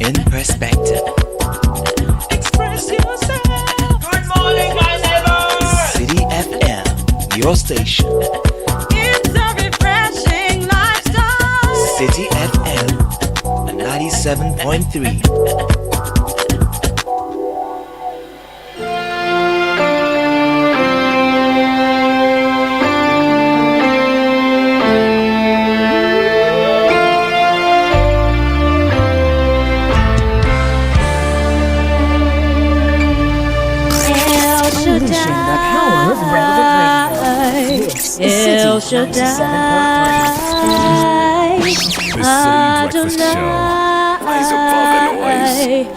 in perspective. Express yourself. Good morning, my neighbor. Citi FM, your station. It's a refreshing lifestyle. Citi FM, 97.3. El Shaddai, The Citi Breakfast Show. Rise above the noise.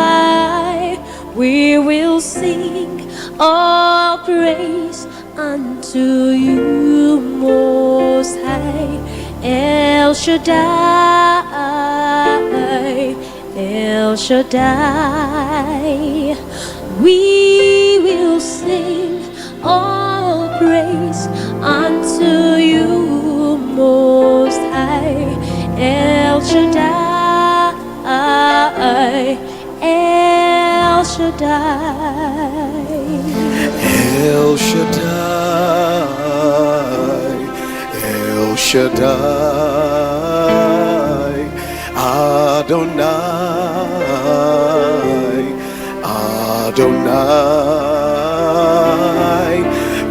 Adonai, we will sing all praise unto you, Most High. El Shaddai, El Shaddai, we will sing all praise unto you, Most High. El Shaddai, El Shaddai, El Shaddai, El Shaddai, Adonai, Adonai,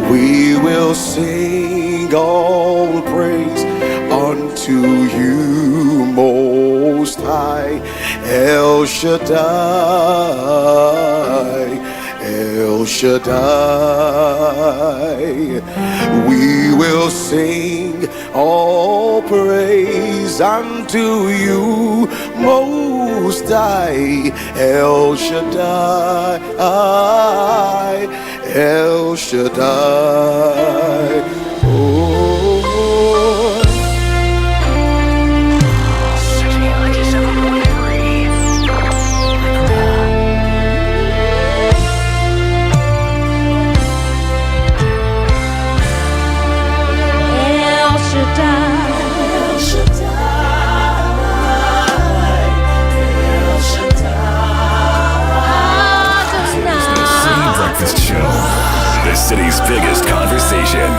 we will sing all praise unto you, Most High. El Shaddai, El Shaddai, we will sing all praise unto you, Most High. El Shaddai, El Shaddai. Breakfast Show, the city's biggest conversation.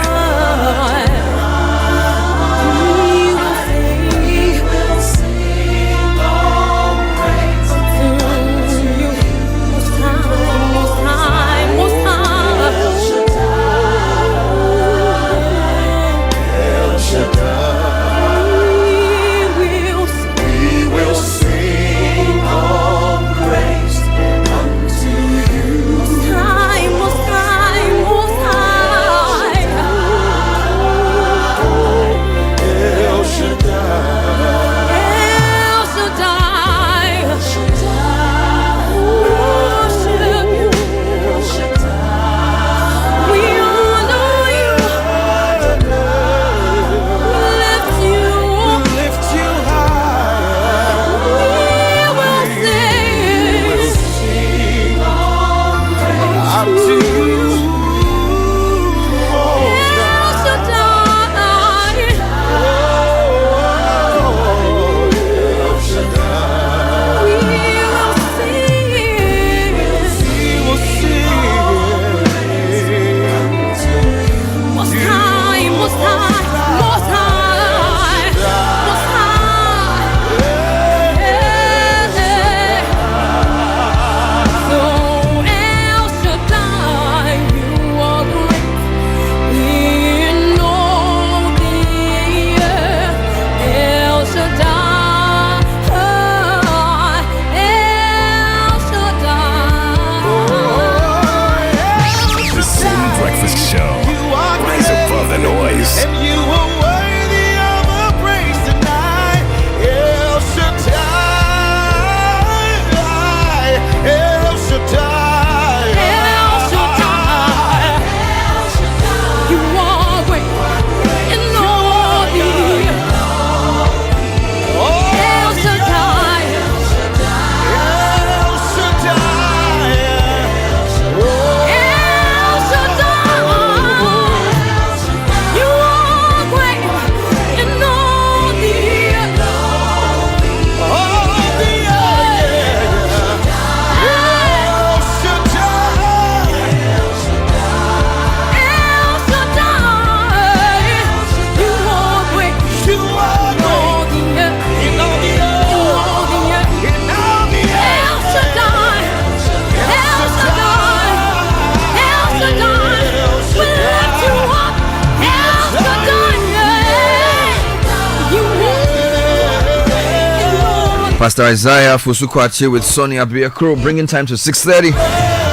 Pastor Isaiah Fusukwachi with Sonia Biakro, bringing time to 6:30.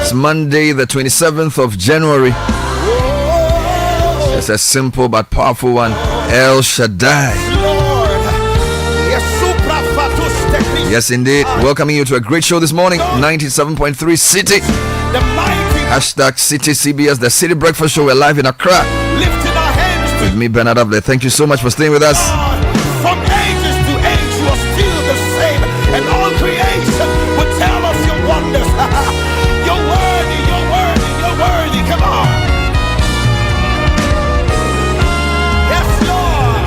It's Monday, the 27th of January. It's a simple but powerful one. El Shaddai. Yes, indeed. Welcoming you to a great show this morning. 97.3 Citi. Hashtag Citi CBS, the Citi Breakfast Show. We're live in Accra. With me, Bernard Abler. Thank you so much for staying with us. From ages to age, you are still the same, and all creation will tell us your wonders. You're worthy, you're worthy, you're worthy. Come on. Yes, Lord.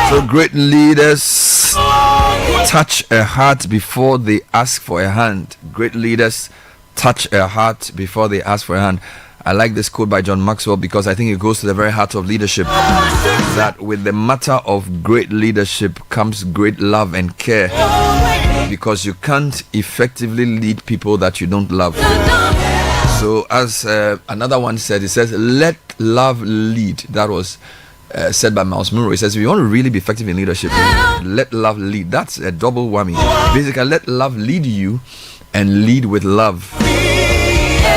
So great leaders touch a heart before they ask for a hand. Great leaders touch a heart before they ask for a hand. I like this quote by John Maxwell because I think it goes to the very heart of leadership. That with the matter of great leadership comes great love and care. Because you can't effectively lead people that you don't love. So as another one said, it says, let love lead. That was said by Miles Monroe. He says, if you want to really be effective in leadership, let love lead. That's a double whammy. Basically, let love lead you and lead with love.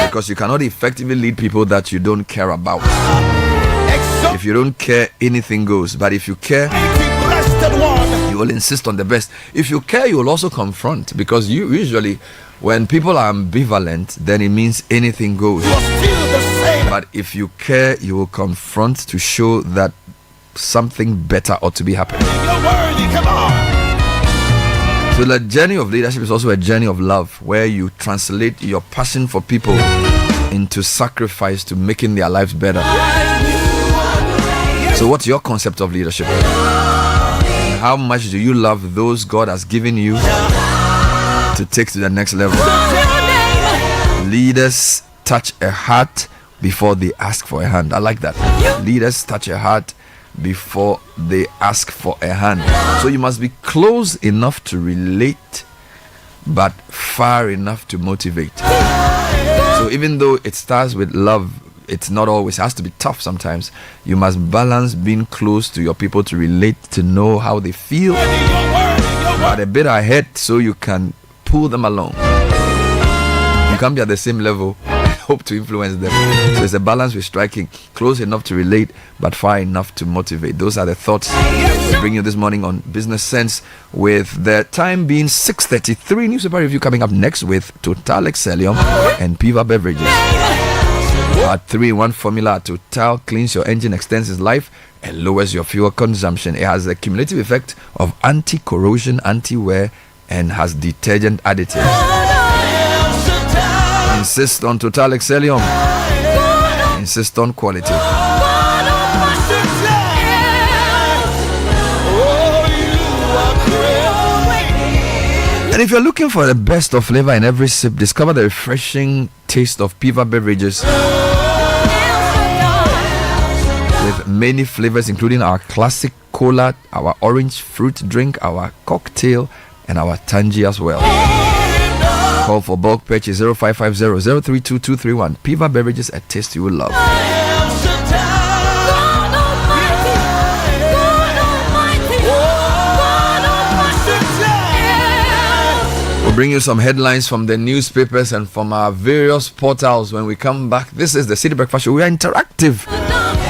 Because you cannot effectively lead people that you don't care about. If you don't care, anything goes. But if you care, you will insist on the best. If you care, you will also confront. Because you usually, when people are ambivalent, then it means anything goes. But if you care, you will confront to show that something better ought to be happening. So the journey of leadership is also a journey of love, where you translate your passion for people into sacrifice to making their lives better. So what's your concept of leadership? And how much do you love those God has given you to take to the next level? Leaders touch a heart before they ask for a hand. I like that. Leaders touch a heart before they ask for a hand. So you must be close enough to relate, but far enough to motivate. So even though it starts with love, it's not always, it has to be tough sometimes. You must balance being close to your people to relate, to know how they feel, but a bit ahead so you can pull them along. You can't be at the same level and hope to influence them. So it's a balance we're striking. Close enough to relate, but far enough to motivate. Those are the thoughts we bring you this morning on Business Sense, with the time being 6:33. Newspaper review coming up next with Total Excellium and Piva Beverages. Our 3-in-1 formula at Total cleans your engine, extends its life, and lowers your fuel consumption. It has a cumulative effect of anti-corrosion, anti-wear, and has detergent additives. Insist on Total Excellium. Insist on quality. And if you're looking for the best of flavor in every sip, discover the refreshing taste of Piva Beverages. With many flavors, including our classic cola, our orange fruit drink, our cocktail, and our tangy as well. Call for bulk purchase 0550-032-231. Piva Beverages, a taste you will love. We'll bring you some headlines from the newspapers and from our various portals when we come back. This is the Citi Breakfast Show. We are interactive.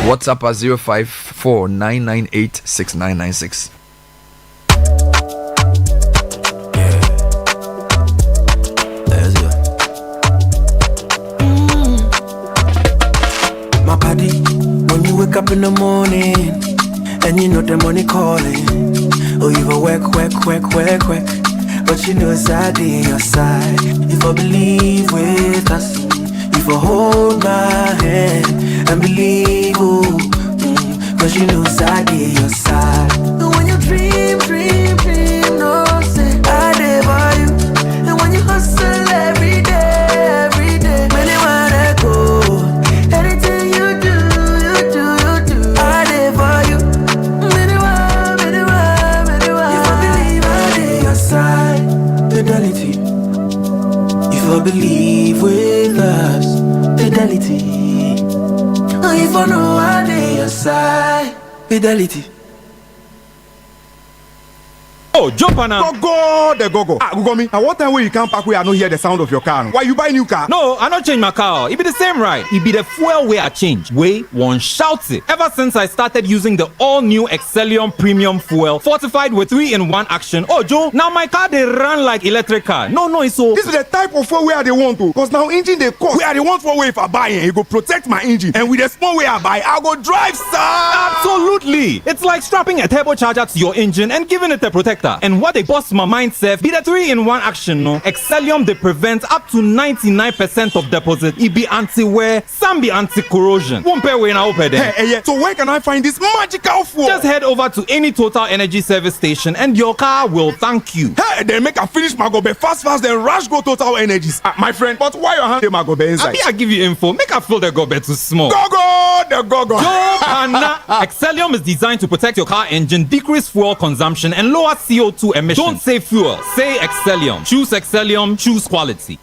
WhatsApp at 054-998-6996. When you wake up in the morning and you know the money calling, oh, you go work, but you know it's out on your side. If I believe with us, if I hold my hand and believe, cause you know it's out on your side. And when you dream, no say I live for you. And when you hustle every day, many wanna go. Anything you do, I if I know I dey your side. Fidelity. Oh, jump on now. Go. Ah, go me. At what time will you come back where I don't hear the sound of your car? Why you buy new car? No, I don't change my car. It be the same right. It be the fuel way I change. Way one shouts it. Ever since I started using the all-new Excellium Premium Fuel, fortified with 3-in-1 action. Oh, Joe, now my car they run like electric car. No, it's so. This is the type of fuel where they want to. Cause now engine they cost. Where they want for way if I buy it, it go protect my engine. And with the small way I buy, I go drive, sir. Absolutely. It's like strapping a turbocharger to your engine and giving it a protector. And what they bust my mind self be the 3-in-1 action, no? Excellium they prevent up to 99% of deposit. It be anti-wear, some be anti-corrosion. Won't pay when I open it. Hey, so where can I find this magical fuel? Just head over to any Total Energy service station and your car will thank you. Hey, then make a finish my gobe fast, then rush go Total Energies. My friend, but why your hand my gobe inside? I give you info. Make a feel the gobe too small. Go. Joe Pana. Excellium is designed to protect your car engine, decrease fuel consumption, and lower CO2 emissions. Don't say fuel, say Excellium. Choose Excellium, choose quality.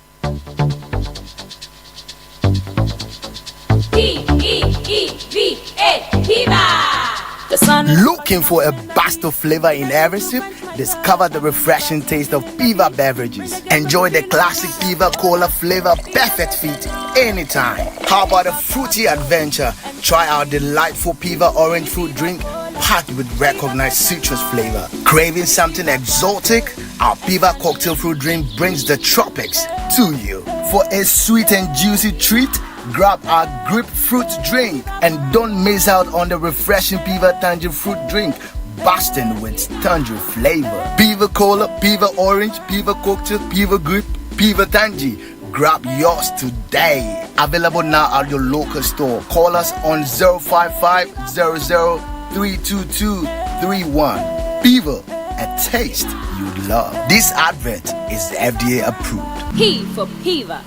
The sun. Looking for a burst of flavor in every sip? Discover the refreshing taste of Piva beverages. Enjoy the classic Piva Cola flavor, perfect fit anytime. How about a fruity adventure? Try our delightful Piva orange fruit drink packed with recognized citrus flavor. Craving something exotic? Our Piva cocktail fruit drink brings the tropics to you. For a sweet and juicy treat, grab our grapefruit drink and don't miss out on the refreshing Piva tangerine fruit drink, bursting with tangerine flavor. Piva Cola, Piva Orange, Piva Cocktail, Piva Grape, Piva Tangy. Grab yours today. Available now at your local store. Call us on 055-00-322-31. Piva, a taste you love. This advert is FDA approved. P for Piva.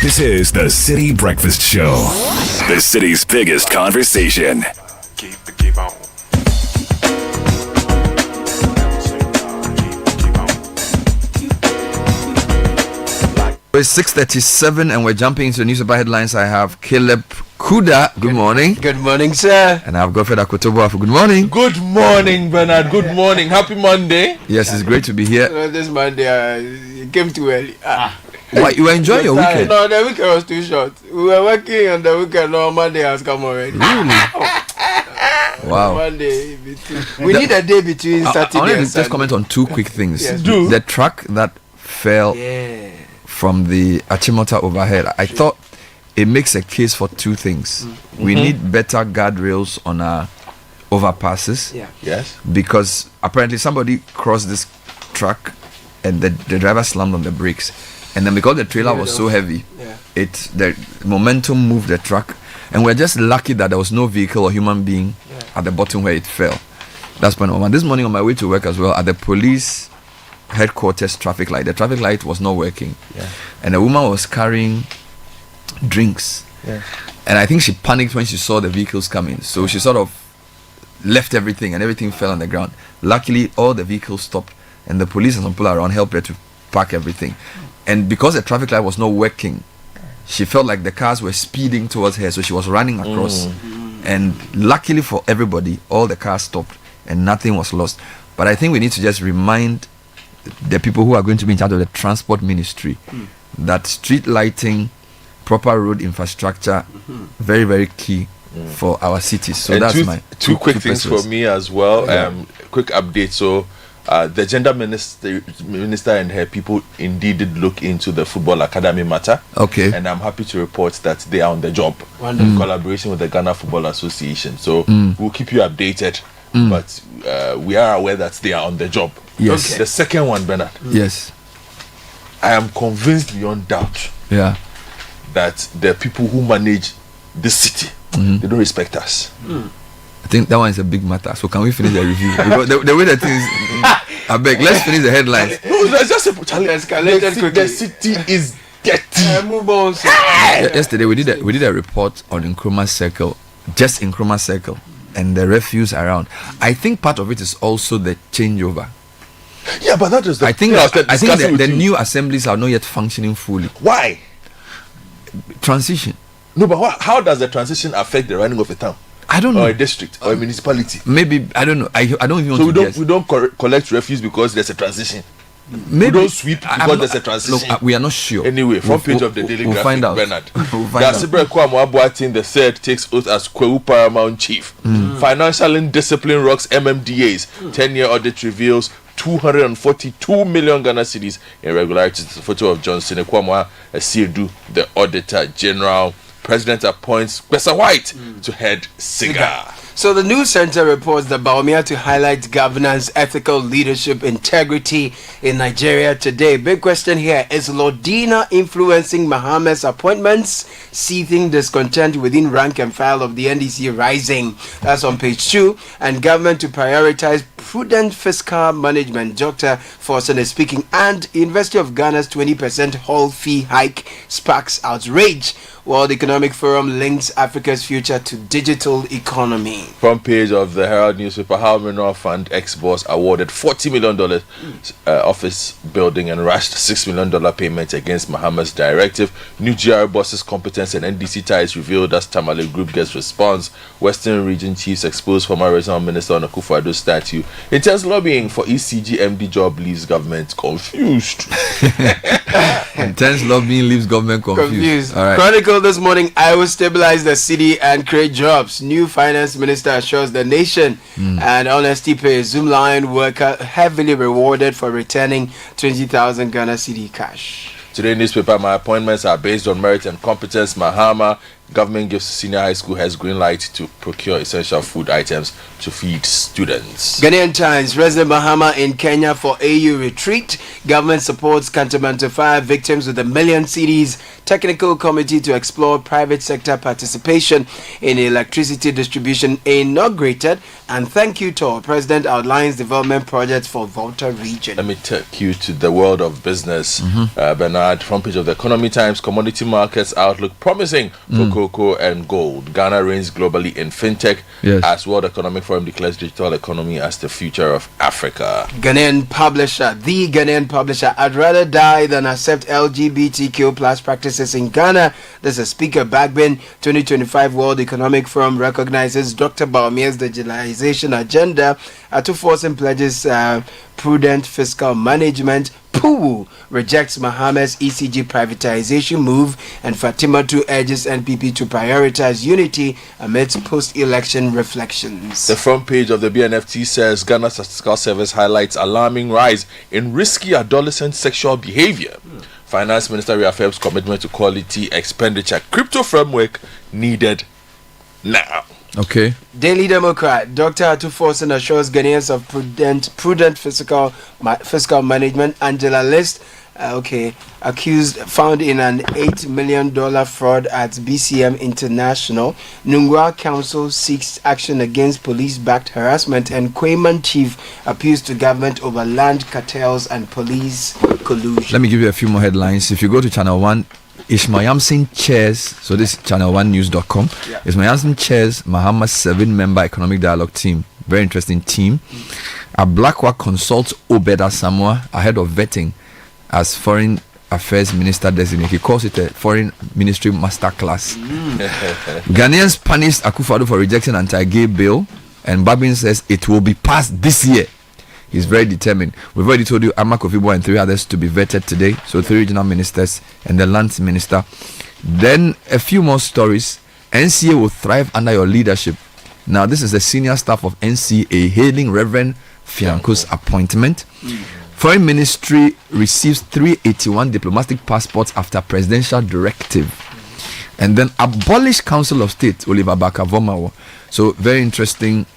This is the Citi Breakfast Show, the city's biggest conversation. Keep on. It's 6:37 and we're jumping into the newspaper headlines. I have Caleb Kuda. Good morning. Good morning, sir. And I've Godfred Akotobo. Good morning. Good morning, Bernard. Good morning. Happy Monday. Yes, it's great to be here. This Monday, it came too early. Why, you were enjoying your weekend? No, the weekend was too short. We were working on the weekend. No, Monday has come already. Really? Wow. Monday. We need a day between Saturday I want to and just Sunday. comment on two quick things. Yes, do. The truck that fell from the Achimota overhead, I thought it makes a case for two things. We need better guardrails on our overpasses. Yeah. Yes. Because apparently somebody crossed this truck and the driver slammed on the brakes. And then because the trailer was so heavy, the momentum moved the truck. And we're just lucky that there was no vehicle or human being at the bottom where it fell. That's point number one. This morning on my way to work as well, at the police headquarters traffic light, the traffic light was not working. And a woman was carrying drinks. And I think she panicked when she saw the vehicles coming. So she sort of left everything and everything fell on the ground. Luckily, all the vehicles stopped and the police and some people around helped her to park everything. And because the traffic light was not working, she felt like the cars were speeding towards her, so she was running across. And luckily for everybody, all the cars stopped and nothing was lost. But I think we need to just remind the people who are going to be in charge of the transport ministry that street lighting, proper road infrastructure, very, very key for our cities. So and that's two quick things for me as well. Quick update. So the gender minister and her people indeed did look into the football academy matter. Okay. And I'm happy to report that they are on the job in collaboration with the Ghana Football Association. So we'll keep you updated. But we are aware that they are on the job. Yes. Okay. The second one, Bernard. Yes. I am convinced beyond doubt that the people who manage this city, they don't respect us. I think that one is a big matter. So can we finish the review? Because the way that things, I beg, let's finish the headlines. No, let's just the city is dirty. Move on. Yesterday we did a report on Nkrumah Circle, just Nkrumah Circle, and the refuse around. I think part of it is also the changeover. Yeah, but that is the I think the new assemblies are not yet functioning fully. Why? Transition. No, but how does the transition affect the running of a town? I don't know. Or a district or a municipality? Maybe, I don't know. I don't even so want to guess. We don't collect refuse because there's a transition. Maybe we don't sweep because there's a transition. Look, we are not sure. Anyway, front page of the Daily Graphic, find out. Bernard. We'll Abuatin the third takes oath as Kwewu Paramount Chief. Financial indiscipline rocks MMDAs. 10-year audit reveals 242 million Ghana cedis in irregularities. The photo of Johnson Ekwamwa Asiedu, the Auditor General. President appoints Bessa White to head SIGA. So the News Center reports that Bawumia to highlight governance, ethical leadership, integrity in Nigeria today. Big question here, is Lord Dina influencing Mahama's appointments? Seething discontent within rank and file of the NDC rising. That's on page 2. And government to prioritize prudent fiscal management. Dr. Forson is speaking. And University of Ghana's 20% hall fee hike sparks outrage. World Economic Forum links Africa's future to digital economy. Front page of the Herald newspaper, how Mineral Fund ex-boss awarded $40 million office building and rushed $6 million payment against Mahama's directive. New GR bosses competence and NDC ties revealed as Tamale Group gets response. Western region chiefs expose former regional minister on Akufo-Addo statue. Intense lobbying for ECG MD job leaves government confused. Intense lobbying leaves government confused. All right. Chronicle this morning, I will stabilize the city and create jobs. New finance minister assures the nation. And Honesty Pay, Zoomline worker heavily rewarded for returning 20,000 Ghana cedi cash. Today newspaper, my appointments are based on merit and competence. Mahama, government gives senior high school has green light to procure essential food items to feed students. Ghanaian Times, President Mahama in Kenya for AU retreat. Government supports Cantonment fire victims with 1 million cedis. Technical committee to explore private sector participation in electricity distribution inaugurated. And thank you to our President outlines development projects for Volta region. Let me take you to the world of business. Bernard, front page of the Economy Times, commodity markets outlook promising for cocoa and gold. Ghana reigns globally in fintech as World Economic Forum declares digital economy as the future of Africa. Ghanaian publisher, the Ghanaian publisher, I'd rather die than accept LGBTQ plus practices in Ghana. This is Speaker Bagbin. 2025 World Economic Forum recognizes Dr. Bawumia's digitalization agenda. Atuforsen pledges prudent fiscal management. Poo rejects Mahama's ECG privatization move, and Fatima too urges NPP to prioritize unity amidst post-election reflections. The front page of the BNFT says Ghana Statistical Service highlights alarming rise in risky adolescent sexual behavior. Finance Minister reaffirms commitment to quality expenditure. Crypto framework needed now. Okay. Daily Democrat, Dr. Atuforsen assures Ghanaians of prudent fiscal management. Angela List, accused, found in an $8 million fraud at BCM International. Nungwa Council seeks action against police-backed harassment, and Kweyman Chief appeals to government over land cartels and police collusion. Let me give you a few more headlines. If you go to Channel 1, Ishmael Yamson chairs, so this is channel1news.com. Ishmael Yamson chairs Mahama's 7-member economic dialogue team. Very interesting team. A Blackwell consults Obeda Samoa ahead of vetting as foreign affairs minister designate. He calls it a foreign ministry masterclass. Ghanaians punished Akufo-Addo for rejecting anti-gay bill, and Babin says it will be passed this year. He's very determined. We've already told you Ama Kofi-Boy and 3 others to be vetted today. So 3 regional ministers and the lands minister. Then a few more stories. NCA will thrive under your leadership. Now this is the senior staff of NCA hailing Reverend Fianco's appointment. Foreign Ministry receives 381 diplomatic passports after presidential directive. And then abolish Council of State, Oliver Baka-Vomawo. So very interesting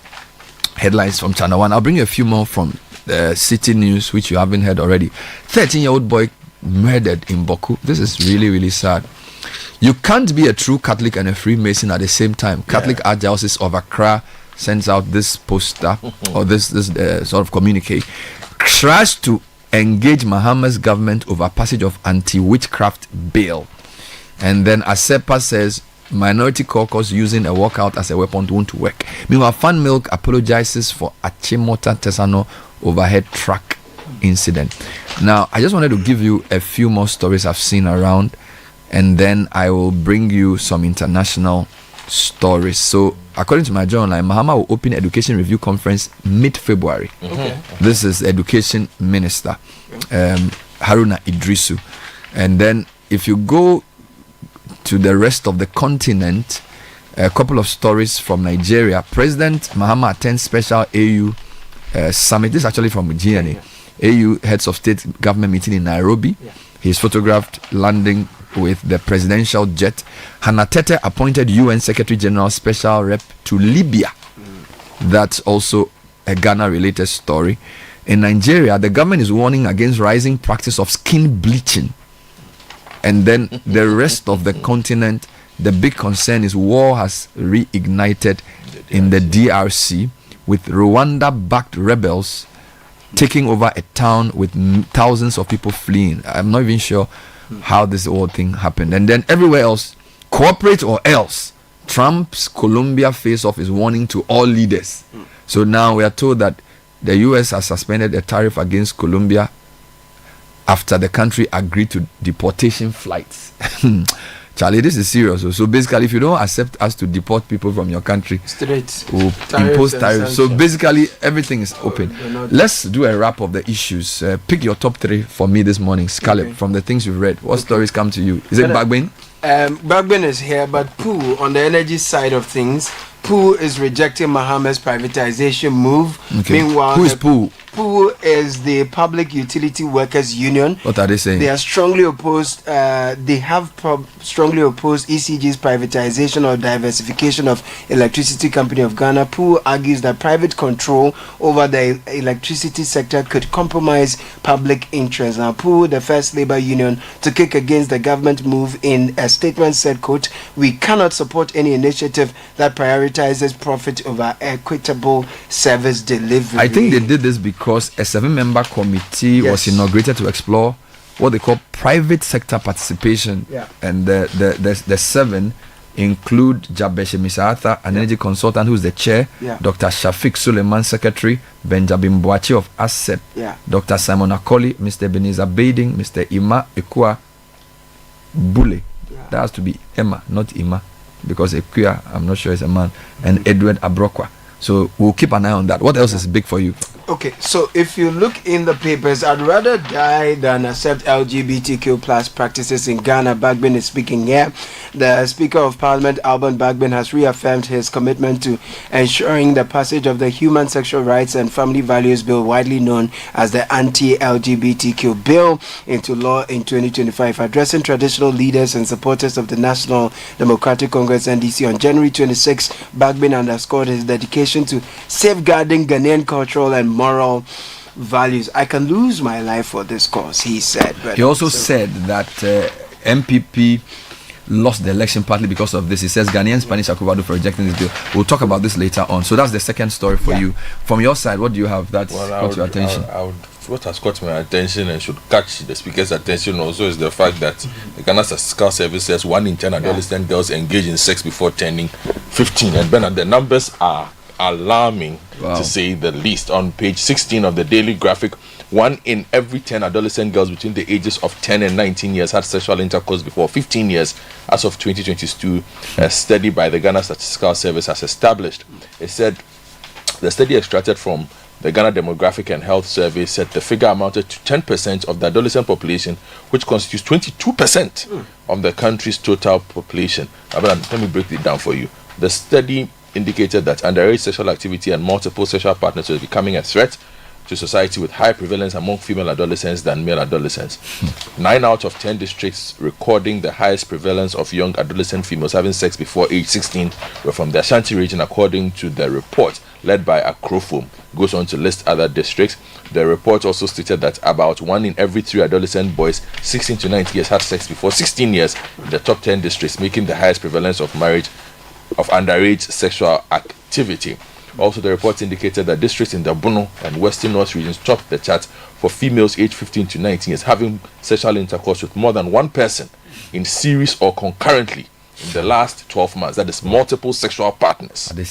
headlines from Channel 1. I'll bring you a few more from the City News, which you haven't heard already. 13-year-old boy murdered in Boku. This is really, really sad. You can't be a true Catholic and a Freemason at the same time. Catholic Archdiocese of Accra sends out this poster or this sort of communique. Tries to engage Mahama's government over passage of anti-witchcraft bill. And then Asepa says Minority Caucus using a walkout as a weapon won't work. Meanwhile, Fan Milk apologizes for Achimota Tesano overhead truck incident. Now, I just wanted to give you a few more stories I've seen around and then I will bring you some international stories. So, according to my journal, Mahama will open Education Review Conference mid-February. Okay. This is Education Minister Haruna Idrisu. And then if you go to the rest of the continent, a couple of stories from Nigeria. President Mahama attends special AU summit. This is actually from GNA. AU heads of state government meeting in Nairobi. He's photographed landing with the presidential jet. Hannah Tete appointed UN Secretary General Special Rep to Libya. That's also a Ghana-related story. In Nigeria, the government is warning against rising practice of skin bleaching. And then the rest of the continent, the big concern is war has reignited in the DRC with Rwanda-backed rebels taking over a town with thousands of people fleeing. I'm not even sure how this whole thing happened. And then everywhere else, cooperate or else. Trump's Colombia face-off is warning to all leaders. So now we are told that the US has suspended a tariff against Colombia after the country agreed to deportation flights. Charlie, this is serious. So basically, if you don't accept us to deport people from your country, we'll impose tariffs. So basically, everything is open. Let's do a wrap of the issues. Pick your top 3 for me this morning, Scalep, from the things you've read. What stories come to you? Is it Bagbin? Bagbin is here, but Pooh, on the energy side of things, Pooh is rejecting Mahama's privatization move. Okay. Meanwhile, who is Pooh? Pooh is the Public Utility Workers Union. What are they saying? They are strongly opposed. They have strongly opposed ECG's privatization or diversification of Electricity Company of Ghana. Pooh argues that private control over the electricity sector could compromise public interest. Now, Pooh, the first labor union to kick against the government move, in a statement said, quote, "We cannot support any initiative that prioritizes profit over equitable service delivery." I think they did this because a 7-member committee was inaugurated to explore what they call private sector participation. And the 7 include Jabeshe Misartha, an energy consultant who is the chair, Dr. Shafiq Suleiman, secretary, Benjamin Boachi of ASEP, Dr. Simon Akoli, Mr. Ebenezer Bading, Mr. Ima Ekua Bule. That has to be Emma, not Ima, because Ekua, I'm not sure, is a man, and Edward Abrokwa. So we'll keep an eye on that. What else is big for you? Okay, so if you look in the papers, I'd rather die than accept LGBTQ plus practices in Ghana. Bagbin is speaking here. The Speaker of Parliament, Alban Bagbin, has reaffirmed his commitment to ensuring the passage of the Human Sexual Rights and Family Values Bill, widely known as the Anti-LGBTQ Bill, into law in 2025. Addressing traditional leaders and supporters of the National Democratic Congress, NDC, on January 26, Bagbin underscored his dedication to safeguarding Ghanaian cultural and moral values. I can lose my life for this cause, he said. He also said that MPP lost the election partly because of this. He says Ghanaian Spanish Akubado for rejecting this bill. We'll talk about this later on. So that's the second story for you. From your side, what do you have that caught your attention? What has caught my attention and should catch the speaker's attention also is the fact that the Ghana Statistical Service says 1 in 10 adolescent girls engage in sex before turning 15. And Bernard, the numbers are alarming, to say the least. On page 16 of the Daily Graphic, 1 in every 10 adolescent girls between the ages of 10 and 19 years had sexual intercourse before 15 years as of 2022. A study by the Ghana Statistical Service has established. It said the study extracted from the Ghana Demographic and Health Survey said the figure amounted to 10% of the adolescent population, which constitutes 22% of the country's total population. Let me break it down for you. The study indicated that underage sexual activity and multiple sexual partners is becoming a threat to society, with high prevalence among female adolescents than male adolescents. 9 out of 10 districts recording the highest prevalence of young adolescent females having sex before age 16 were from the Ashanti region, according to the report led by Akrofom. Goes on to list other districts. The report also stated that about 1 in every 3 adolescent boys 16 to 19 years had sex before 16 years in the top 10 districts, making the highest prevalence of underage sexual activity. Also, the report indicated that districts in the Bono and Western North regions topped the chart for females aged 15 to 19 years having sexual intercourse with more than one person in series or concurrently in the last 12 months. That is multiple sexual partners at the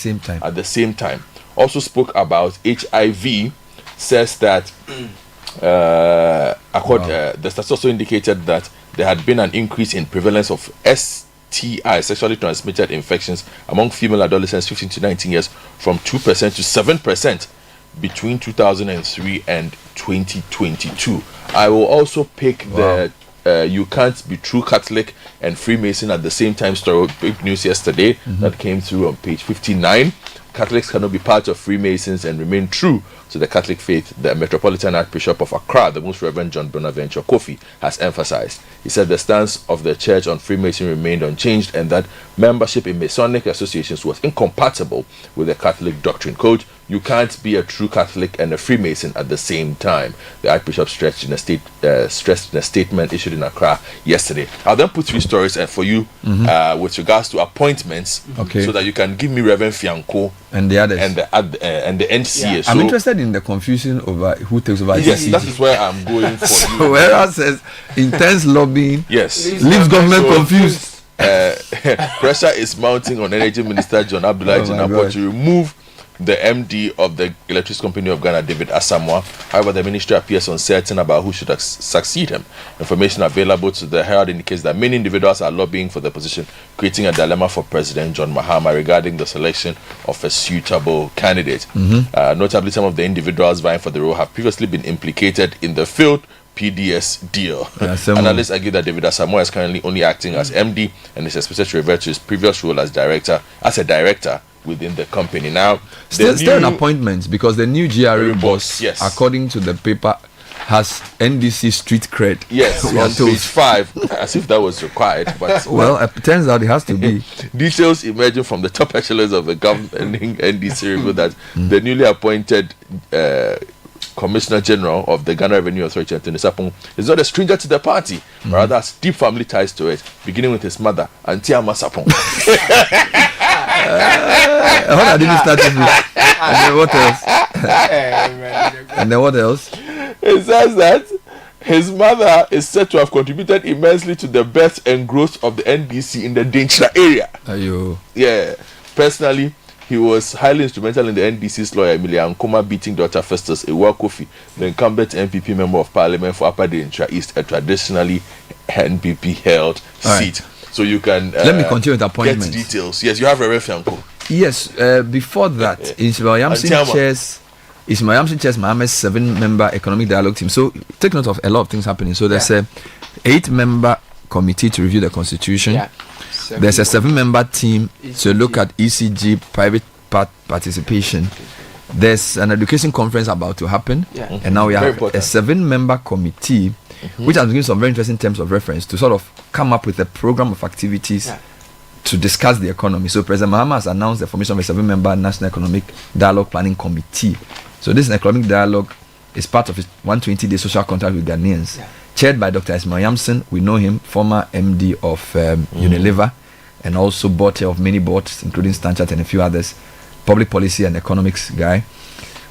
same time. Also spoke about HIV, says that the stats also indicated that there had been an increase in prevalence of STI, sexually transmitted infections, among female adolescents 15 to 19 years from 2% to 7% between 2003 and 2022. I will also pick the you can't be true Catholic and Freemason at the same time story. Big news yesterday that came through on page 59. Catholics cannot be part of Freemasons and remain true to the Catholic faith, the Metropolitan Archbishop of Accra, the Most Reverend John Bonaventure Kofi, has emphasized. He said the stance of the church on Freemasonry remained unchanged and that membership in Masonic associations was incompatible with the Catholic doctrine. Quote, you can't be a true Catholic and a Freemason at the same time, the Archbishop stressed in a statement issued in Accra yesterday. I'll then put 3 stories for you with regards to appointments, so that you can give me Reverend Fianco and the others and the NCA. Yeah. So, I'm interested in the confusion over who takes over. Yes, that is where I'm going for you. So whereas says intense lobbying, yes, leaves government confused. Pressure is mounting on Energy Minister John Abdullah Jinapor to remove the MD of the Electricity Company of Ghana, David Asamoah. However, the ministry appears uncertain about who should succeed him. Information available to the Herald indicates that many individuals are lobbying for the position, creating a dilemma for President John Mahama regarding the selection of a suitable candidate. Notably, some of the individuals vying for the role have previously been implicated in the failed PDS deal. Analysts argue that David Asamoah is currently only acting as MD and is expected to revert to his previous role as a director within the company. Now, still an appointment because the new GRA boss, according to the paper, has NDC street cred. Yes, on page 5, as if that was required. But well, it turns out it has to be. Details emerging from the top echelons of the governing NDC reveal that the newly appointed Commissioner General of the Ghana Revenue Authority, Anthony Sapong, is not a stranger to the party, but rather has deep family ties to it, beginning with his mother, Antiama Sapong. I didn't start with and then what else? It says that his mother is said to have contributed immensely to the birth and growth of the NDC in the Denchira area. Yeah. Personally, he was highly instrumental in the NDC's lawyer Emilia Nkoma beating Dr. Festus Ewa Kofi, the incumbent MPP member of Parliament for Upper Denchira East, a traditionally NPP held seat. So you can let me continue with appointments. Get details. Yes, you have Reverend Fianco. Yes, before that, Ismail Yamson chairs Mohammed's 7-member economic dialogue team. So take note of a lot of things happening. So there's a 8-member committee to review the constitution. There's a 7-member team to look at ECG private participation. There's an education conference about to happen, and now we have a 7-member committee, which has given some very interesting terms of reference to sort of come up with a program of activities to discuss the economy. So President Mahama has announced the formation of a 7-member National Economic Dialogue Planning Committee. So this economic dialogue is part of his 120-day social contract with Ghanaians, chaired by Dr. Ismail Yamson. We know him, former MD of Unilever, and also board of many boards, including Stanchart and a few others, public policy and economics guy.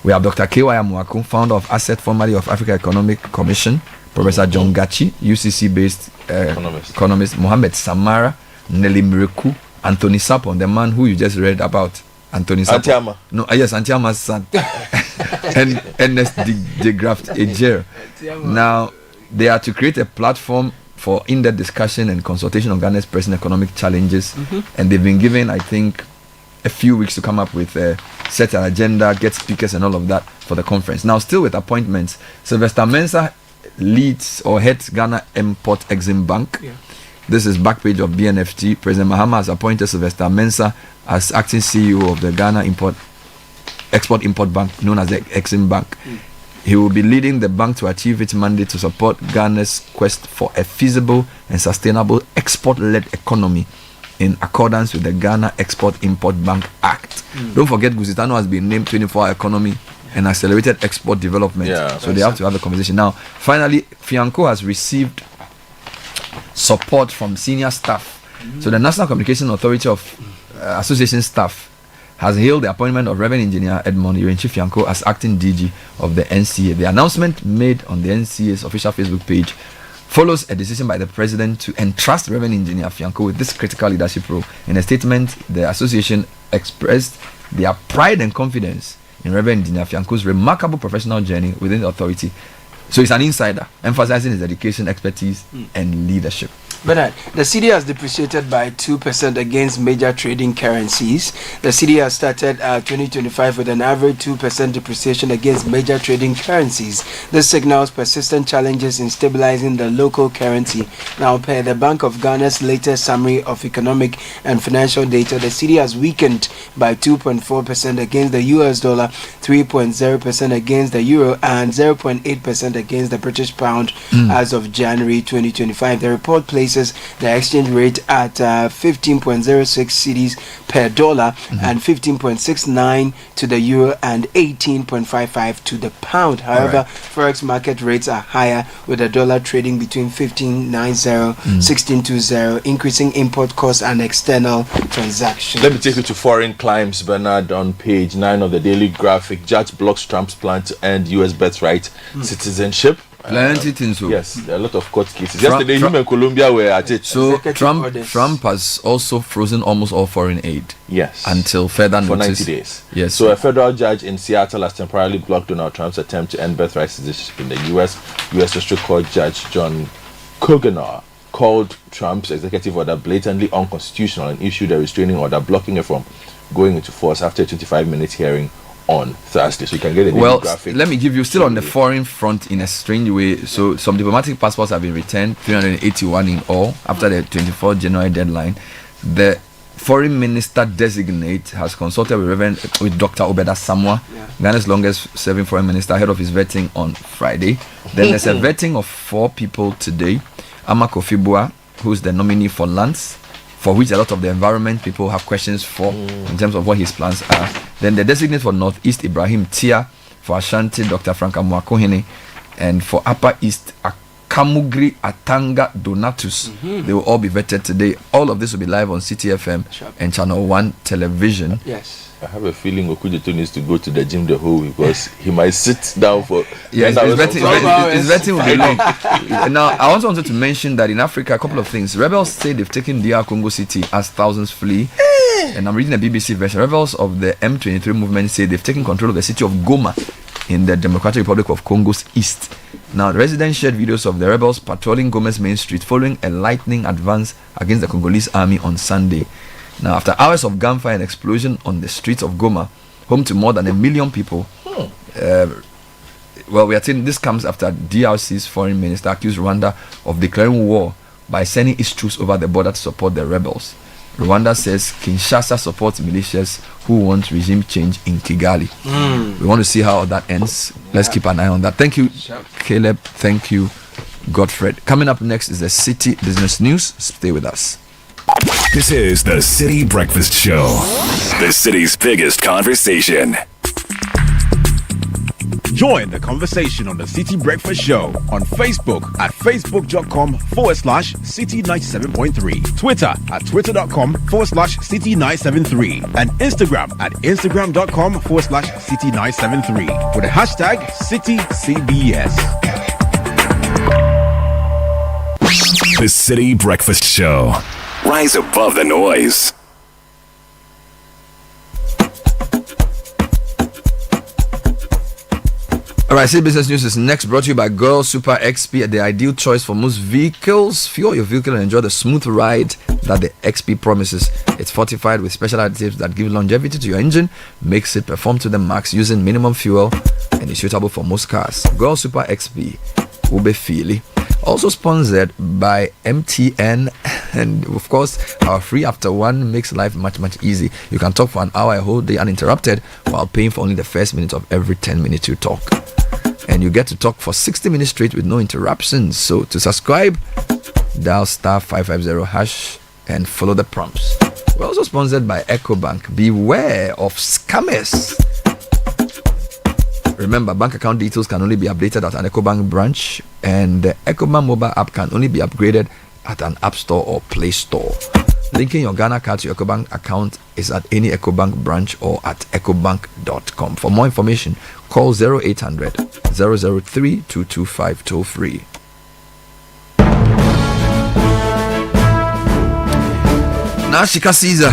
We have Dr. K.Y. Amuaku, founder of Asset, formerly of Africa Economic Commission, Professor John Gachi, UCC-based economist, Mohammed Samara, Nelly Miriku, Anthony Sapon, the man who you just read about, Anthony Sapon. Antiama. No, yes, Antiama's son. And Ernest de Graft Ejer. Now, they are to create a platform for in-depth discussion and consultation on Ghana's present economic challenges. And they've been given, I think, a few weeks to come up with set an agenda, get speakers and all of that for the conference. Now, still with appointments, Sylvester Mensah leads or heads Ghana Import-Exim Bank. This is back page of BNFT. President Mahama has appointed Sylvester Mensah as acting CEO of the Ghana Export-Import Bank, known as the Exim Bank. He will be leading the bank to achieve its mandate to support Ghana's quest for a feasible and sustainable export-led economy in accordance with the Ghana Export-Import Bank Act. Don't forget, Gusitano has been named 24-hour economy and accelerated export development. So they have to have a conversation. Now, finally, Fianco has received support from senior staff. So the National Communication Authority of Association staff has hailed the appointment of Reverend Engineer Edmond Irenchi Fianco as acting DG of the NCA. The announcement made on the NCA's official Facebook page follows a decision by the President to entrust Reverend Engineer Fianco with this critical leadership role. In a statement, the association expressed their pride and confidence in Reverend Engineer Fianco's remarkable professional journey within the authority So he's an insider, emphasizing his education, expertise, and leadership. Bernard, the cedi has depreciated by 2% against major trading currencies. The cedi has started 2025 with an average 2% depreciation against major trading currencies. This signals persistent challenges in stabilizing the local currency. Now, per the Bank of Ghana's latest summary of economic and financial data, the cedi has weakened by 2.4% against the US dollar, 3.0% against the euro, and 0.8% against the British pound as of January 2025. The report places the exchange rate at 15.06 cedis per dollar and 15.69 to the euro and 18.55 to the pound. However, forex market rates are higher, with the dollar trading between 15.90 16.20, increasing import costs and external transactions. Let me take you to foreign climes, Bernard. On page 9 of the Daily Graphic, judge blocks Trump's plan to end U.S. birthright citizenship. Plenty things. Yes, there are a lot of court cases. Yesterday, him and Colombia were at it. So Trump has also frozen almost all foreign aid. Yes. Until further for notice. 90 days. Yes. So a federal judge in Seattle has temporarily blocked Donald Trump's attempt to end birthright citizenship in the U.S. U.S. District Court Judge John Kogenar called Trump's executive order blatantly unconstitutional and issued a restraining order blocking it from going into force after a 25-minute hearing on Thursday. So you can get a graphic. Let me give you, still on the foreign front in a strange way. So some diplomatic passports have been returned, 381 in all, after the 24th January deadline. The foreign minister designate has consulted with Dr. Obeda Samwa, Ghana's longest serving foreign minister, ahead of his vetting on Friday. Then there's a vetting of 4 people today. Ama Kofi-Bua, who's the nominee for Lance, for which a lot of the environment people have questions for in terms of what his plans are. Then the designate for Northeast, Ibrahim Tia, for Ashanti, Dr. Frank Amwakohene, and for Upper East, Akamugri Atanga Donatus. They will all be vetted today. All of this will be live on Citi FM and Channel 1 television. Yes. I have a feeling Okujeto needs to go to the gym the whole week because he might sit down for. Yes, his vetting will be long. Now, I also wanted to mention that in Africa, a couple of things. Rebels say they've taken DR Congo City as thousands flee. And I'm reading the BBC version. Rebels of the M23 movement say they've taken control of the city of Goma in the Democratic Republic of Congo's east. Now, the residents shared videos of the rebels patrolling Goma's main street following a lightning advance against the Congolese army on Sunday. Now, after hours of gunfire and explosion on the streets of Goma, home to more than 1 million people, we are saying this comes after DRC's foreign minister accused Rwanda of declaring war by sending its troops over the border to support the rebels. Rwanda says Kinshasa supports militias who want regime change in Kigali. We want to see how that ends. Let's keep an eye on that. Thank you, Caleb. Thank you, Godfred. Coming up next is the Citi Business News. Stay with us. This is the Citi Breakfast Show, the city's biggest conversation. Join the conversation on the Citi Breakfast Show on Facebook at facebook.com/Citi97.3, Twitter at twitter.com/Citi973, and Instagram at instagram.com/Citi973 with the hashtag CitiCBS. The Citi Breakfast Show. Rise above the noise. Alright, Citi Business News is next, brought to you by Girl Super XP, the ideal choice for most vehicles. Fuel your vehicle and enjoy the smooth ride that the XP promises. It's fortified with special additives that give longevity to your engine, makes it perform to the max using minimum fuel, and is suitable for most cars. Girl Super XP, Ube Feely. Also sponsored by MTN, and of course our free after one makes life much easy. You can talk for an hour a whole day uninterrupted while paying for only the first minute of every 10 minutes you talk, and you get to talk for 60 minutes straight with no interruptions. So to subscribe, dial *550# and follow the prompts. We're also sponsored by EcoBank. Beware of scammers. Remember, bank account details can only be updated at an EcoBank branch, and the EcoBank mobile app can only be upgraded at an App Store or Play Store. Linking your Ghana card to your EcoBank account is at any EcoBank branch or at ecobank.com. For more information, call 0800 003 225 toll free. Now Shika Caesar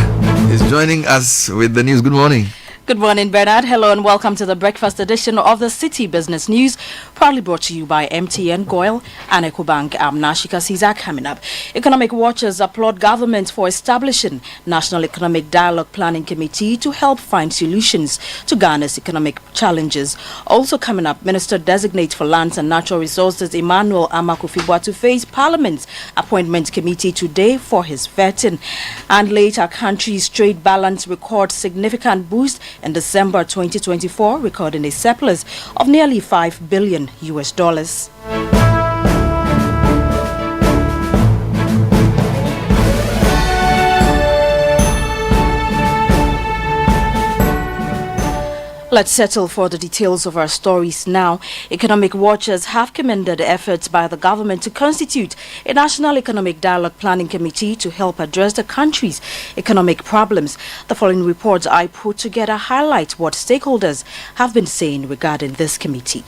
is joining us with the news. Good morning. Good morning, Bernard. Hello and welcome to the breakfast edition of the City Business News, proudly brought to you by MTN, Goil and EcoBank. I'm Nashika Caesar. Coming up, economic watchers applaud government for establishing National Economic Dialogue Planning Committee to help find solutions to Ghana's economic challenges. Also coming up, Minister Designate for Lands and Natural Resources Emmanuel Amakufibwa to face Parliament's Appointment Committee today for his vetting. And later, country's trade balance records significant boost in December 2024, recording a surplus of nearly $5 billion. Let's settle for the details of our stories now. Economic watchers have commended efforts by the government to constitute a National Economic Dialogue Planning Committee to help address the country's economic problems. The following reports I put together highlight what stakeholders have been saying regarding this committee.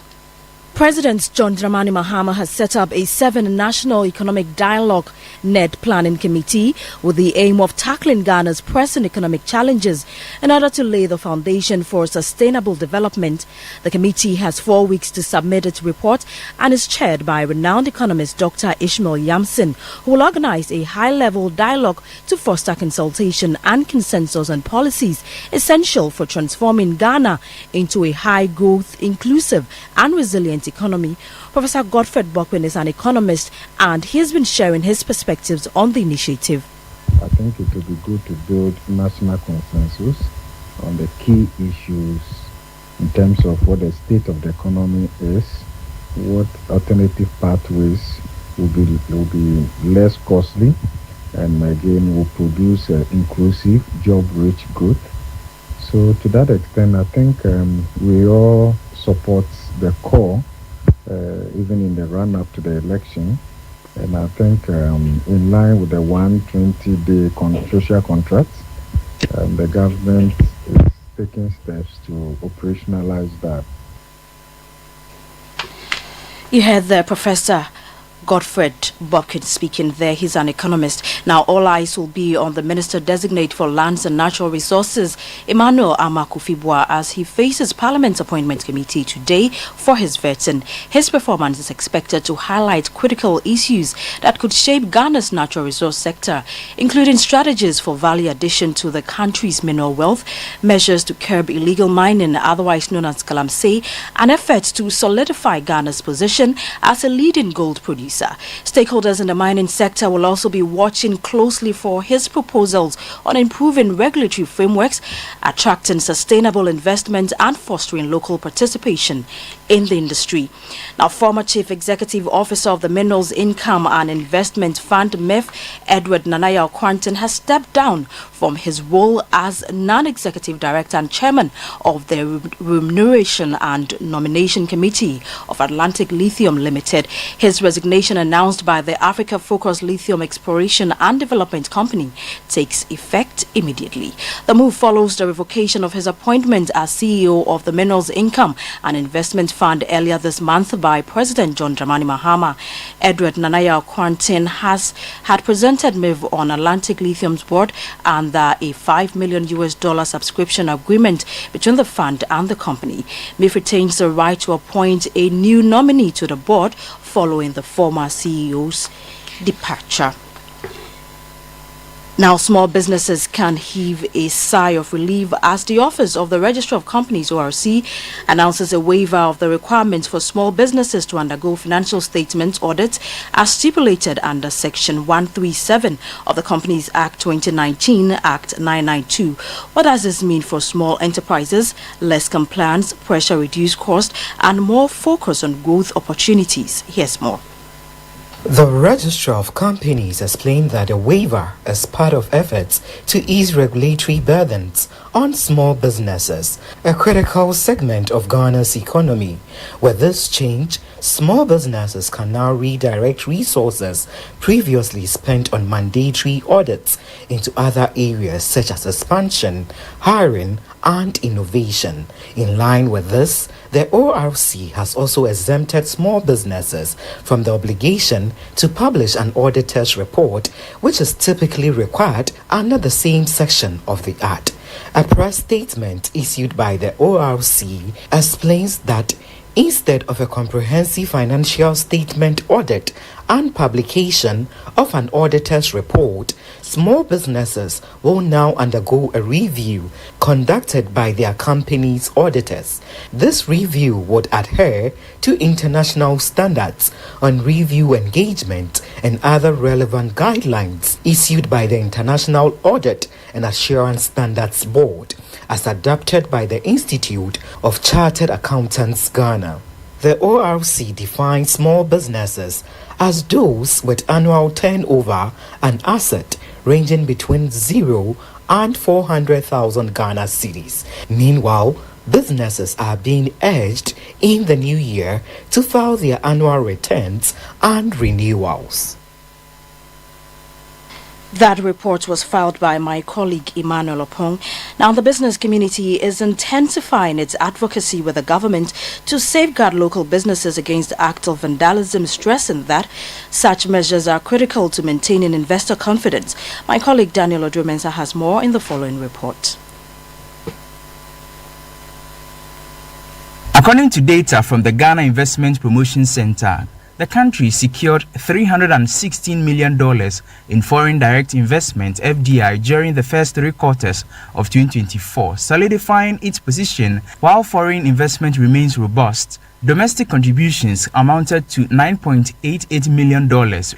President John Dramani Mahama has set up a 7 National Economic Dialogue NED Planning Committee with the aim of tackling Ghana's pressing economic challenges in order to lay the foundation for sustainable development. The committee has 4 weeks to submit its report and is chaired by renowned economist Dr. Ishmael Yamson, who will organize a high-level dialogue to foster consultation and consensus on policies essential for transforming Ghana into a high-growth, inclusive and resilient economy. Professor Godfred Bokwin is an economist and he has been sharing his perspectives on the initiative. I think it would be good to build national consensus on the key issues in terms of what the state of the economy is, what alternative pathways will be less costly, and again will produce inclusive, job-rich growth. So to that extent, I think we all support the core, even in the run-up to the election. And I think in line with the 120-day social contract, the government is taking steps to operationalize that. You heard the Professor Godfred Bobkin speaking there. He's an economist. Now, all eyes will be on the Minister Designate for Lands and Natural Resources, Emmanuel Amakufibwa, as he faces Parliament's Appointment Committee today for his vetting. His performance is expected to highlight critical issues that could shape Ghana's natural resource sector, including strategies for value addition to the country's mineral wealth, measures to curb illegal mining, otherwise known as galamsey, and efforts to solidify Ghana's position as a leading gold producer. Stakeholders in the mining sector will also be watching closely for his proposals on improving regulatory frameworks, attracting sustainable investment and fostering local participation in the industry. Now, former Chief Executive Officer of the Minerals Income and Investment Fund, MEF, Edward Nanaya Okwanten, has stepped down from his role as Non-Executive Director and Chairman of the Remuneration and Nomination Committee of Atlantic Lithium Limited. His resignation, announced by the Africa Focused Lithium Exploration and Development Company, takes effect immediately. The move follows the revocation of his appointment as CEO of the Minerals Income and Investment Fund earlier this month by President John Dramani Mahama. Edward Nanaya Okwanten had presented MEV on Atlantic Lithium's board under a $5 million subscription agreement between the fund and the company. MEV retains the right to appoint a new nominee to the board following the former CEO's departure. Now, small businesses can heave a sigh of relief as the Office of the Registrar of Companies, ORC, announces a waiver of the requirements for small businesses to undergo financial statement audits as stipulated under Section 137 of the Companies Act 2019, Act 992. What does this mean for small enterprises? Less compliance, pressure, reduced cost, and more focus on growth opportunities. Here's more. The Registrar of Companies explained that a waiver is part of efforts to ease regulatory burdens on small businesses, a critical segment of Ghana's economy. With this change, small businesses can now redirect resources previously spent on mandatory audits into other areas such as expansion, hiring, and innovation. In line with this, the ORC has also exempted small businesses from the obligation to publish an auditor's report, which is typically required under the same section of the Act. A press statement issued by the ORC explains that instead of a comprehensive financial statement audit and publication of an auditor's report, small businesses will now undergo a review conducted by their company's auditors. This review would adhere to international standards on review engagement and other relevant guidelines issued by the International Audit and Assurance Standards Board, as adopted by the Institute of Chartered Accountants Ghana. The ORC defines small businesses as those with annual turnover and asset ranging between 0 and 400,000 Ghana cedis. Meanwhile, businesses are being urged in the new year to file their annual returns and renewals. That report was filed by my colleague Emmanuel Opong. Now, the business community is intensifying its advocacy with the government to safeguard local businesses against acts of vandalism, stressing that such measures are critical to maintaining investor confidence. My colleague Daniel Kenneth has more in the following report. According to data from the Ghana Investment Promotion Center, the country secured $316 million in foreign direct investment (FDI) during the first 3 quarters of 2024, solidifying its position. While foreign investment remains robust, domestic contributions amounted to $9.88 million,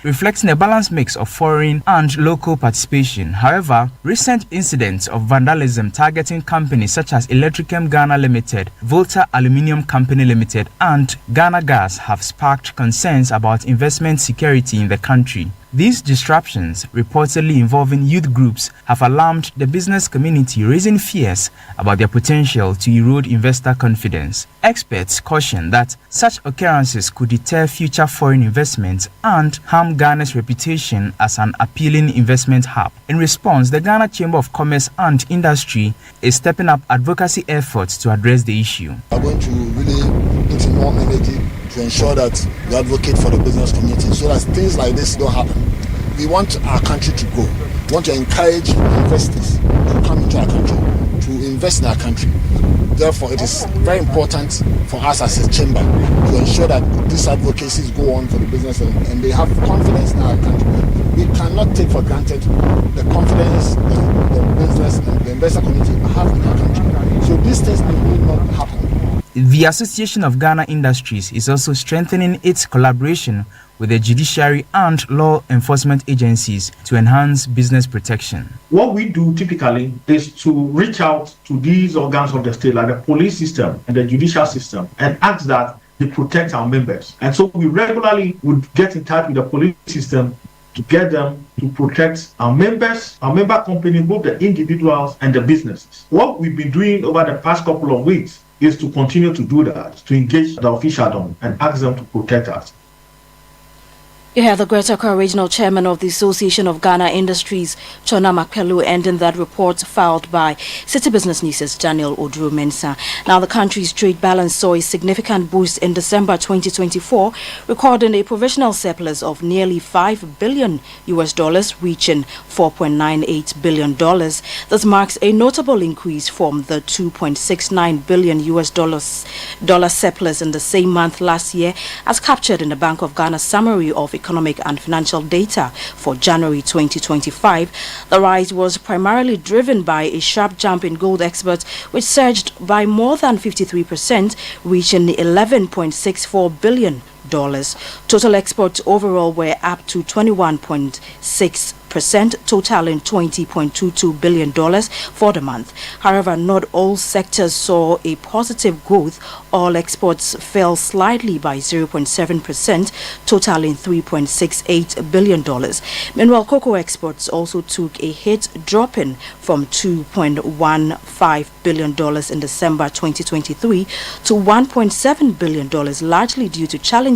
reflecting a balanced mix of foreign and local participation. However, recent incidents of vandalism targeting companies such as Electrichem Ghana Limited, Volta Aluminium Company Limited, and Ghana Gas have sparked concerns about investment security in the country. These disruptions, reportedly involving youth groups, have alarmed the business community, raising fears about their potential to erode investor confidence. Experts caution that such occurrences could deter future foreign investments and harm Ghana's reputation as an appealing investment hub. In response, the Ghana Chamber of Commerce and Industry is stepping up advocacy efforts to address the issue. We are going to really put in more energy to ensure that we advocate for the business community so that things like this don't happen. We want our country to grow. We want to encourage investors to come into our country, to invest in our country. Therefore, it is very important for us as a chamber to ensure that these advocacies go on for the business and they have confidence in our country. We cannot take for granted the confidence the business and the investor community have in our country. So these things will not happen. The Association of Ghana Industries is also strengthening its collaboration with the judiciary and law enforcement agencies to enhance business protection. What we do typically is to reach out to these organs of the state, like the police system and the judicial system, and ask that they protect our members. And so we regularly would get in touch with the police system to get them to protect our members, our member companies, both the individuals and the businesses. What we've been doing over the past couple of weeks is to continue to do that, to engage the officialdom and ask them to protect us. You have the Greater Accra Regional Chairman of the Association of Ghana Industries, Chona Makpelu, ending that report filed by Citi Business News' Daniel Mensah. Now, the country's trade balance saw a significant boost in December 2024, recording a provisional surplus of nearly $5 billion, reaching $4.98 billion. This marks a notable increase from the $2.69 billion surplus in the same month last year, as captured in the Bank of Ghana's summary of economic and financial data for January 2025. The rise was primarily driven by a sharp jump in gold exports, which surged by more than 53%, reaching $11.64 billion. Total exports overall were up to 21.6%, totaling $20.22 billion for the month. However, not all sectors saw a positive growth. All exports fell slightly by 0.7%, totaling $3.68 billion. Meanwhile, cocoa exports also took a hit, dropping from $2.15 billion in December 2023 to $1.7 billion, largely due to challenges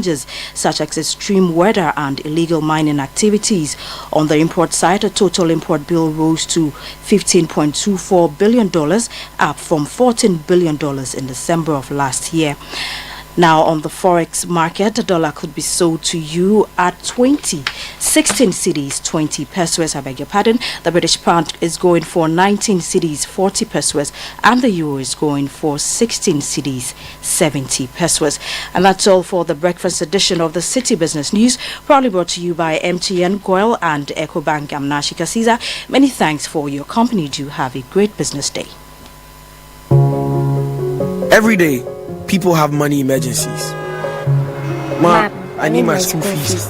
such as extreme weather and illegal mining activities. On the import side, the total import bill rose to $15.24 billion, up from $14 billion in December of last year. Now, on the forex market, the dollar could be sold to you at 16 cedis, 20 pesos. I beg your pardon. The British pound is going for 19 cedis, 40 pesos, and the euro is going for 16 cedis, 70 pesos. And that's all for the breakfast edition of the City Business News, proudly brought to you by MTN, Goil, and EcoBank. I'm Nashika Caesar. Many thanks for your company. Do have a great business day. Every day, people have money emergencies. Ma, I need my school fees.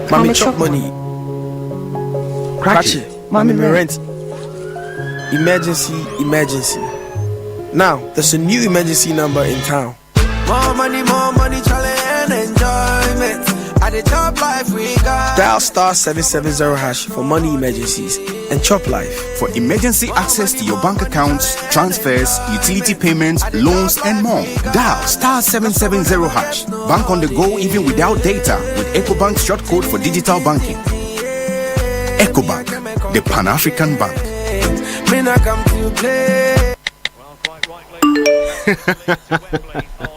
Mommy, chop money. Crash it. Mommy, rent. Emergency. Now, there's a new emergency number in town. More money, challenge and enjoyment. At the top life we got. Dial star 770 hash for money emergencies and chop life. For emergency access to your bank accounts, transfers, utility payments, loans, and more. Dial star 770 hash. Bank on the go even without data with EcoBank's short code for digital banking. EcoBank, the Pan-African Bank.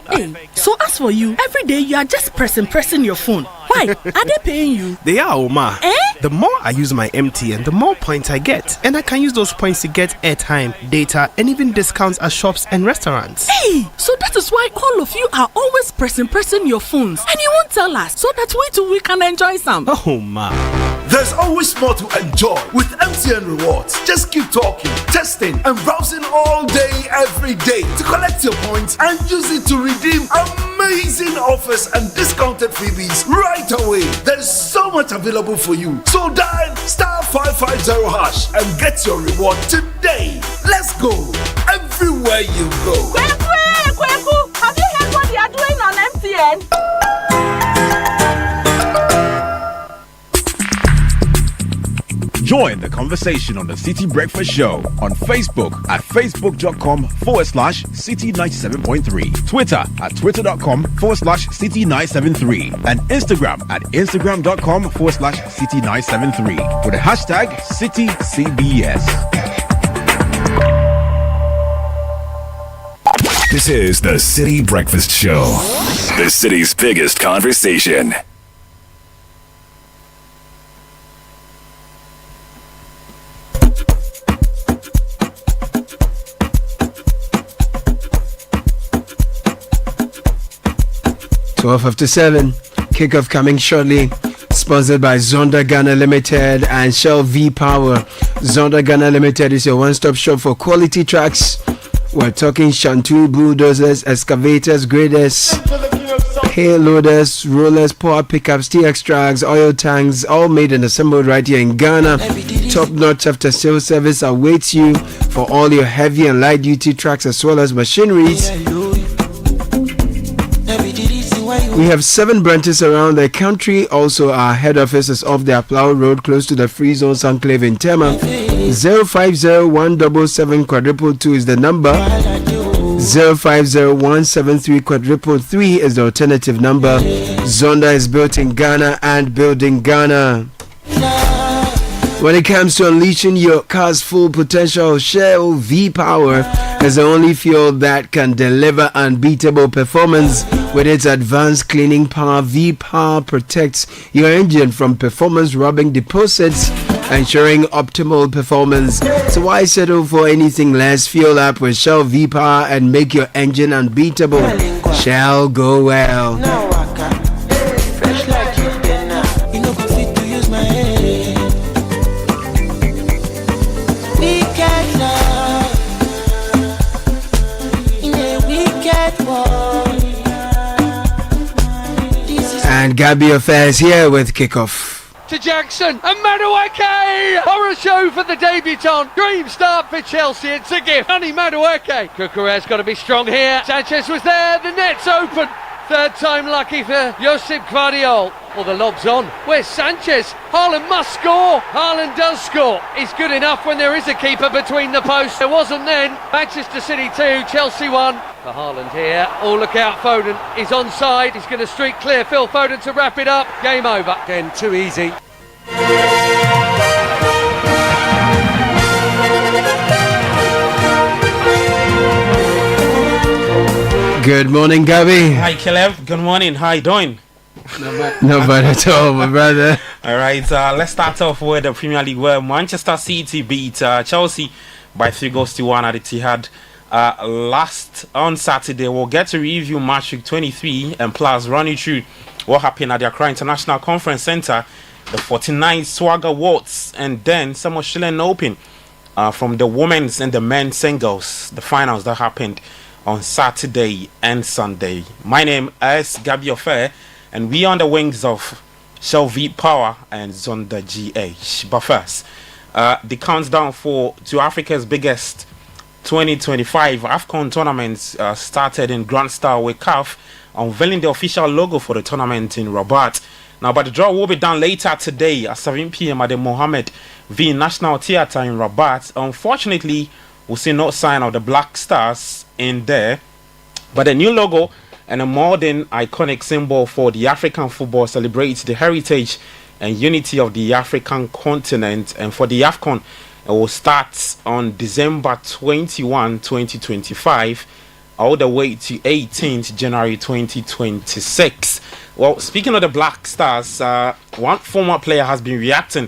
Hey, so as for you, every day you are just pressing your phone. Why? Are they paying you? They are, Oma. The more I use my MTN, the more points I get. And I can use those points to get airtime, data, and even discounts at shops and restaurants. Hey, so that is why all of you are always pressing your phones. And you won't tell us, so that we too we can enjoy some. Oh, ma. There's always more to enjoy with MTN Rewards. Just keep talking, testing, and browsing all day, every day to collect your points and use it to redeem amazing offers and discounted freebies right away. There's so much available for you. So dial star 550 hash and get your reward today. Let's go everywhere you go. Kweku, have you heard what they are doing on MTN? Join the conversation on the Citi Breakfast Show on Facebook at facebook.com/Citi97.3, Twitter at twitter.com/Citi973, and Instagram at instagram.com/Citi973 with the hashtag CitiCBS. This is the Citi Breakfast Show, the city's biggest conversation. $12:57. Kickoff coming shortly. Sponsored by Zonda Ghana Limited and Shell V Power. Zonda Ghana Limited is your one-stop shop for quality trucks. We're talking Shantui bulldozers, excavators, graders, payloaders, rollers, power pickups, TX trucks, oil tanks, all made and assembled right here in Ghana. Top-notch after-sales service awaits you for all your heavy and light-duty trucks as well as machineries. We have 7 branches around the country. Also, our head office is off the Aplau Road, close to the Free Zone Enclave in Tema. 050-177-222 is the number. 050-173-333 is the alternative number. Zonda is built in Ghana and building Ghana. When it comes to unleashing your car's full potential, Shell V-Power is the only fuel that can deliver unbeatable performance. With its advanced cleaning power, V-Power protects your engine from performance-robbing deposits, ensuring optimal performance. So why settle for anything less? Fuel up with Shell V-Power and make your engine unbeatable. Shell, go well. And Gabby Affairs here with Kickoff. To Jackson and Madueke! Horror show for the debutant. Dream start for Chelsea. It's a gift. Honey Madueke. Kukure's got to be strong here. Sanchez was there. The net's open. Third time lucky for Josip Guardiol. Well, the lob's on. Where's Sanchez? Haaland must score. Haaland does score. He's good enough when there is a keeper between the posts. There wasn't then. Manchester City 2, Chelsea 1. For Haaland here. Oh, look out, Foden is onside. He's going to streak clear. Phil Foden to wrap it up. Game over. Again, too easy. Good morning, Gabby. Hi, Caleb. Good morning. How you doing? Not bad at all, my brother. All right, let's start off with the Premier League, where Manchester City beat Chelsea by 3-1 at Etihad last on Saturday. We'll get to review match week 23 and plus run you through what happened at the Accra International Conference Centre, the 49th Swag Awards, and then some Australian Open from the women's and the men's singles, the finals that happened on Saturday and Sunday. My name is Gabi Ofe, and we are on the wings of Shelby Power and Zonda GH. But first, the countdown to Africa's biggest 2025 AFCON tournaments started in grand style with CAF unveiling the official logo for the tournament in Rabat. Now, but the draw will be done later today at 7 p.m. at the Mohammed V National Theatre in Rabat. Unfortunately, we'll see no sign of the Black Stars in there, but the new logo and a modern iconic symbol for the African football celebrates the heritage and unity of the African continent. And for the AFCON, it will start on December 21, 2025, all the way to 18th January 2026. Well, speaking of the Black Stars, one former player has been reacting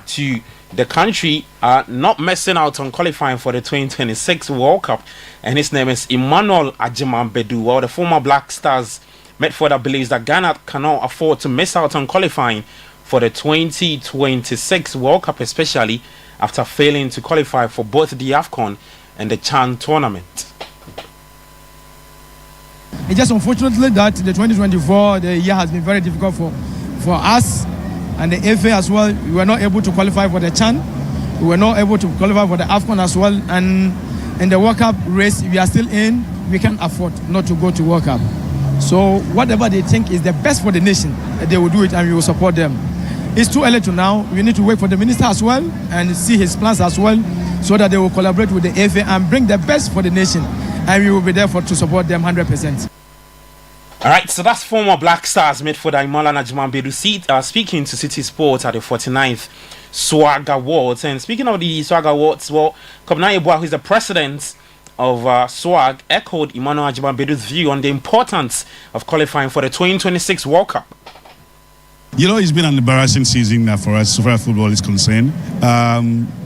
to the country not missing out on qualifying for the 2026 World Cup, and his name is Emmanuel Ajimambedu. Well, the former Black Stars midfielder believes that Ghana cannot afford to miss out on qualifying for the 2026 World Cup, especially after failing to qualify for both the AFCON and the CHAN tournament. It's just unfortunately that the 2024 the year has been very difficult for us and the FA as well. We were not able to qualify for the CHAN. We were not able to qualify for the AFCON as well. And in the World Cup race we are still in, we can't afford not to go to World Cup. So whatever they think is the best for the nation, they will do it and we will support them. It's too early to now. We need to wait for the minister as well and see his plans as well, so that they will collaborate with the FA and bring the best for the nation. And we will be there to support them 100%. All right, so that's former Black Stars midfielder Emmanuel Ajimambedu speaking to City Sports at the 49th Swag Awards. And speaking of the Swag Awards, well, Kobna Yeboah, who is the president of Swag, echoed Emmanuel Ajimambedu's view on the importance of qualifying for the 2026 World Cup. You know, it's been an embarrassing season for us, so far as football is concerned.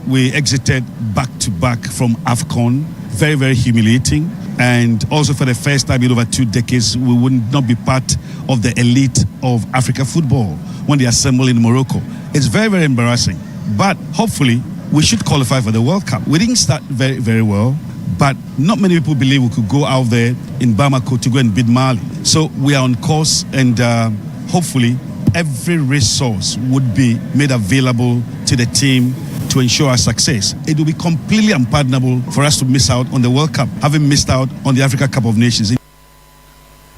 We exited back-to-back from AFCON, very, very humiliating. And also for the first time in over 2 decades, we would not be part of the elite of Africa football when they assemble in Morocco. It's very, very embarrassing. But hopefully, we should qualify for the World Cup. We didn't start very, very well, but not many people believe we could go out there in Bamako to go and beat Mali. So we are on course, and hopefully, every resource would be made available to the team to ensure our success. It will be completely unpardonable for us to miss out on the World Cup, having missed out on the Africa Cup of Nations.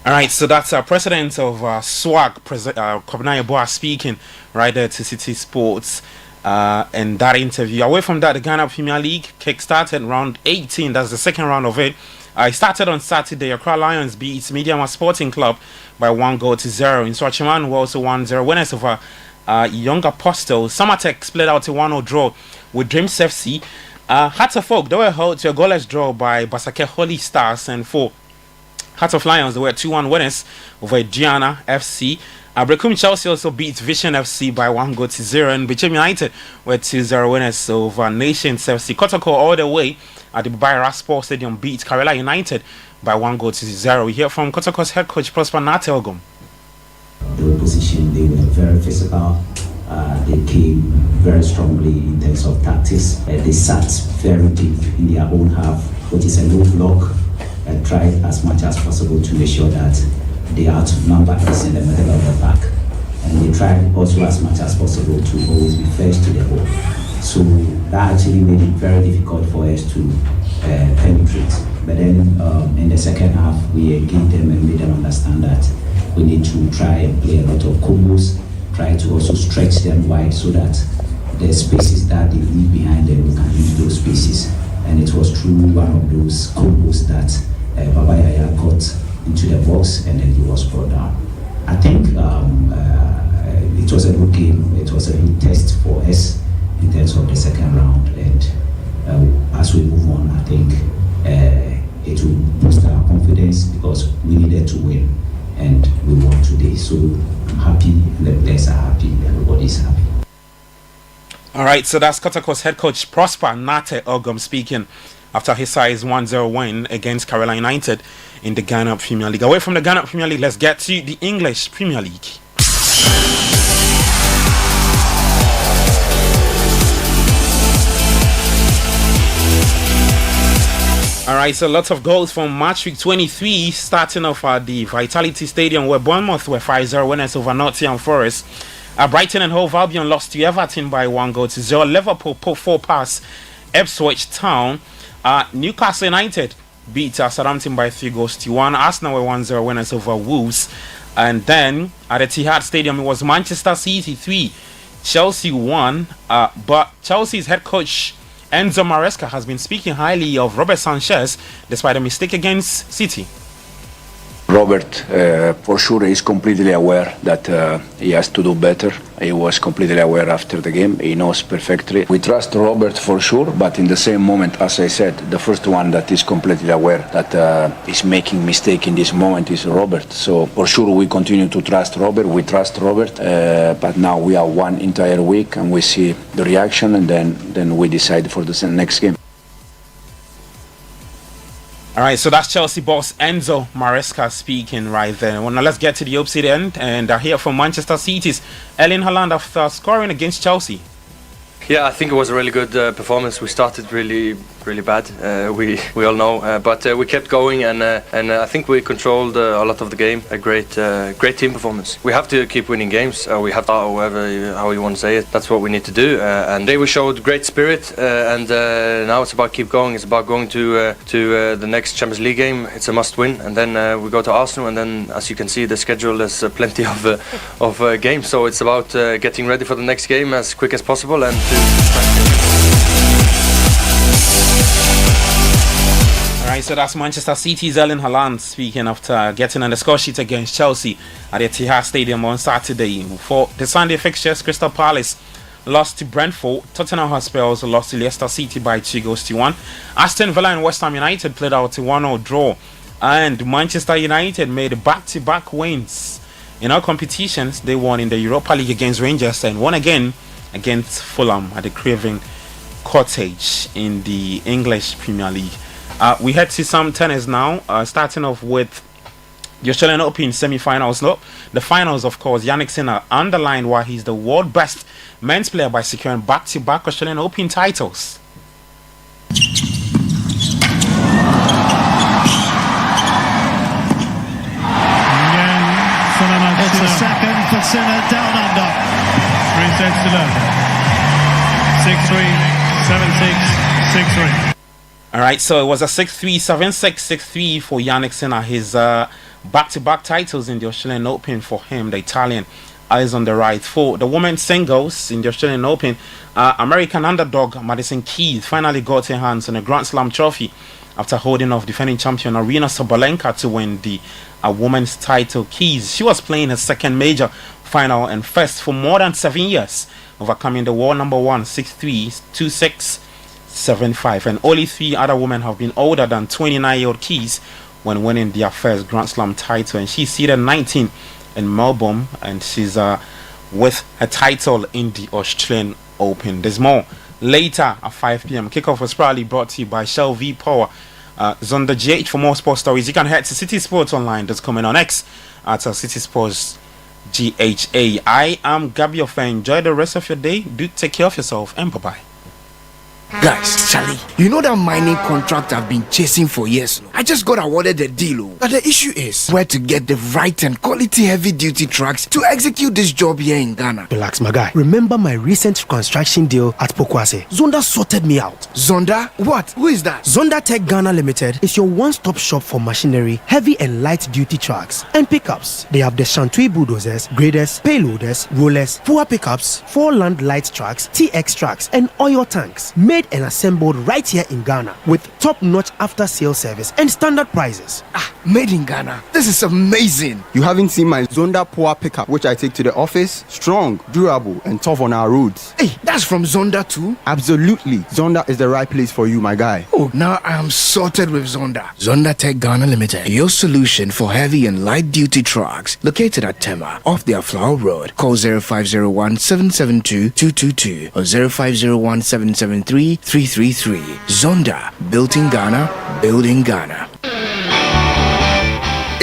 All right, so that's president of SWAG, Kobna Yeboah, speaking right there to City Sports in that interview. Away from that, the Ghana Premier League kick-started round 18. That's the second round of it. It started on Saturday. Accra Lions beat Mediama Sporting Club by 1-0. In Swachiman, who also 1-0 winners over Young Apostles. Samatex split out a 1-0 draw with Dreams FC. Hearts of Oak, they were held to a goalless draw by Basake Holy Stars, and for Hearts of Lions, they were 2-1 winners over Gianna FC. Brekum Chelsea also beat Vision FC by 1-0, and Bichem United were 2-0 winners over Nations FC. Kotoko all the way at the Baira Sports Stadium beat Karela United by 1-0. We hear from Kotoko's head coach Prosper Natelgum. They were positioned, they were very physical, they came very strongly in terms of tactics. They sat very deep in their own half, which is a low block, and tried as much as possible to make sure that they outnumber us in the middle of the pack. And they tried also as much as possible to always be first to the ball. So that actually made it very difficult for us to penetrate. But then in the second half, we engaged them and made them understand that we need to try and play a lot of combos, try to also stretch them wide so that the spaces that they leave behind them, we can use those spaces. And it was through one of those combos that Baba Yaya got into the box and then he was brought down. I think it was a good game, it was a good test for us in terms of the second round, and as we move on, I think it will boost our confidence this because we needed to win, and we won today. So I'm happy, and the players are happy, everybody's happy. All right, so that's Kotako's head coach Prosper Nate Ogum speaking after his side's 1-0 win against Carolina United in the Ghana Premier League. Away from the Ghana Premier League, let's get to the English Premier League. Alright, so lots of goals from match week 23, starting off at the Vitality Stadium where Bournemouth were 5-0 winners over Nottingham Forest. Brighton and Hove Albion lost to Everton by 1-0. Liverpool put 4 past Ipswich Town. Newcastle United beat Southampton by 3-1. Arsenal were 1-0 winners over Wolves. And then at the Etihad Stadium it was Manchester City 3, Chelsea 1. But Chelsea's head coach Enzo Maresca has been speaking highly of Robert Sanchez despite a mistake against City. Robert, for sure, is completely aware that he has to do better. He was completely aware after the game. He knows perfectly. We trust Robert for sure, but in the same moment, as I said, the first one that is completely aware that is making mistake in this moment is Robert. So for sure, we continue to trust Robert. We trust Robert, but now we are one entire week and we see the reaction, and then we decide for the next game. Alright, so that's Chelsea boss Enzo Maresca speaking right there. Well, now let's get to the opposite end and hear from Manchester City's Erling Haaland after scoring against Chelsea. Yeah, I think it was a really good performance. We started really bad. We all know, but we kept going, and I think we controlled a lot of the game. A great team performance. We have to keep winning games. We have to, how you want to say it. That's what we need to do. And they showed great spirit. And now it's about keep going. It's about going to the next Champions League game. It's a must-win. And then we go to Arsenal. And then, as you can see, the schedule is plenty of games. So it's about getting ready for the next game as quick as possible and to. Alright, so that's Manchester City's Erling Haaland speaking after getting on the score sheet against Chelsea at the Etihad Stadium on Saturday. For the Sunday fixtures, Crystal Palace lost to Brentford. Tottenham Hotspur also lost to Leicester City by 2-1. Aston Villa and West Ham United played out a 1-0 draw. And Manchester United made back-to-back wins in all competitions. They won in the Europa League against Rangers and won again against Fulham at the Craven Cottage in the English Premier League. We head to some tennis now, starting off with the Australian Open semi-finals. No, the finals, of course. Yannick Sinner underlined why he's the world best men's player by securing back-to-back Australian Open titles. It's a second for Sinner, down under. 3 sets to love. 6-3, 7-6, 6-3. Alright, so it was a 6-3, 7-6, 6-3 for Yannick Sinner. His back-to-back titles in the Australian Open for him, the Italian, is on the right. For the women's singles in the Australian Open, American underdog Madison Keys finally got her hands on a Grand Slam trophy after holding off defending champion Arina Sabalenka to win the women's title. Keys, she was playing her second major final and first for more than 7 years, overcoming the world number 1 6-3, 2-6, 7-5, and only 3 other women have been older than 29-year-old Keys when winning their first Grand Slam title, and she's seeded 19 in Melbourne, and she's with her title in the Australian Open. There's more later at 5 p.m. Kickoff was proudly brought to you by Shell V Power. Zonda GH. For more sports stories, you can head to citysportsonline.com and on X at City Sports GHA. I am Gabi Ofe. Enjoy the rest of your day. Do take care of yourself, and bye-bye. Guys, Charlie, you know that mining contract I've been chasing for years? I just got awarded the deal. But the issue is where to get the right and quality heavy-duty trucks to execute this job here in Ghana. Relax, my guy. Remember my recent construction deal at Pokwase? Zonda sorted me out. Zonda? What? Who is that? Zonda Tech Ghana Limited is your one-stop shop for machinery, heavy and light-duty trucks, and pickups. They have the Shantui bulldozers, graders, payloaders, rollers, FUA pickups, 4-land light trucks, TX trucks, and oil tanks. Made and assembled right here in Ghana with top-notch after-sale service and standard prices. Made in Ghana. This is amazing. You haven't seen my Zonda Power pickup, which I take to the office. Strong, durable, and tough on our roads. Hey, that's from Zonda too? Absolutely. Zonda is the right place for you, my guy. Oh, now I am sorted with Zonda. Zonda Tech Ghana Limited, your solution for heavy and light duty trucks. Located at Tema, off their Flower Road. Call 0501 772 222 or 0501 773 333. Zonda, built in Ghana, building Ghana.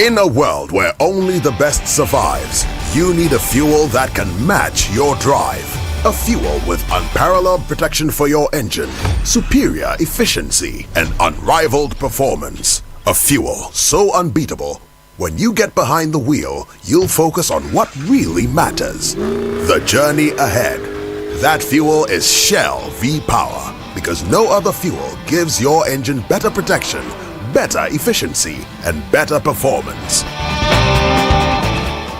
In a world where only the best survives, you need a fuel that can match your drive. A fuel with unparalleled protection for your engine, superior efficiency, and unrivaled performance. A fuel so unbeatable, when you get behind the wheel, you'll focus on what really matters. The journey ahead. That fuel is Shell V-Power, because no other fuel gives your engine better protection, better efficiency, and better performance.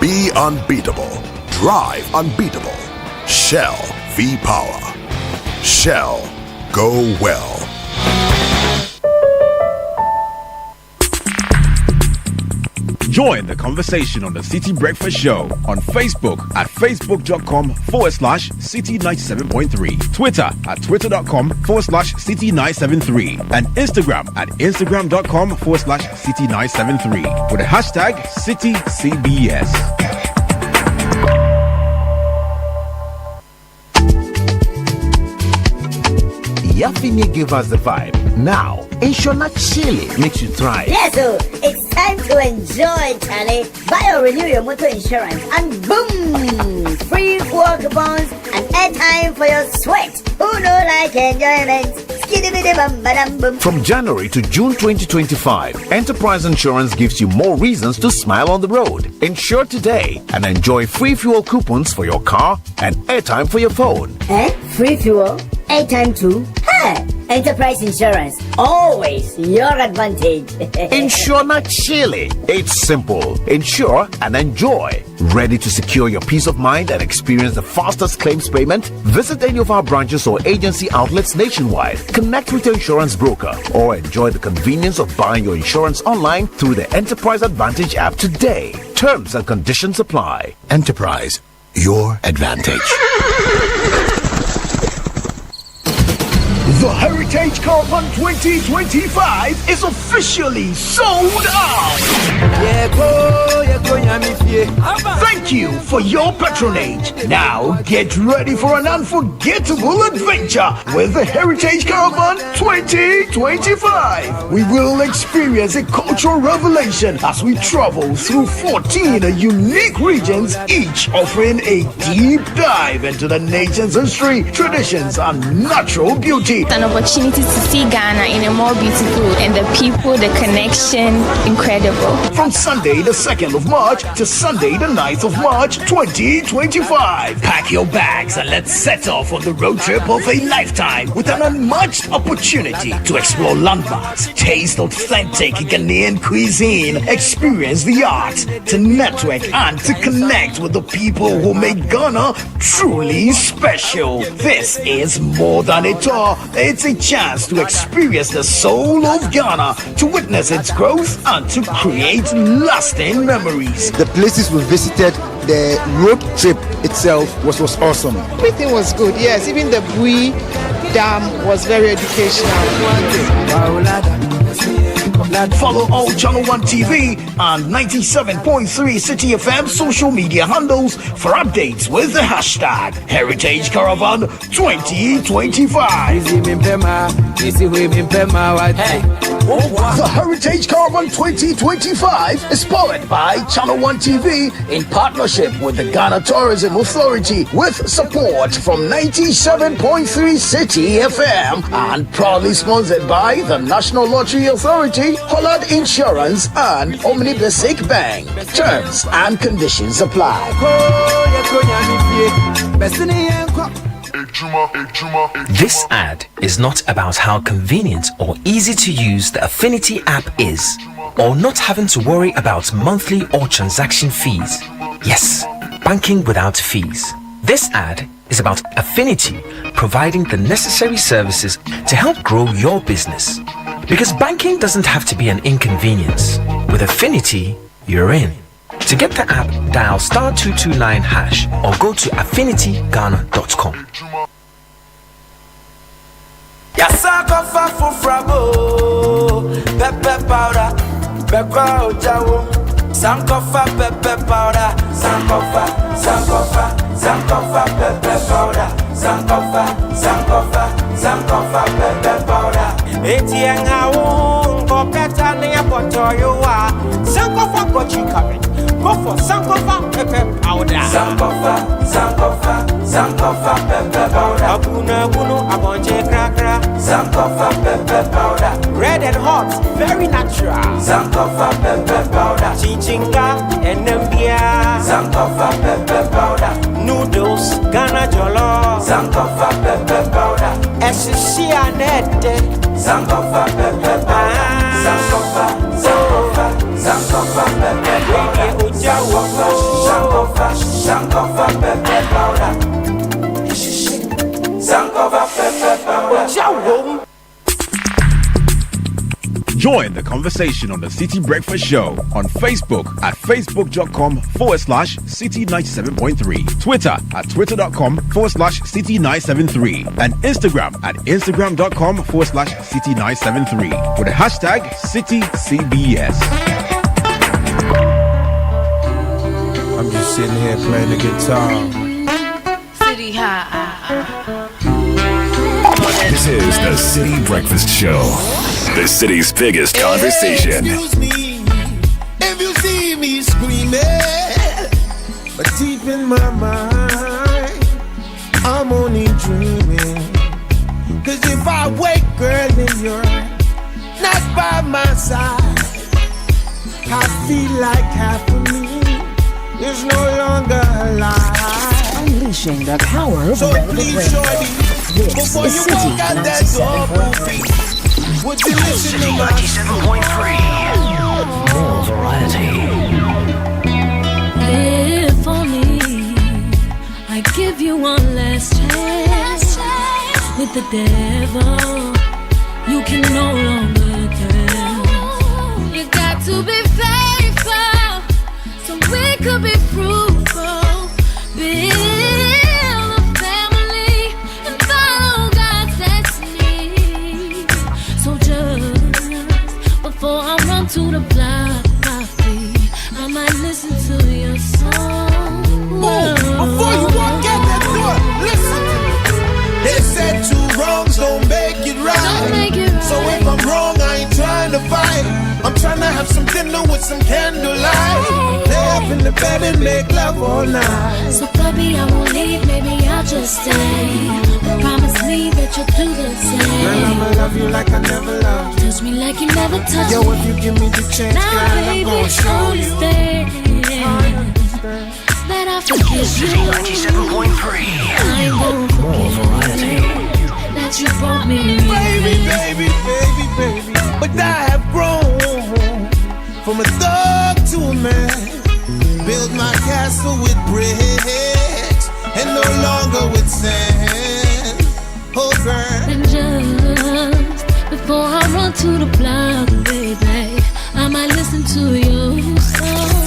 Be unbeatable. Drive unbeatable. Shell V-Power. Shell. Go well. Join the conversation on the Citi Breakfast Show on Facebook at facebook.com/Citi97.3, Twitter at twitter.com/Citi973, and Instagram at instagram.com/Citi973 with the hashtag CitiCBS. Yafini gave us the vibe. Now, Inshola Chile makes you thrive. Yes, so it's time to enjoy, Charlie. Buy or renew your motor insurance and boom! Free fuel coupons and airtime for your sweat. Who know like enjoyment? From January to June 2025, Enterprise Insurance gives you more reasons to smile on the road. Insure today and enjoy free fuel coupons for your car and airtime for your phone. Free fuel? Airtime too? Hey! Enterprise Insurance, always your advantage. Insure Chile. It's simple. Insure and enjoy. Ready to secure your peace of mind and experience the fastest claims payment? Visit any of our branches or agency outlets nationwide. Connect with your insurance broker or enjoy the convenience of buying your insurance online through the Enterprise Advantage app today. Terms and conditions apply. Enterprise, your advantage. The Heritage Caravan 2025 is officially sold out! Thank you for your patronage. Now get ready for an unforgettable adventure with the Heritage Caravan 2025. We will experience a cultural revelation as we travel through 14 unique regions, each offering a deep dive into the nation's history, traditions, and natural beauty. An opportunity to see Ghana in a more beautiful, and the people, the connection, incredible. From Sunday the 2nd of March to Sunday the 9th of March 2025. Pack your bags and let's set off on the road trip of a lifetime with an unmatched opportunity to explore landmarks, taste authentic Ghanaian cuisine, experience the arts, to network and to connect with the people who make Ghana truly special. This is more than a tour. It's a chance to experience the soul of Ghana, to witness its growth and to create lasting memories. The places we visited, the road trip itself was awesome. Everything was good, yes. Even the Bui Dam was very educational. Follow all Channel 1 TV and 97.3 Citi FM social media handles for updates with the hashtag Heritage Caravan 2025. The Heritage Caravan 2025 is powered by Channel 1 TV in partnership with the Ghana Tourism Authority, with support from 97.3 Citi FM, and proudly sponsored by the National Lottery Authority, Hollard Insurance, and Omni Basic Bank. Terms and conditions apply. This ad is not about how convenient or easy to use the Affinity app is, or not having to worry about monthly or transaction fees. Yes, banking without fees. This ad is about Affinity providing the necessary services to help grow your business. Because banking doesn't have to be an inconvenience. With Affinity, you're in. To get the app, dial *229# or go to affinityghana.com. Yasaka for frabo, pepper powder, pepper jawo, sankofa pepper powder, sankofa pepper powder, sankofa pepper powder. Etieng hawo, kopeta niya potoyowa, sankofa kochi kabe. Go for sankofa pepper powder. Sankofa pepper powder. Abuna abonje krakra. Sankofa pepper powder. Red and hot, very natural. Sankofa pepper powder. Chichinga enembia. Sankofa pepper powder. Noodles, Ghana jollof. Sankofa pepper powder. Esisia nete. Sankofa pepper powder. Sankofa pepper powder. Sankofa pepper powder. Sankofa pepper powder. Join the conversation on the Citi Breakfast Show on Facebook at facebook.com/Citi97.3, Twitter at twitter.com/Citi973, and Instagram at instagram.com/Citi973 with the hashtag CitiCBS. I'm just sitting here playing the guitar. City High. This is the Citi Breakfast Show, the city's biggest conversation. Excuse me if you see me screaming, but deep in my mind, I'm only dreaming. Cause if I wake, girl, and you're not by my side, I feel like half of me is no longer alive. Unleashing the power of so please, shorty, before you walk out that door, would you listen to my Citi 97.3? More variety. If only I give you one last chance with the devil, you can no longer dance. You got to be faithful so we could be fruitful. Build a family and follow God's destiny. So just before I run to the block, I might listen to your song. Before you walk out that door, listen. They said two wrongs don't make it right. So if I'm wrong, I ain't trying to fight. I'm trying to have some dinner with some candlelight. Lay up in the bed and make love all night. So baby, I won't leave, maybe I'll just stay. Promise me that you'll do the same. Girl, I'ma love you like I never loved you. Touch me like you never touched me. Yo, if you give me the chance, now, girl, baby, I'm gonna show you. That I forgive you. Citi 97.3. I ain't gonna more variety. That you brought me, baby. But I have grown from a thug to a man. Build my castle with bricks and no longer with sand. Oh, girl. And just before I run to the block, baby, I might listen to your song.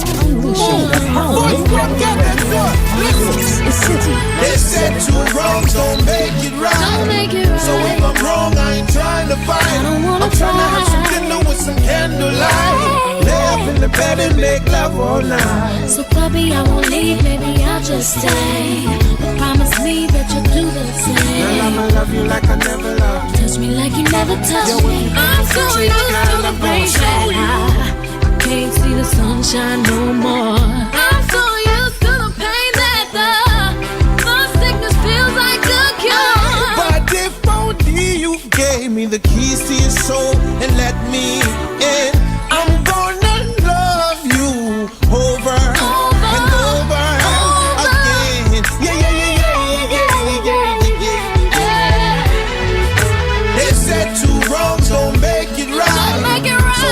They said two wrongs don't make it right. So if I'm wrong, I ain't trying to fight. I'm trying to have some dinner with some candlelight. Lay up in the bed and make love all night. So baby, I won't leave, maybe I'll just stay. But promise me that you'll do the same. Girl, I'ma love you like I never loved you. Touch me like you never touched me. I'm so used to the rain that I can't see the sunshine no more. I'm so used to the pain that the sickness feels like a cure. But if only you gave me the keys to your soul and let me in, I'm gonna love you over and over again. Yeah. They said two wrongs don't make it right. So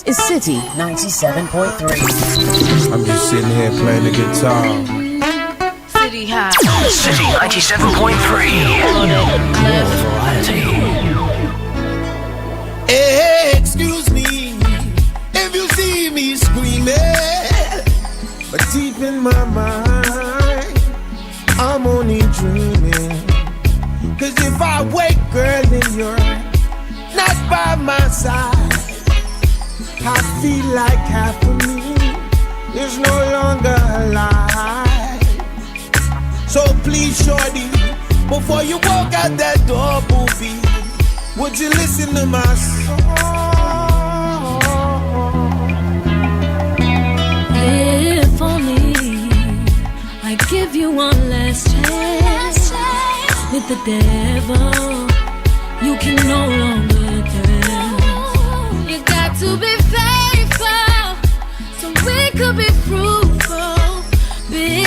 is Citi 97.3. I'm just sitting here playing the guitar. City High. Citi 97.3. More variety. Hey, excuse me if you see me screaming, but deep in my mind, I'm only dreaming. 'Cause if I wake, girl, and you're not by my side, I feel like half of me is no longer alive. So please, shorty, before you walk out that door, booby, would you listen to my song? If only I give you one last chance with the devil, you can no longer tell. You got to be faithful so we could be fruitful. Build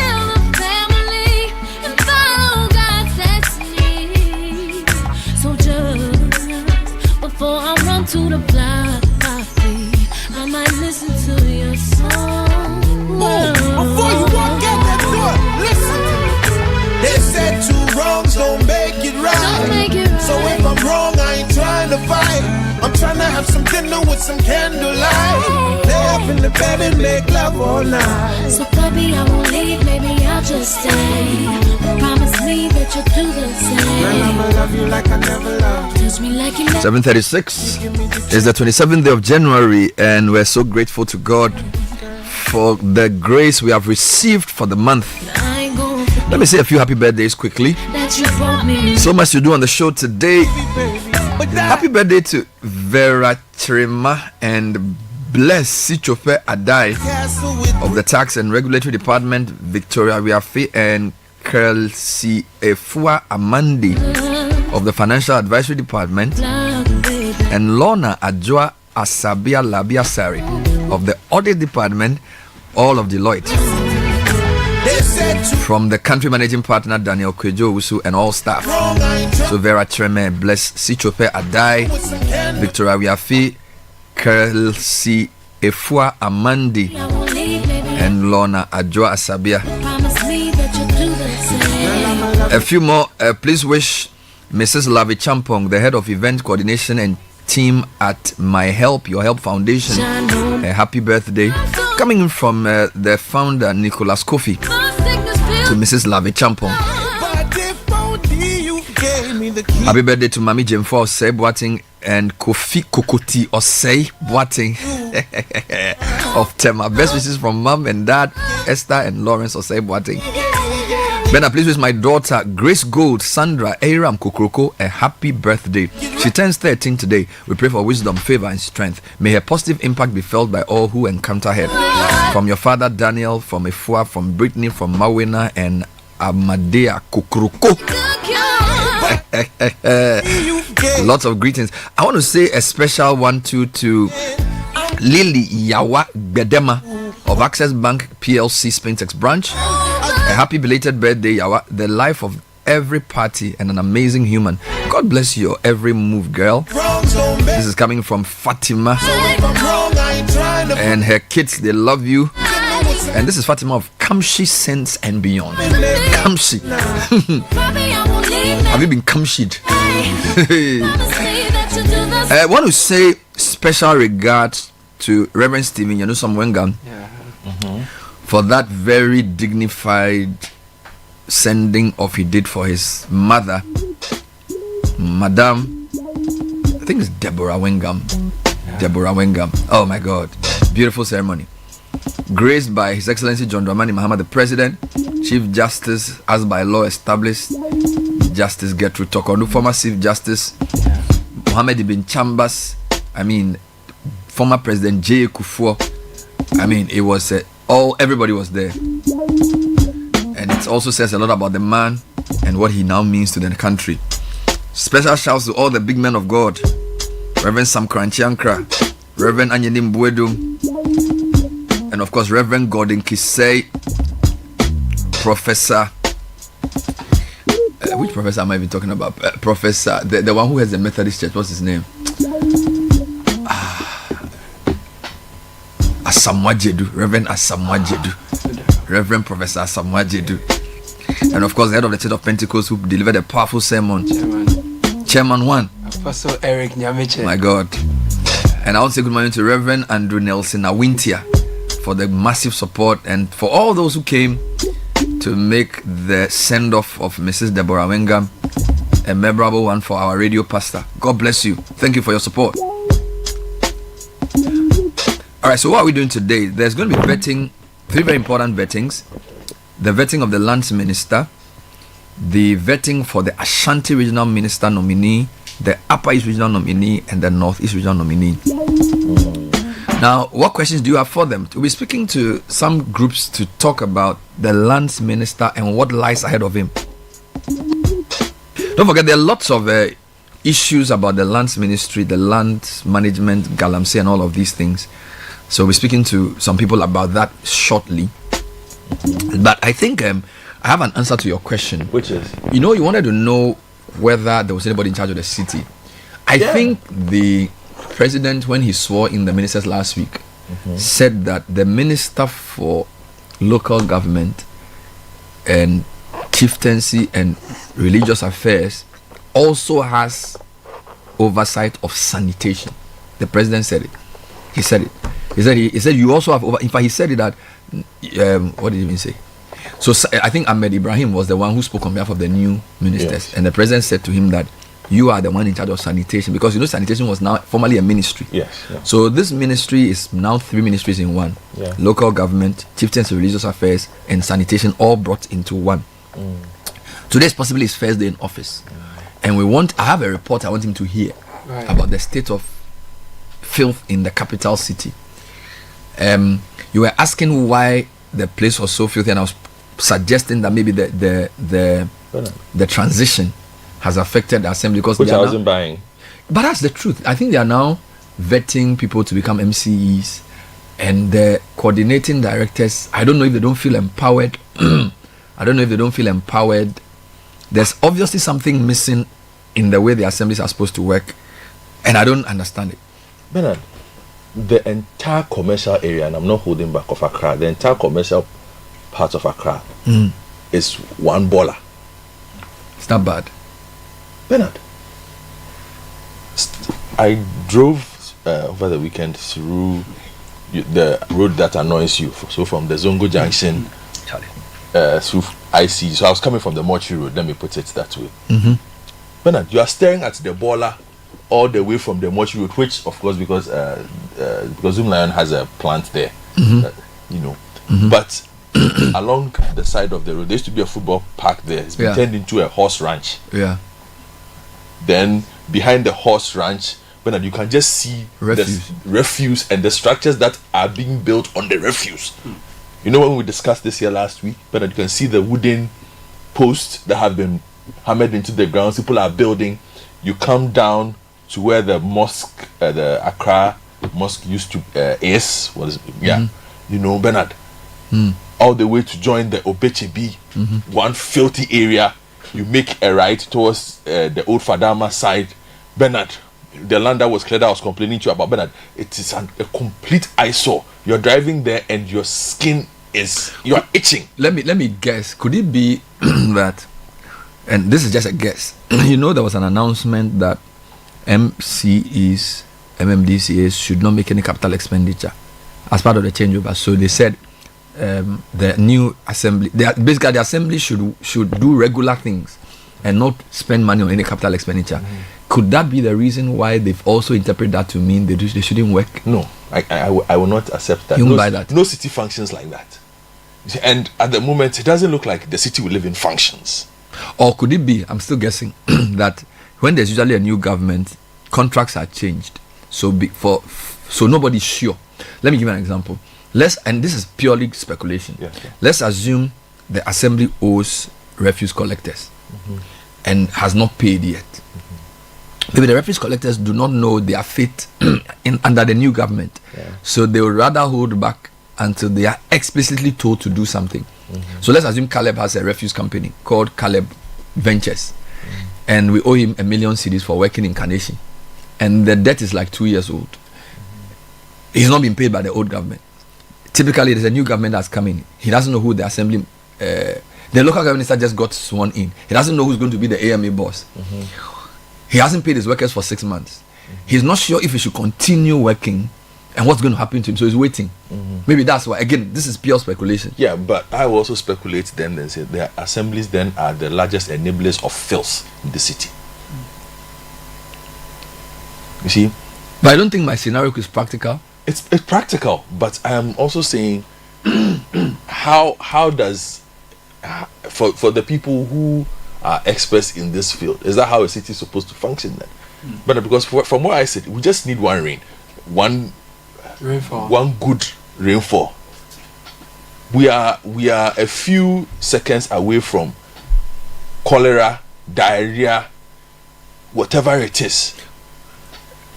a family and follow God's destiny. So just before I run to the block, I might listen to your song. Before you walk out that door, listen. They said two wrongs don't make it right. So if I'm wrong, I ain't trying to fight. I'm trying to have some dinner with some candlelight. Lay up in the bed and make love all night. So baby, I won't leave, maybe I'll just stay. Promise me that you'll do the same. Girl, I'ma love you like I never loved you. Touch me like you never. 7:36 is the 27th day of January, and we're so grateful to God for the grace we have received for the month. Let me say a few happy birthdays quickly. So much to do on the show today. Happy birthday to Vera Chirima and Bless Sichofe Adai of the Tax and Regulatory Department, Victoria Wiafe and Kelsey Efua Amandi of the Financial Advisory Department, and Lorna Adjoa Asabia Labiasari of the Audit Department, all of Deloitte. From the country managing partner Daniel Kenneth and all staff. So Vera Treme, Bless Sichope Adai, Victoria Wiafi, Kelsey Efua Amandi, and Lorna Adjoa Asabia. A few more. Please wish Mrs. Lavi Champong, the head of event coordination and team at My Help, Your Help Foundation, a happy birthday. Coming from the founder Nicholas Kofi to Mrs. Lavi Champong. Happy birthday to Mami Jemfo Osei Boating and Kofi Kokoti Osei Boating of Tema. Best wishes from Mom and Dad, Esther and Lawrence Osei Boating. Bena, please wish my daughter Grace Gold Sandra Aram Kokroko a happy birthday. She turns 13 today. We pray for wisdom, favor and strength. May her positive impact be felt by all who encounter her. From your father Daniel, from Efua, from Brittany, from Mawena and Amadea Kokroko. Lots of greetings. I want to say a special one to Lily Yawa Bedema of Access Bank PLC Spintex branch. A happy belated birthday, Yawa. The life of every party and an amazing human. God bless your every move, girl. This is coming from Fatima and her kids. They love you. And this is Fatima of Kamshi Sense and Beyond. Kamshi. Have you been Kamshi'd? I want to say special regards to Reverend Stephen Yanusam Wengam for that very dignified sending off he did for his mother, Madam, I think it's Deborah Wengam. Deborah Wengam. Oh my God. Beautiful ceremony. Graced by His Excellency John Dramani Mahama, the President, Chief Justice, as by law established, Justice Gertrude Tokonu, former Chief Justice, Mohammed Ibn Chambers, former President J. Kufuor. It was everybody was there. And it also says a lot about the man and what he now means to the country. Special shouts to all the big men of God. Reverend Sam Kranchiankra, Reverend Anyenim Buedu, and of course Reverend Gordon Kisei, Professor which professor am I even talking about? Professor, the one who has the Methodist Church, what's his name? Asamoah Jedu, Reverend Asamoah Jedu, Reverend Professor Asamoah Jedu, and of course the head of the Church of Pentecost who delivered a powerful sermon, Chairman 1, Apostle Eric Nyamiche. My God. And I want to say good morning to Reverend Andrew Nelson Awintia for the massive support and for all those who came to make the send-off of Mrs. Deborah Wengam a memorable one for our radio pastor. God bless you. Thank you for your support. Alright, so what are we doing today? There's going to be vetting, 3 very important vettings. The vetting of the lands minister, the vetting for the Ashanti regional minister nominee, the Upper East regional nominee, and the North East regional nominee. Now, what questions do you have for them? We'll be speaking to some groups to talk about the lands minister and what lies ahead of him. Don't forget, there are lots of issues about the lands ministry, the land management, galamsey, and all of these things. So we're speaking to some people about that shortly. But I think I have an answer to your question. Which is? You wanted to know whether there was anybody in charge of the city. I think the president, when he swore in the ministers last week, said that the minister for local government and chieftaincy and religious affairs also has oversight of sanitation. The president said it. He said it. He said you also have in fact he said it that what did he even say? So I think Ahmed Ibrahim was the one who spoke on behalf of the new ministers, and the president said to him that you are the one in charge of sanitation, because sanitation was now formerly a ministry. So this ministry is now 3 ministries in one. Local government, chieftains and religious affairs, and sanitation all brought into one. Today is possibly his first day in office, and I have a report I want him to hear about the state of filth in the capital city. You were asking why the place was so filthy, and I was suggesting that maybe the transition has affected the assembly, because which I wasn't buying. But that's the truth. I think they are now vetting people to become MCEs, and the coordinating directors, I don't know if they don't feel empowered. There's obviously something missing in the way the assemblies are supposed to work, and I don't understand it. Bernard, the entire commercial area, and I'm not holding back of Accra, the entire commercial part of Accra is one baller. It's not bad. Bernard, I drove over the weekend through the road that annoys you. So from the Zongo Junction through IC. So I was coming from the Mortuary Road, let me put it that way. Bernard, you are staring at the baller all the way from the Mortuary Road, which of course because Zoom Lion has a plant there, but along the side of the road there used to be a football park there. It's been turned into a horse ranch. Then behind the horse ranch, Bernard, you can just see the refuse and the structures that are being built on the refuse. When we discussed this here last week, Bernard, you can see the wooden posts that have been hammered into the ground. People are building. You come down to where the mosque, the Accra mosque used to Bernard, all the way to join the Obechebi, one filthy area. You make a right towards the old Fadama side, Bernard. The land that was cleared, I was complaining to you about, Bernard. It is a complete eyesore. You're driving there and your skin you're itching. Let me guess. Could it be that, and this is just a guess, there was an announcement that MCEs, MMDCAs should not make any capital expenditure as part of the changeover. So they said the new assembly, basically the assembly should do regular things and not spend money on any capital expenditure. Could that be the reason why they've also interpreted that to mean they shouldn't work? No, I will not accept that. You won't buy that. No city functions like that. And at the moment, it doesn't look like the city we live in functions. Or could it be, I'm still guessing, that when there's usually a new government, contracts are changed. So nobody's sure. Let me give you an example. And this is purely speculation. Let's assume the assembly owes refuse collectors and has not paid yet. Maybe the refuse collectors do not know their fate under the new government. So they would rather hold back until they are explicitly told to do something. So let's assume Caleb has a refuse company called Caleb Ventures, and we owe him 1 million cedis for working in Carnation, and the debt is like 2 years old. He's not been paid by the old government. typically there's a new government that's coming. He doesn't know who the assembly, the local government minister just got sworn in. He doesn't know who's going to be the AMA boss. He hasn't paid his workers for 6 months. He's not sure if he should continue working and what's going to happen to him, so he's waiting. Maybe that's why. Again, this is pure speculation. Yeah, but I will also speculate then and say the assemblies then are the largest enablers of filth in the city. You see? But I don't think my scenario is practical. It's practical, but I am also saying how does for the people who are experts in this field, is that how a city is supposed to function then? But because from what I said, we just need one rain, one good rainfall. We are a few seconds away from cholera, diarrhea, whatever it is.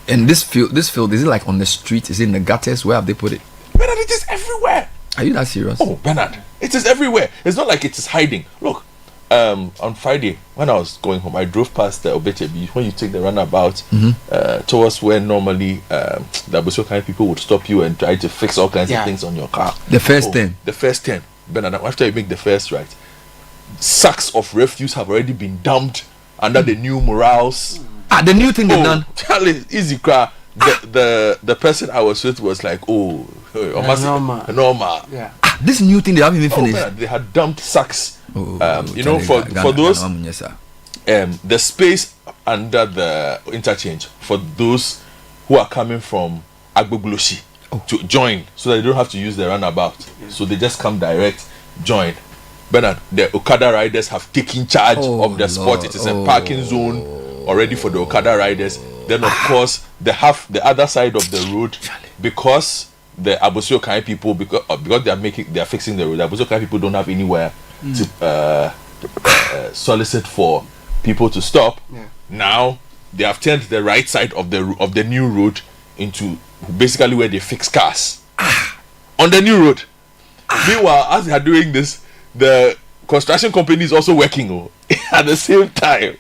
And this field, is it like on the street? Is it in the gutters? Where have they put it? Bernard, it is everywhere. Are you that serious? Oh, Bernard, it is everywhere. It's not like it is hiding. Look, on Friday when I was going home, I drove past the Obetebi. When you take the runabout towards where normally the Abuso kind of people would stop you and try to fix all kinds of things on your car. The first 10. The first 10. Bernard, after you make the first right, sacks of refuse have already been dumped under the new murals. The new thing they've done. Charlie, easy cry. The person I was with was like, normal. Yeah. This new thing they haven't even finished. Man, they had dumped sacks. For those the space under the interchange for those who are coming from Agbogloshi to join, so that they don't have to use the runabout. So they just come direct, join. Bernard, the Okada riders have taken charge of the spot. It is a parking zone already for the Okada riders. Then of course they have the other side of the road, because the Abosio Kai people, because they are fixing the road. The Abosio Kai people don't have anywhere to solicit for people to stop. Now they have turned the right side of the new road into basically where they fix cars on the new road. Meanwhile, as they are doing this, the construction company is also working at the same time.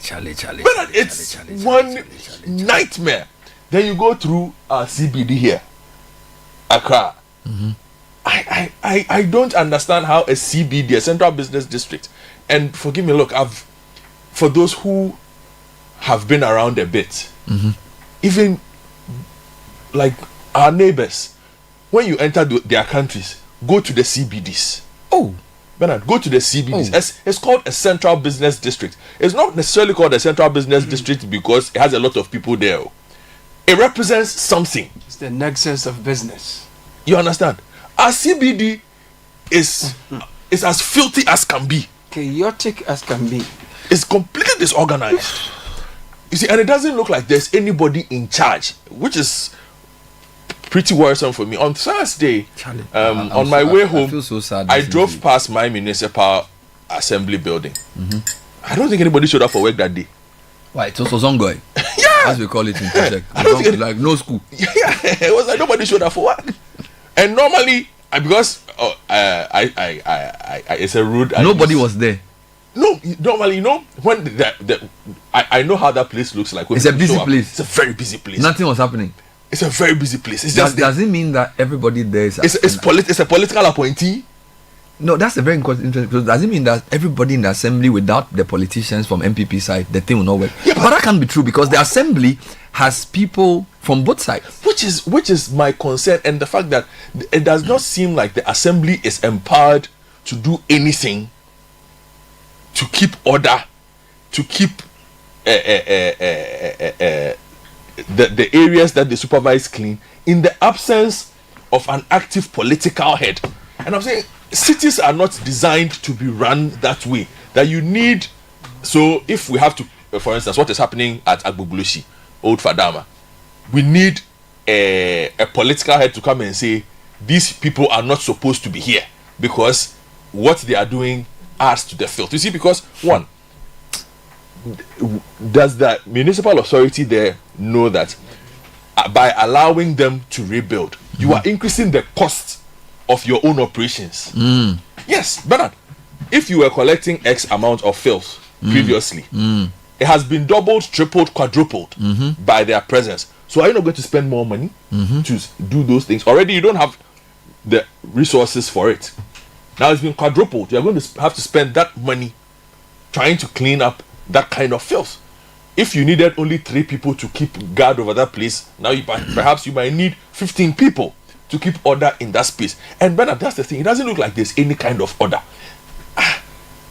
Charlie. But it's one nightmare. Then you go through CBD here, Accra. I don't understand how a CBD, a central business district, and forgive me, look, for those who have been around a bit, even like our neighbors, when you enter their countries, go to the CBDs. Bernard, go to the CBDs. It's called a central business district. It's not necessarily called a central business district because it has a lot of people there. It represents something. It's the nexus of business. You understand? Our CBD is as filthy as can be. Chaotic as can be. It's completely disorganized. You see, and it doesn't look like there's anybody in charge, which is pretty worrisome for me. On Thursday, on my way home, I feel so sad. I drove past my municipal assembly building. I don't think anybody showed up for work that day. Why? It was ongoing. As we call it in project. Like no school. It was like nobody showed up for work. And normally, because it's a road. Nobody was there. No, normally, when I know how that place looks like. It's a busy place. It's a very busy place. Nothing was happening. It's a very busy place. It's does it mean that everybody there is? It's a political appointee. No, that's a very interesting. Because does it mean that everybody in the assembly, without the politicians from MPP side, the thing will not work? Yeah, but that can't be true, because the assembly has people from both sides. Which is my concern, and the fact that it does not seem like the assembly is empowered to do anything to keep order, to keep the areas that they supervise clean, in the absence of an active political head. And I'm saying cities are not designed to be run that way. That you need. So if we have to, for instance, what is happening at Agbogloshi, Old Fadama, we need a political head to come and say these people are not supposed to be here because what they are doing adds to the filth. You see, because one, does the municipal authority there know that by allowing them to rebuild, you are increasing the cost of your own operations? Yes, Bernard. If you were collecting X amount of filth previously, it has been doubled, tripled, quadrupled by their presence. So are you not going to spend more money to do those things? Already you don't have the resources for it. Now it's been quadrupled. You're going to have to spend that money trying to clean up that kind of filth. If you needed only 3 people to keep guard over that place, now perhaps you might need 15 people to keep order in that space. And Bernard, that's the thing. It doesn't look like there's any kind of order.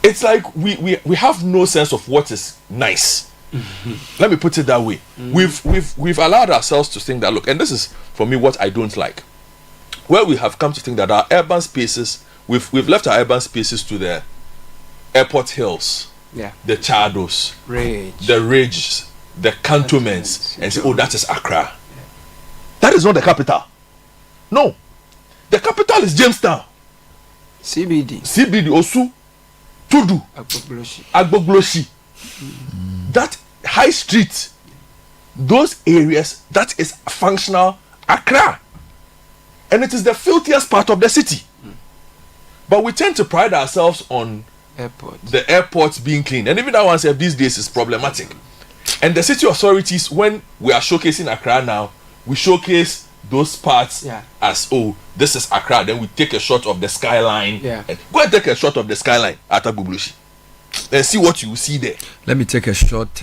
It's like we have no sense of what is nice. Let me put it that way. We've allowed ourselves to think that, look, and this is for me what I don't like. Where we have come to think that our urban spaces, we've left our urban spaces to the airport hills, the Chados, the ridges, the cantonments, and say, oh, that is Accra. That is not the capital. No, the capital is Jamestown, CBD, Osu, Tudu, Agbogloshi. That high street, those areas, that is functional Accra, and it is the filthiest part of the city. But we tend to pride ourselves on the airports being clean, and even that one said these days is problematic. And the city authorities, when we are showcasing Accra now, we showcase those parts as, oh, this is Accra. Then we take a shot of the skyline. And go and take a shot of the skyline at Agbogloshi and see what you see there. Let me take a shot.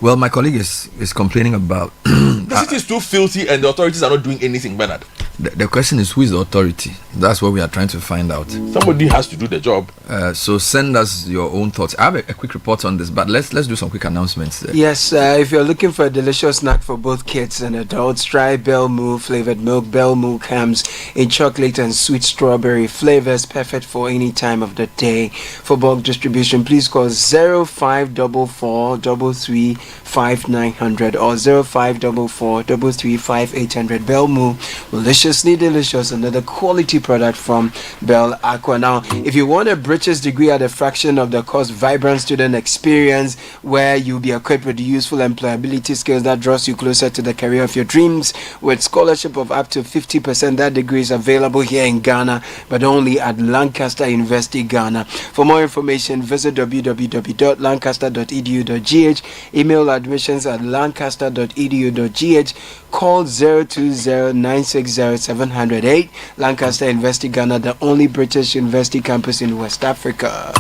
Well, my colleague is complaining about the city is too filthy and the authorities are not doing anything, Bernard. The question is, who is the authority? That's what we are trying to find out. Somebody has to do the job. So send us your own thoughts. I have a quick report on this, but let's do some quick announcements there. Yes, if you're looking for a delicious snack for both kids and adults, try Bell Moo flavored milk. Bell Moo comes in chocolate and sweet strawberry flavors, perfect for any time of the day. For bulk distribution, please call 0544 33 5900 or 0544 33 5800. Bell Moo, deliciously delicious, another quality product from Bell Aqua. Now, if you want a bachelor's degree at a fraction of the cost, vibrant student experience where you'll be equipped with useful employability skills that draws you closer to the career of your dreams, with scholarship of up to 50%, that degree is available here in Ghana, but only at Lancaster University, Ghana. For more information, visit www.lancaster.edu.gh, email admissions at lancaster.edu.gh, call 020-960-708. Lancaster University, Ghana, the only British university campus in West Africa.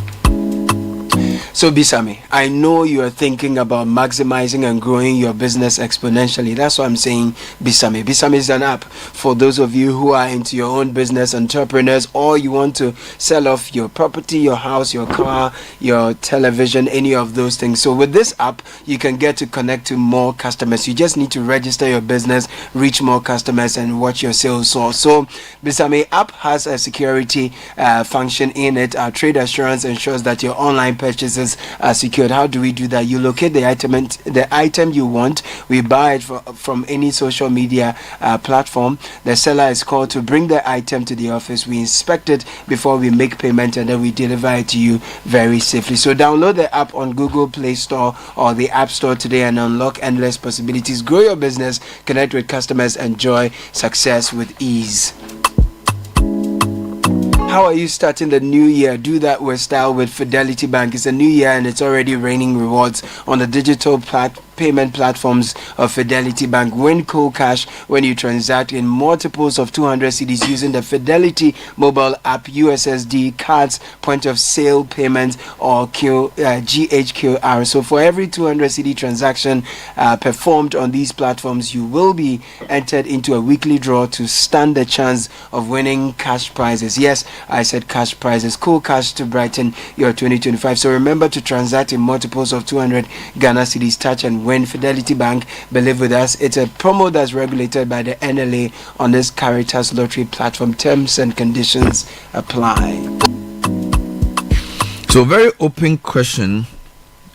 So Bisami, I know you are thinking about maximizing and growing your business exponentially. That's why I'm saying Bisami. Bisami is an app for those of you who are into your own business, entrepreneurs, or you want to sell off your property, your house, your car, your television, any of those things. So with this app, you can get to connect to more customers. You just need to register your business, reach more customers, and watch your sales soar. So Bisami app has a security function in it. Our trade assurance ensures that your online purchases are secured. How do we do that? You locate the item you want. We buy it from any social media platform. The seller is called to bring the item to the office. We inspect it before we make payment, and then we deliver it to you very safely. So download the app on Google Play Store or the App Store today and unlock endless possibilities. Grow your business, connect with customers, enjoy success with ease. How are you starting the new year? Do that with style with Fidelity Bank. It's a new year and it's already raining rewards on the digital payment platforms of Fidelity Bank. Win cool cash when you transact in multiples of 200 cedis using the Fidelity mobile app, USSD cards, point of sale payments, or GHQR. So for every 200 CD transaction performed on these platforms, you will be entered into a weekly draw to stand the chance of winning cash prizes. Yes, I said cash prizes. Cool cash to brighten your 2025. So remember to transact in multiples of 200 Ghana cedis. Touch and win. Fidelity Bank, believe with us. It's a promo that's regulated by the NLA on this Caritas Lottery platform. Terms and conditions apply. So, very open question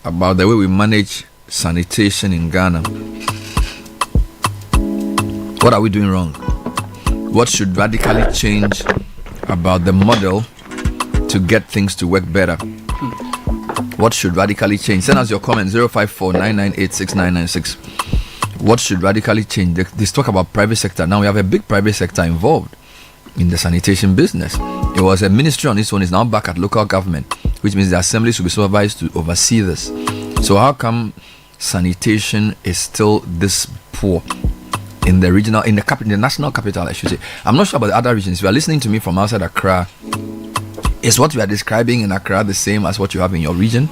about the way we manage sanitation in Ghana. What are we doing wrong? What should radically change about the model to get things to work better? What should radically change? Send us your comment 054-998-6996. What should radically change? This talk about private sector. Now we have a big private sector involved in the sanitation business. It was a ministry on its own. It's now back at local government, which means the assembly should be supervised to oversee this. So how come sanitation is still this poor? in the regional, in the national capital, I should say. I'm not sure about the other regions. If you are listening to me from outside Accra, is what we are describing in Accra the same as what you have in your region?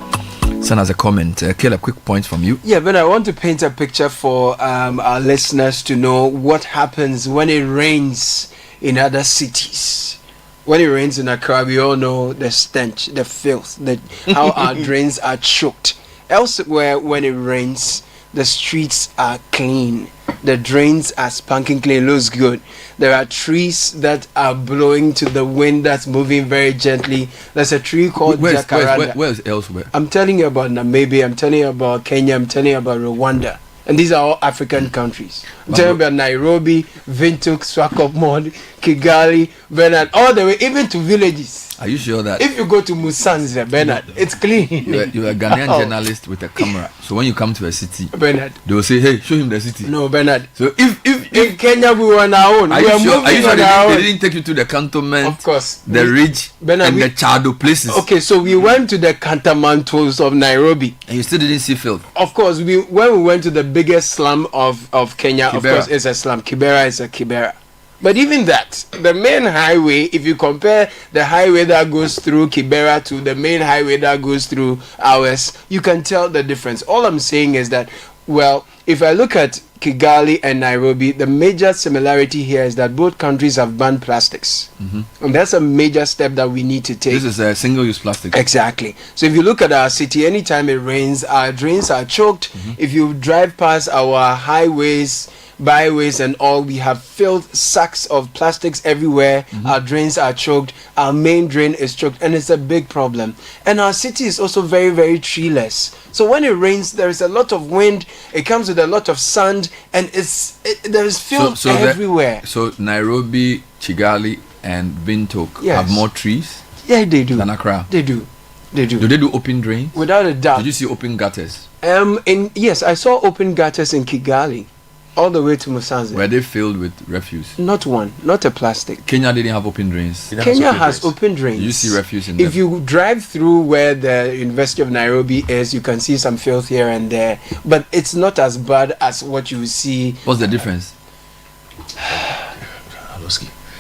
Send us a comment. Caleb, quick point from you. Yeah, but I want to paint a picture for our listeners to know what happens when it rains in other cities. When it rains in Accra, we all know the stench, the filth, how our drains are choked. Elsewhere, when it rains, the streets are clean. The drains are spanking clean, looks good. There are trees that are blowing to the wind that's moving very gently. There's a tree called Jacaranda. Where's elsewhere? I'm telling you about Namibia, I'm telling you about Kenya, I'm telling you about Rwanda. And these are all African countries. I'm telling you about Nairobi, Windhoek, Swakopmund, Kigali, Bernard, all the way, even to villages. Are you sure that if you go to Musanze, Bernard, it's clean? You're a Ghanaian journalist with a camera. So when you come to a city, Bernard, they will say, "Hey, show him the city." No, Bernard. So if Kenya we were on our own, are we you are sure, moving on our own. They didn't take you to the cantonment, of course, the ridge, Bernard, and the Chado places. Okay, so we went to the Kantamantos of Nairobi, and you still didn't see filth. Of course, when we went to the biggest slum of Kenya, Kibera. Of course, it's a slum. Kibera is a Kibera. But even that, the main highway, if you compare the highway that goes through Kibera to the main highway that goes through ours, you can tell the difference. All I'm saying is that, well, if I look at Kigali and Nairobi, the major similarity here is that both countries have banned plastics. Mm-hmm. And that's a major step that we need to take. This is a single-use plastic. Exactly. So if you look at our city, anytime it rains, our drains are choked. Mm-hmm. If you drive past our highways, byways and all, we have filled sacks of plastics everywhere. Mm-hmm. Our drains are choked, our main drain is choked, and it's a big problem. And our city is also very, very treeless. So when it rains, there is a lot of wind, it comes with a lot of sand, and there is filth everywhere. So Nairobi, Kigali and Windhoek have more trees? Yeah, they do. Than Accra? They do. Do they do open drains? Without a doubt. Did you see open gutters? Yes, I saw open gutters in Kigali. All the way to Musanze. Were they filled with refuse? Not one, not a plastic. Kenya didn't have open drains. Kenya has open drains. Did you see refuse in there? If you drive through where the University of Nairobi is, you can see some filth here and there. But it's not as bad as what you see. What's the difference?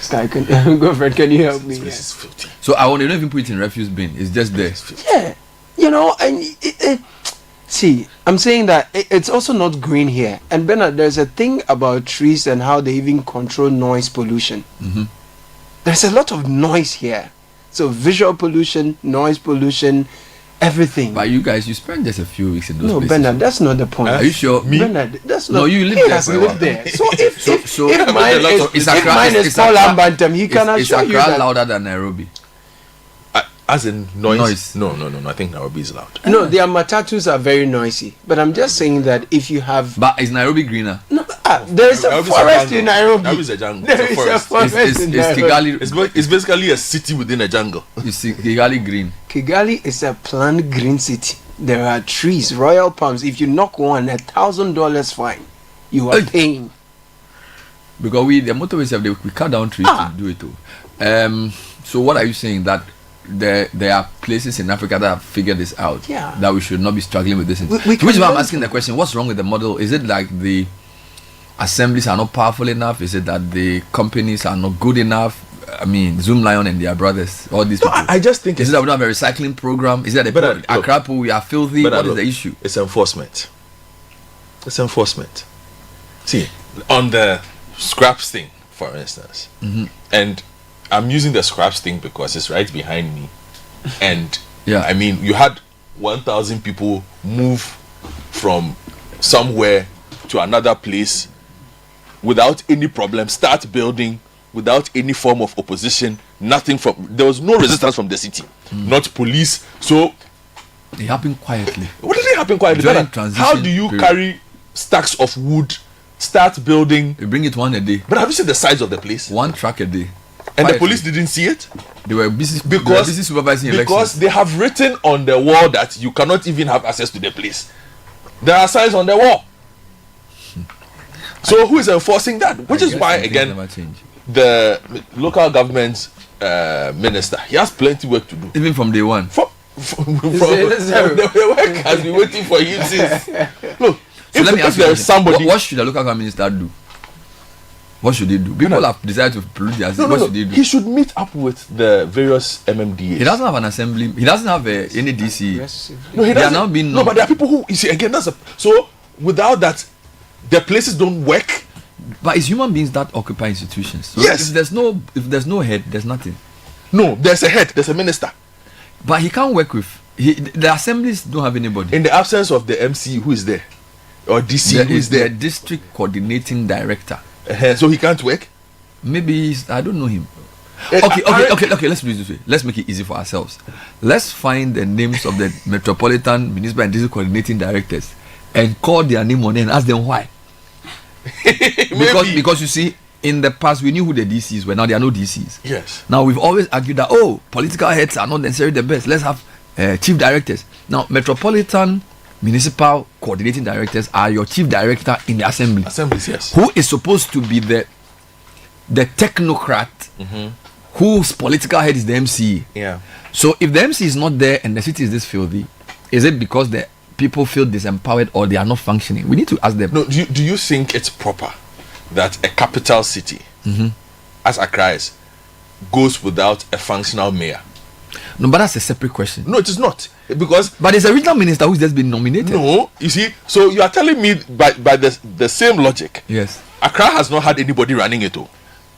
Girlfriend, can you help me? So I want to not even put it in refuse bin. It's just there. Yeah. You know, and see, I'm saying that it's also not green here. And Bernard, there's a thing about trees and how they even control noise pollution. Mm-hmm. There's a lot of noise here. So visual pollution, noise pollution, everything. But you guys, you spent just a few weeks in those places. No, Bernard, that's not the point. Are you sure? Me? Bernard, that's not. No, you live there. Lived there. So if mine is Paul Ambantam, he can assure you that. Is Accra louder than Nairobi? As in noise? No. I think Nairobi is loud. No, their matatus are very noisy. But I'm just saying that if you have... But is Nairobi greener? No, there is a forest in Nairobi. Nairobi is a jungle. There is a forest in Nairobi. It's basically a city within a jungle. You see, Kigali green. Kigali is a planned green city. There are trees, royal palms. If you knock one, $1,000 fine. You are paying. Because the motorways we cut down trees to do it too. So what are you saying? That there are places in Africa that have figured this out, that we should not be struggling with this. Which is why I'm asking the question, what's wrong with the model? Is it like the assemblies are not powerful enough? Is it that the companies are not good enough? I mean, Zoom Lion and their brothers, all these people. I just think is it that we don't have a recycling program? Is it that Accra people, we are filthy? What is the issue? It's enforcement. See, on the scraps thing, for instance, and I'm using the scraps thing because it's right behind me. And I mean, you had 1,000 people move from somewhere to another place without any problem, start building without any form of opposition, there was no resistance from the city, not police. So it happened quietly. What did it happen quietly? How do you carry stacks of wood, start building? You bring it one a day. But have you seen the size of the place? One truck a day. And the police didn't see it? They were busy supervising elections. Because they have written on the wall that you cannot even have access to the place. There are signs on the wall. So who is enforcing that? Which is why, again, the local government minister, he has plenty work to do. Even from day one. The work has been waiting for him since. Look, so let me ask you, somebody, what should the local government minister do? What should he do? People have decided to pollute their assembly. What should he do? He should meet up with the various MMDAs. He doesn't have an assembly. He doesn't have any DC. No, he doesn't. Now been no, but there are people who, you see, again, so without that, the places don't work. But it's human beings that occupy institutions. So yes. If there's no head, there's nothing. No, there's a head. There's a minister. But he can't work with. The assemblies don't have anybody. In the absence of the MC, who is there, or DC, who is there? The district coordinating director. So he can't work. Maybe I don't know him. Okay. Let's do it this way. Let's make it easy for ourselves. Let's find the names of the metropolitan, municipal, and district coordinating directors and call their name on it and ask them why. because you see, in the past we knew who the DCs were. Now there are no DCs. Yes. Now we've always argued that political heads are not necessarily the best. Let's have chief directors. Now metropolitan, municipal coordinating directors are your chief director in the assembly. Assemblies, yes. Who is supposed to be the technocrat whose political head is the MC. Yeah. So if the MC is not there and the city is this filthy, is it because the people feel disempowered or they are not functioning? We need to ask them. No, do you think it's proper that a capital city, as Accra is, goes without a functional mayor? No, but that's a separate question. No, it is not. But there's a regional minister who's just been nominated. No, you see, so you are telling me by the same logic. Yes. Accra has not had anybody running it all.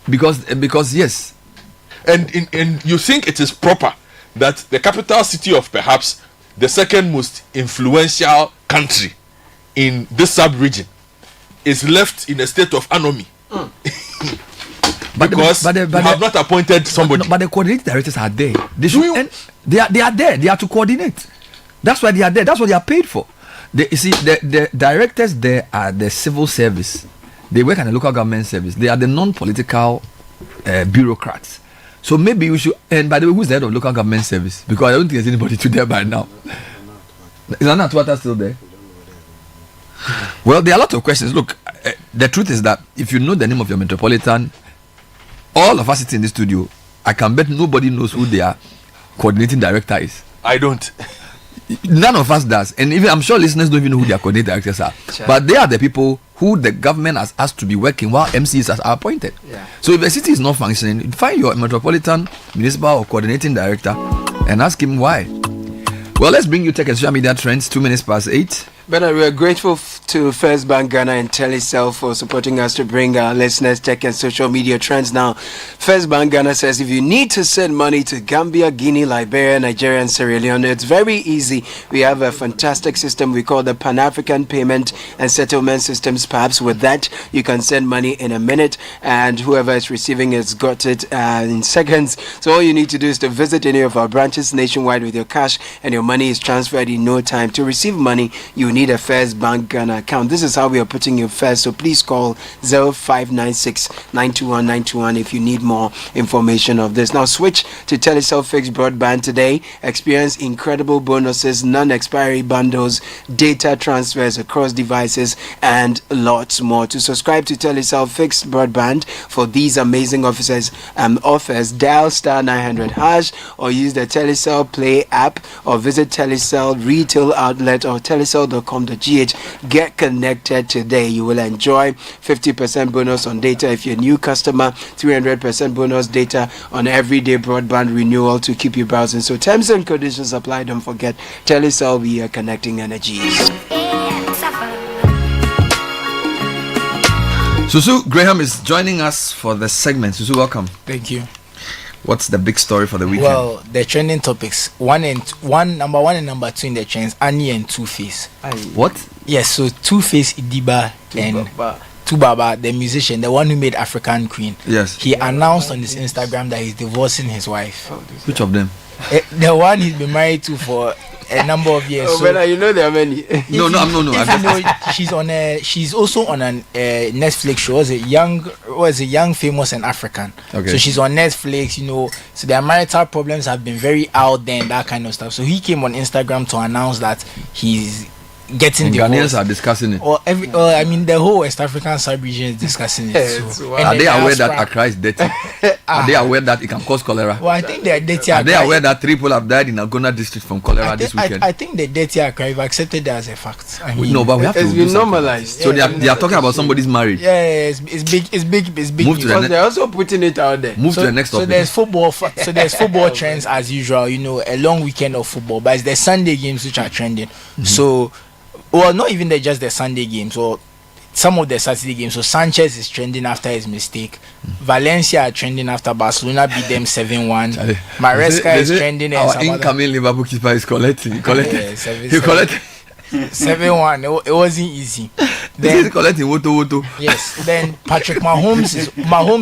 Because yes. And you think it is proper that the capital city of perhaps the second most influential country in this sub-region is left in a state of anomy. Because you have not appointed somebody. But the coordinating directors are there. They should. They are there. They are to coordinate. That's why they are there. That's what they are paid for. You see, the directors there are the civil service. They work in the local government service. They are the non-political bureaucrats. So maybe we should. And by the way, who's the head of local government service? Because I don't think there's anybody to there by now. Is Anna Tuata still there? Well, there are a lot of questions. Look, the truth is that if you know the name of your metropolitan, all of us sitting in the studio, I can bet nobody knows who their coordinating director is. I don't. None of us does. And even I'm sure listeners don't even know who their coordinating directors are. Sure. But they are the people who the government has asked to be working while MCs are appointed. Yeah. So if the city is not functioning, find your metropolitan, municipal or coordinating director and ask him why. Well, let's bring you tech and social media trends 2 minutes past 8. Bernard, we are grateful to First Bank Ghana and Telecel for supporting us to bring our listeners tech and social media trends. Now, First Bank Ghana says if you need to send money to Gambia, Guinea, Liberia, Nigeria, and Sierra Leone, it's very easy. We have a fantastic system we call the Pan-African Payment and Settlement Systems. Perhaps with that, you can send money in a minute, and whoever is receiving it's got it in seconds. So all you need to do is to visit any of our branches nationwide with your cash, and your money is transferred in no time. To receive money, you need a First Bank Ghana account. This is how we are putting you first. So please call 0596 921 921 if you need more information of this. Now switch to Telecel fixed broadband today. Experience incredible bonuses, non-expiry bundles, data transfers across devices, and lots more. To subscribe to Telecel fixed broadband for these amazing offers, dial star 900 hash or use the Telecel Play app or visit Telecel retail outlet or telecel.com.gh. Get connected today. You will enjoy 50% bonus on data if you're a new customer, 300% bonus data on everyday broadband renewal to keep you browsing. So terms and conditions apply. Don't forget, Telecel, we are connecting energies. Susu Graham is joining us for the segment. Susu, welcome. Thank you. What's the big story for the weekend? Well, the trending topics number one and number 2 in the trends, Annie and Two-Face. What? Yes, so Two-Face Idiba and Tubaba, the musician, the one who made African Queen. Yes. He announced on his Instagram that he's divorcing his wife. Which of them? The one he's been married to for a number of years. Oh, so you know there are many. No. She's also on a Netflix show. Was a young, famous and African. Okay. So she's on Netflix. So their marital problems have been very out there and that kind of stuff. So he came on Instagram to announce that he's getting Ghanaians divorced. are discussing it. Or I mean, the whole West African sub-region is discussing it. So, are they aware that Accra is dirty? Are they aware that it can cause cholera? Well, I think they are dirty. Are they aware that 3 people have died in Agona district from cholera this weekend? I think the dirty Accra, we've accepted that as a fact. I mean, no, but we have to. It's been normalized. So they are talking about somebody's marriage. Yeah, it's big. Move to they're also putting it out there. Move to the next topic. So there's football. So there's football trends as usual. You know, a long weekend of football, but it's the Sunday games which are trending. So, well, not even just the Sunday games, or some of the Saturday games. So Sanchez is trending after his mistake. Valencia are trending after Barcelona beat them 7-1. Maresca is trending. Our incoming Liverpool keeper is collecting. He collected. 7-1. It wasn't easy. Then collecting woto. Yes. Then Patrick Mahomes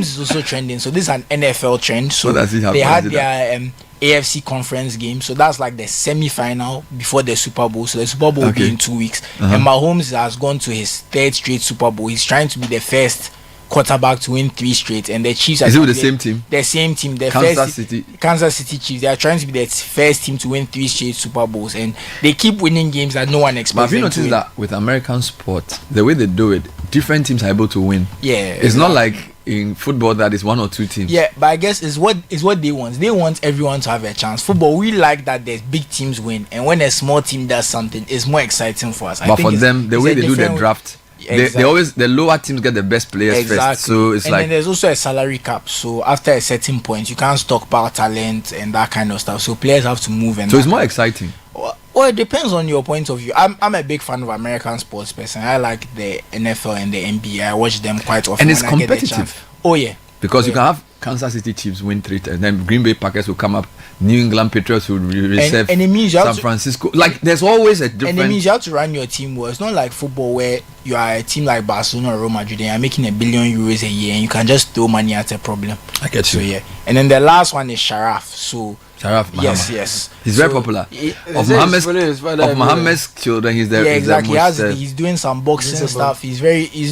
is also trending. So this is an NFL trend. So they had their AFC conference game. So that's like the semi-final before the Super Bowl. So the Super Bowl will be in 2 weeks. And Mahomes has gone to his 3rd straight Super Bowl. He's trying to be the first quarterback to win 3 straight, and the Chiefs are with the same team. The same team, Kansas City Chiefs. They are trying to be the first team to win 3 straight Super Bowls, and they keep winning games that no one expects. But have you noticed that with American sport, the way they do it, different teams are able to win? Yeah, it's not like in football that is 1 or 2 teams. Yeah, but I guess it's what they want. They want everyone to have a chance. Football, we like that there's big teams win, and when a small team does something, it's more exciting for us. But for them, the way they do the draft. Exactly. They always, the lower teams get the best players first. So it's then there's also a salary cap. So after a certain point, you can't stockpile talent and that kind of stuff. So players have to move. And so it's more exciting. Well, it depends on your point of view. I'm a big fan of American sports person. I like the NFL and the NBA. I watch them quite often. And it's competitive. Oh yeah. Because you can have Kansas City Chiefs win 3 times, and then Green Bay Packers will come up, New England Patriots will receive and it means San Francisco. Like there's always a different. And it means you have to run your team well. It's not like football where you are a team like Barcelona or Real Madrid and you're making €1 billion a year and you can just throw money at a problem. I get you. So yeah. And then the last one is Sharaf. So yes. He's very popular. Of Mohammed's children, he's the exactly. He's doing some boxing stuff. He's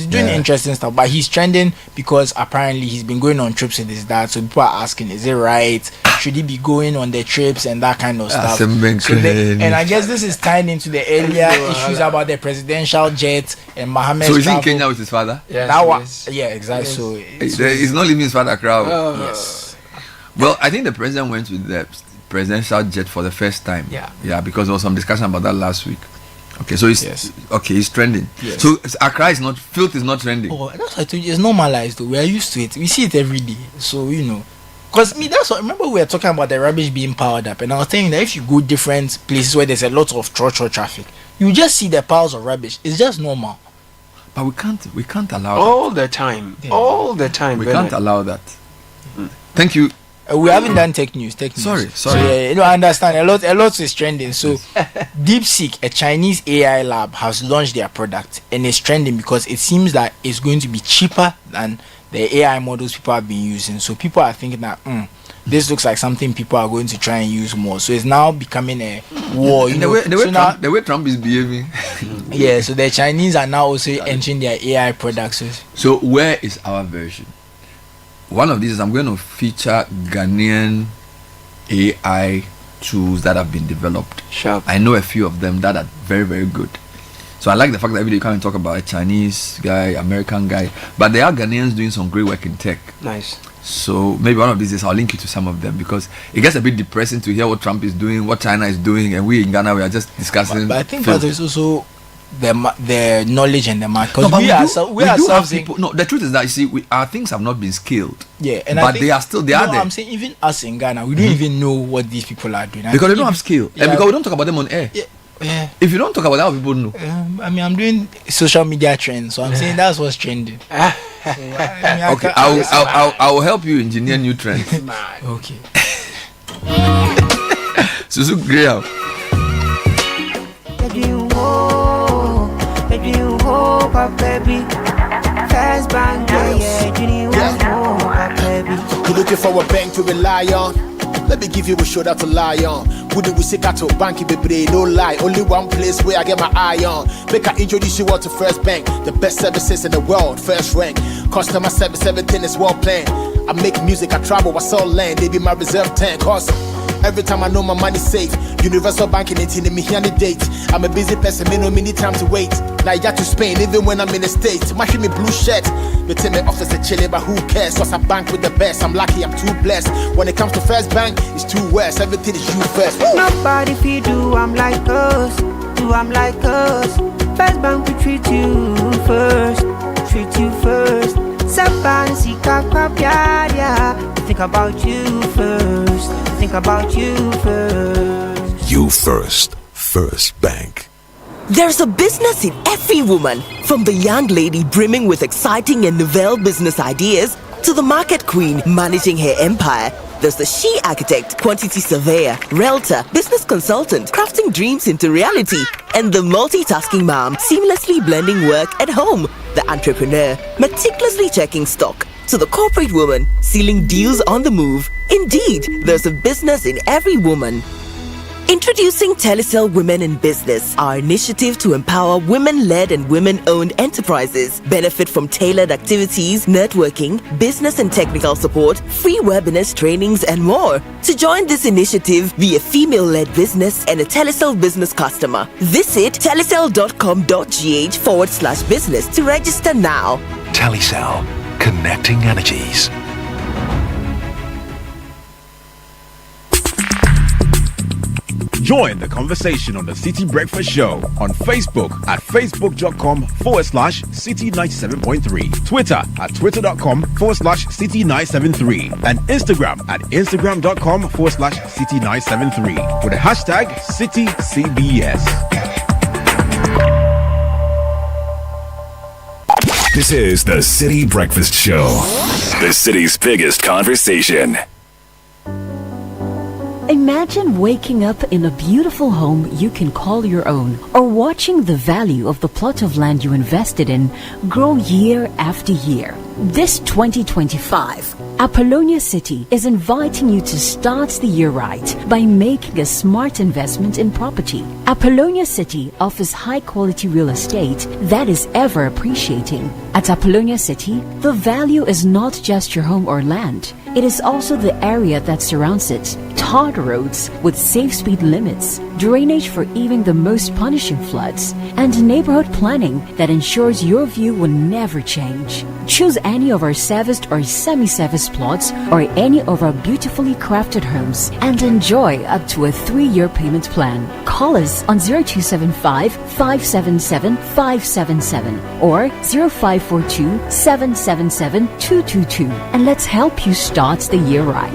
doing interesting stuff. But he's trending because apparently he's been going on trips with his dad. So people are asking, is it right? Should he be going on the trips and that kind of stuff? And I guess this is tied into the earlier issues about the presidential jet and Mohammed. So he's in Kenya with his father? Yes, that one. Yeah, exactly. Yes. So he's not leaving his father crowd. Yes. Well, I think the president went with the presidential jet for the first time. Yeah, because there was some discussion about that last week. Okay, so he's trending. Yes. So Accra is not, filth is not trending. Oh, that's what I told you. It's normalized though. We are used to it. We see it every day. So because that's what. Remember we were talking about the rubbish being powered up, and I was saying that if you go different places where there's a lot of traffic, you just see the piles of rubbish. It's just normal. But we can't allow all the time. Yeah. All the time. We can't allow that. Thank you. We haven't done tech news. Sorry. So, I understand a lot is trending. So DeepSeek, a Chinese AI lab, has launched their product and it's trending because it seems that it's going to be cheaper than the AI models people have been using. So people are thinking that this looks like something people are going to try and use more. So it's now becoming a war. The way Trump is behaving. Yeah. So the Chinese are now also entering their AI products. So where is our version? One of these is I'm going to feature Ghanaian AI tools that have been developed. Sure. I know a few of them that are very, very good. So I like the fact that every day you come and talk about a Chinese guy, American guy, but there are Ghanaians doing some great work in tech. Nice. So maybe one of these days I'll link you to some of them because it gets a bit depressing to hear what Trump is doing, what China is doing, and we in Ghana we are just discussing. But I think that there's also the knowledge and the market. No, we ourselves people. No, the truth is that you see, our things have not been scaled. Yeah, but they are still there. I'm saying even us in Ghana, we don't even know what these people are doing because they don't have skill, and because we don't talk about them on air. Yeah. If you don't talk about that, how people know. I'm doing social media trends, so I'm saying that's what's trending. Okay, I will help you engineer new trends. Okay. Susu Graham. You're looking for a bank to rely on. Let me give you a shoulder to lie on. Wouldn't we say to banky baby? No lie, only one place where I get my eye on. Make I introduce you all to First Bank, the best services in the world, first rank. Customer service, everything is well planned. I make music, I travel, I sell land. They be my reserve tank. Cause every time I know my money's safe, Universal banking ain't in me here on the date. I'm a busy person, me no need time to wait. Now I got to Spain, even when I'm in the States. Mashing me blue shirt. They tell me office a chilly, but who cares? Cause I bank with the best. I'm lucky, I'm too blessed. When it comes to First Bank, it's too west. Everything is you first. Nobody feed do I'm like us. Do I'm like us. First Bank we treat you first. Treat you first. Somebody see think about you first. Think about you first. You first. First Bank. There's a business in every woman, from the young lady brimming with exciting and novel business ideas to the market queen managing her empire. There's the she architect, quantity surveyor, realtor, business consultant, crafting dreams into reality, and the multitasking mom seamlessly blending work at home. The entrepreneur, meticulously checking stock, to the corporate woman, sealing deals on the move. Indeed, there's a business in every woman. Introducing Telecel Women in Business, our initiative to empower women-led and women-owned enterprises. Benefit from tailored activities, networking, business and technical support, free webinars, trainings, and more. To join this initiative, be a female-led business and a Telecel business customer. Visit telecel.com.gh/business to register now. Telecel, connecting energies. Join the conversation on the Citi Breakfast Show on Facebook at facebook.com/Citi 97.3, Twitter at twitter.com/Citi 973, and Instagram at instagram.com/Citi 973 with the hashtag CitiCBS. This is the Citi Breakfast Show, the city's biggest conversation. Imagine waking up in a beautiful home you can call your own, or watching the value of the plot of land you invested in grow year after year. This 2025, Apollonia City is inviting you to start the year right by making a smart investment in property. Apollonia City offers high-quality real estate that is ever appreciating. At Apollonia City, the value is not just your home or land. It is also the area that surrounds it. Tarred roads with safe speed limits, drainage for even the most punishing floods, and neighborhood planning that ensures your view will never change. Choose any of our serviced or semi-serviced plots or any of our beautifully crafted homes and enjoy up to a 3-year payment plan. Call us on 0275 577 577 or 0542 777 222 and let's help you start the year right.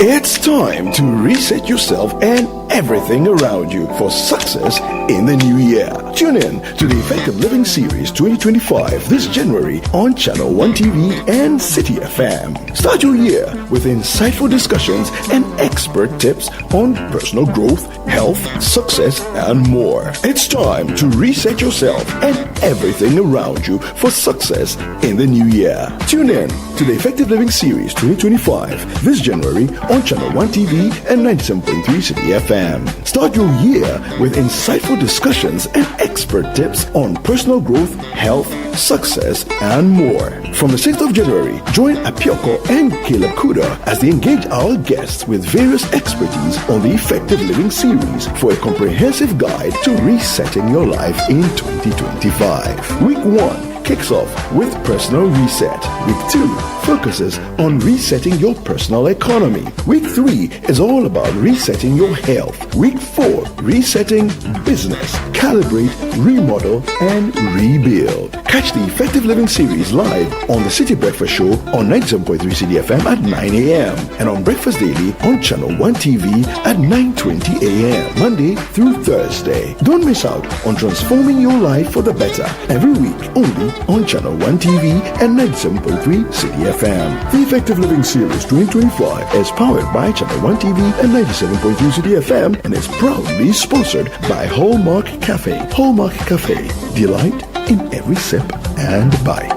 It's time to reset yourself and everything around you for success in the new year. Tune in to the Effective Living Series 2025 this January on Channel 1 TV and Citi FM. Start your year with insightful discussions and expert tips on personal growth, health, success, and more. It's time to reset yourself and everything around you for success in the new year. Tune in to the Effective Living Series 2025 this January on Channel 1 TV and 97.3 Citi FM. Start your year with insightful discussions and expert tips on personal growth, health, success, and more. From the 6th of January, join Apioko and Caleb Kuda as they engage our guests with various expertise on the Effective Living Series for a comprehensive guide to resetting your life in 2025. Week 1 kicks off with Personal Reset. Week 2 focuses on resetting your personal economy. Week 3 is all about resetting your health. Week 4, resetting business. Calibrate, remodel, and rebuild. Catch the Effective Living Series live on the Citi Breakfast Show on 97.3 Citi FM at 9 a.m. and on Breakfast Daily on Channel 1 TV at 9:20 a.m. Monday through Thursday. Don't miss out on transforming your life for the better every week only on Channel 1 TV and 97.3 Citi FM. The Effective Living Series 2025 is powered by Channel 1 TV and 97.3 Citi FM and is proudly sponsored by Hallmark Cafe. Hallmark Cafe. Delight in every sip and bite.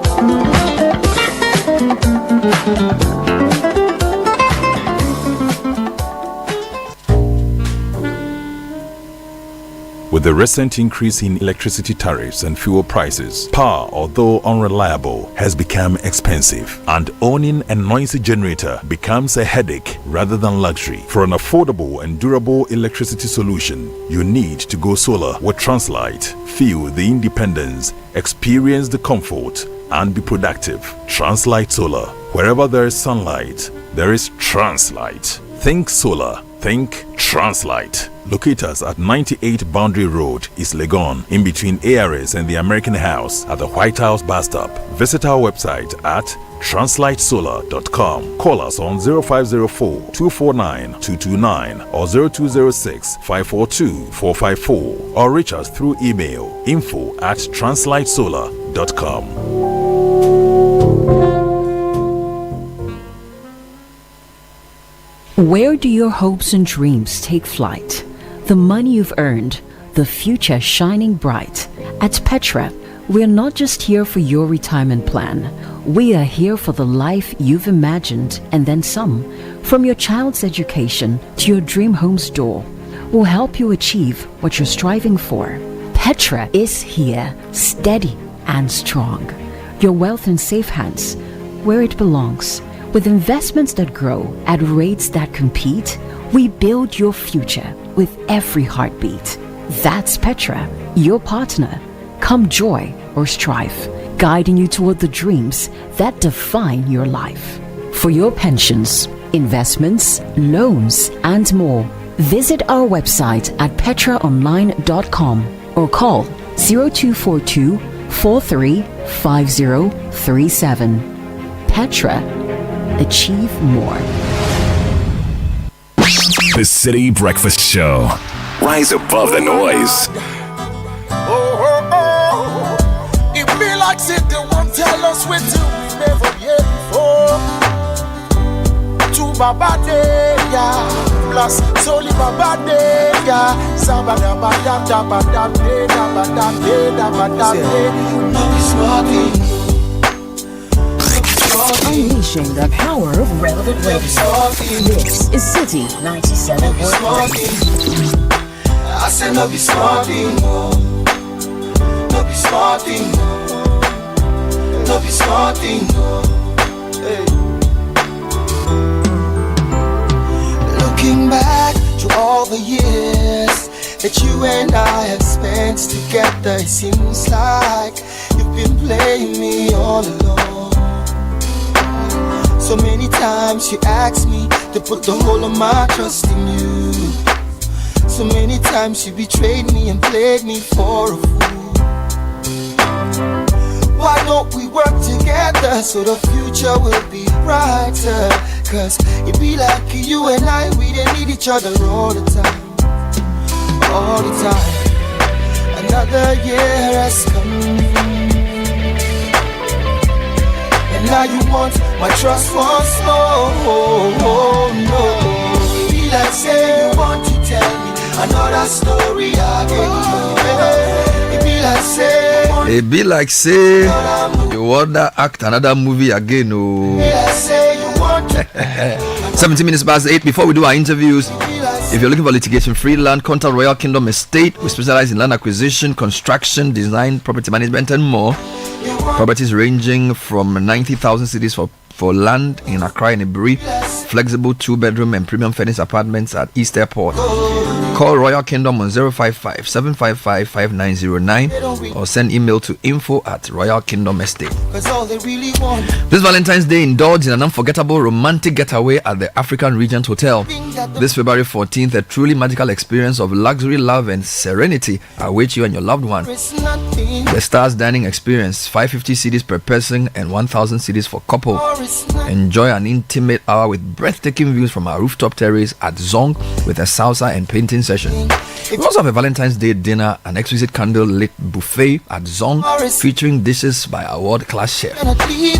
With With the recent increase in electricity tariffs and fuel prices, power, although unreliable, has become expensive, and owning a noisy generator becomes a headache rather than luxury. For an affordable and durable electricity solution, you need to go solar with Translight. Feel the independence, experience the comfort, and be productive. Translight Solar. Wherever there is sunlight, there is Translight. Think solar. Think Translight. Locate us at 98 Boundary Road, East Legon, in between ARS and the American House at the White House bus stop. Visit our website at translightsolar.com. Call us on 0504-249-229 or 0206-542-454 or reach us through email info@translightsolar.com. Where do your hopes and dreams take flight? The money you've earned, the future shining bright. At Petra, we're not just here for your retirement plan. We are here for the life you've imagined and then some. From your child's education to your dream home's door, we'll help you achieve what you're striving for. Petra is here, steady and strong. Your wealth in safe hands, where it belongs. With investments that grow at rates that compete, we build your future with every heartbeat. That's Petra, your partner. Come joy or strife, guiding you toward the dreams that define your life. For your pensions, investments, loans, and more, visit our website at petraonline.com or call 0242 435037. Petra. Achieve more. The Citi Breakfast Show. Rise above the noise. It be like they won't tell us what to we never hear before. To Baba Day, yeah. Plus, Soli Baba Day, yeah. Sabada Badam, Dabadam, Day, Dabadam, Day, Dabadam, Day. No, it's working. Unleashing the power of relevant radio. This is Citi 97.3. I said no be smarting, no be smarting, no be smarting. Hey. Looking back to all the years that you and I have spent together, it seems like you've been playing me all along. So many times you asked me to put the whole of my trust in you. So many times you betrayed me and played me for a fool. Why don't we work together so the future will be brighter? Cause it be like you and I, we didn't need each other all the time. All the time. Another year has come. Now you want my trust once more. Oh, no. It be like say you want to tell me another story again. It be like say you want to act another movie again. Oh. 17 minutes past 8. Before we do our interviews, if you're looking for litigation-free land, contact Royal Kingdom Estate. We specialize in land acquisition, construction, design, property management, and more. Properties ranging from 90,000 cedis for land in Accra and Ibri, flexible 2-bedroom and premium furnished apartments at East Airport. Call Royal Kingdom on 055-755-5909 or send email to info@royalkingdomestate. This Valentine's Day, indulge in an unforgettable romantic getaway at the African Regent Hotel. This February 14th, a truly magical experience of luxury, love, and serenity awaits you and your loved one. The Stars Dining Experience, 550 cedis per person and 1,000 cedis for couple. Enjoy an intimate hour with breathtaking views from our rooftop terrace at Zong with a salsa and painting session. We also have a Valentine's Day dinner, an exquisite candle-lit buffet at Zong featuring dishes by our world-class chef. We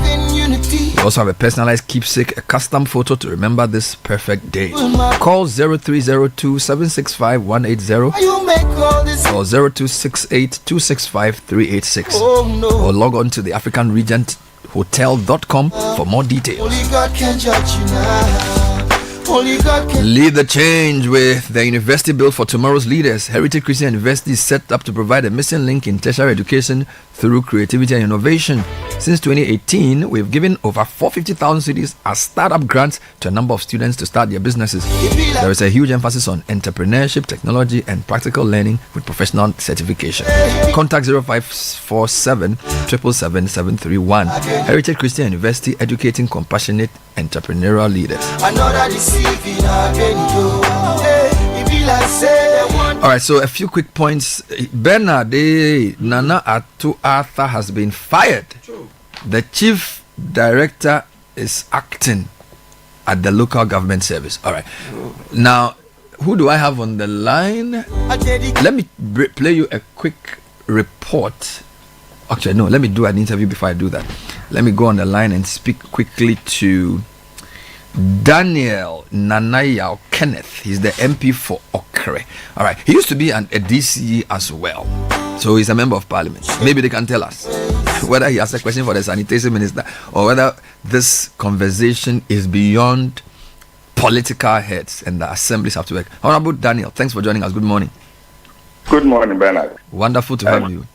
also have a personalized keepsake, a custom photo to remember this perfect day. Call 0302-765-180 or 0268-265-386 or log on to the African Regent Hotel.com for more details. Only God can judge you now. Only God can Lead the change with the university built for tomorrow's leaders. Heritage Christian University is set up to provide a missing link in tertiary education through creativity and innovation. Since 2018, we've given over 450,000 cedis as startup grants to a number of students to start their businesses. There is a huge emphasis on entrepreneurship, technology, and practical learning with professional certification. Contact 0547 777 731. Heritage Christian University, educating compassionate entrepreneurial leaders. All right, so a few quick points. Bernard Nana Atu Arthur has been fired. The chief director is acting at the local government service. All right. Now, who do I have on the line? Let me play you a quick report. Actually, no, let me do an interview before I do that. Let me go on the line and speak quickly to Daniel Kenneth. He's the MP for Okre. All right. He used to be a DCE as well. So he's a member of parliament. Maybe they can tell us whether he has a question for the sanitation minister or whether this conversation is beyond political heads and the assemblies have to work. Honorable Daniel, thanks for joining us. Good morning. Good morning, Bernard. Wonderful to have you.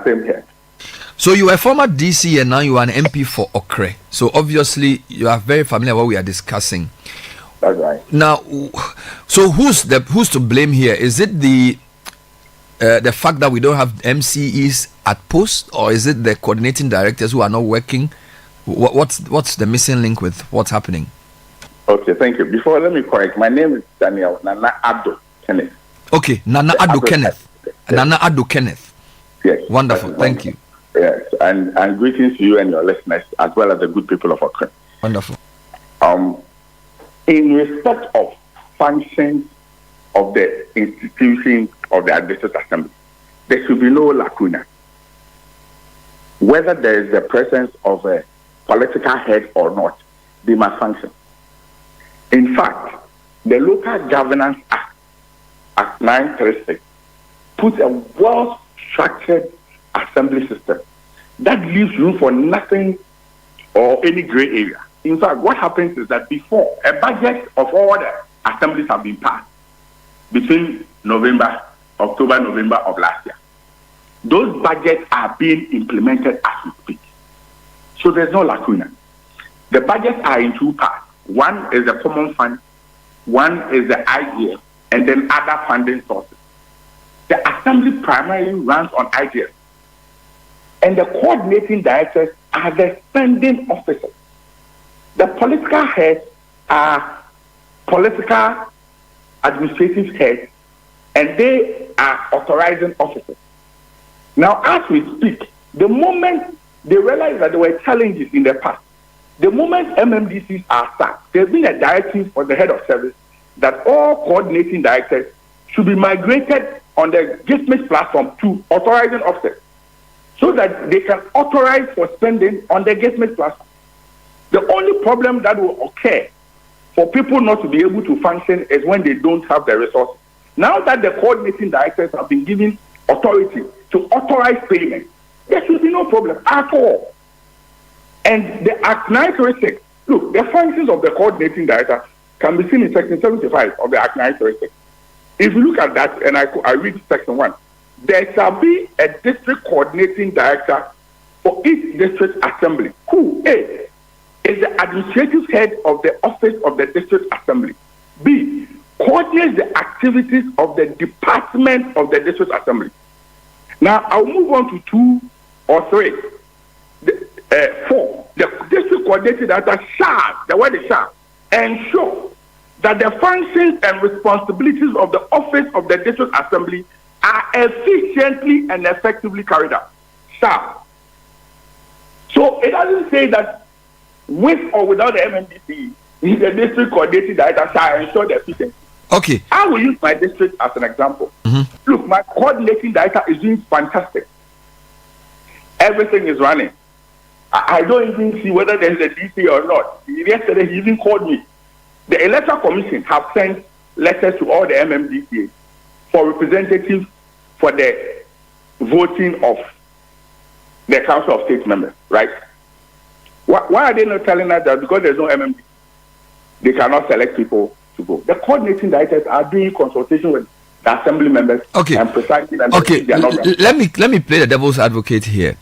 Same here. So you were a former DC and now you are an MP for Okre. So obviously you are very familiar with what we are discussing. That's right. Now, so who's to blame here? Is it the fact that we don't have MCEs at post, or is it the coordinating directors who are not working? What's the missing link with what's happening? Okay, thank you. Before, let me correct. My name is Daniel Nana Addo Kenneth. Okay, Nana Addo Kenneth. Yes. Nana Addo Kenneth. Yes. Wonderful. Thank you. Yes, and greetings to you and your listeners, as well as the good people of Okre. Wonderful. In respect of functions of the institution of the District Assembly, there should be no lacuna. Whether there is the presence of a political head or not, they must function. In fact, the Local Governance Act 936 puts a well-structured assembly system that leaves room for nothing or any gray area. In fact, what happens is that before a budget of all the assemblies have been passed between October, November of last year, those budgets are being implemented as we speak. So there's no lacuna. The budgets are in two parts. One is the common fund, one is the IGF, and then other funding sources. The assembly primarily runs on IGF, and the coordinating directors are the spending officers. The political heads are political administrative heads, and they are authorizing officers. Now, as we speak, the moment they realize that there were challenges in the past, the moment MMDCs are sacked, there's been a directive for the head of service that all coordinating directors should be migrated on the GIFMIS platform to authorizing officers so that they can authorize for spending on the GIFMIS platform. The only problem that will occur for people not to be able to function is when they don't have the resources. Now that the coordinating directors have been given authority to authorize payment, there should be no problem at all. And the Act 936, look, the functions of the coordinating director can be seen in Section 75 of the Act 936. If you look at that, and I read Section 1, there shall be a district coordinating director for each district assembly, who A, is the administrative head of the office of the district assembly, B, coordinates the activities of the department of the district assembly. Now, I'll move on to 2 or 3. 4, the district coordinating director shall, the word is shall, ensure that the functions and responsibilities of the office of the district assembly are efficiently and effectively carried out. Shall. So it doesn't say that with or without the MMDC, the district coordinating director shall ensure the efficiency. Okay. I will use my district as an example. Mm-hmm. Look, my coordinating director is doing fantastic. Everything is running. I don't even see whether there's a DC or not. Yesterday, he even called me. The Electoral Commission have sent letters to all the MMDCA for representatives for the voting of the Council of State members, right? Why are they not telling us that? Because there's no MMDC. they cannot select people to go. The coordinating directors are doing consultation with the assembly members and precisely. Let me play the devil's advocate here.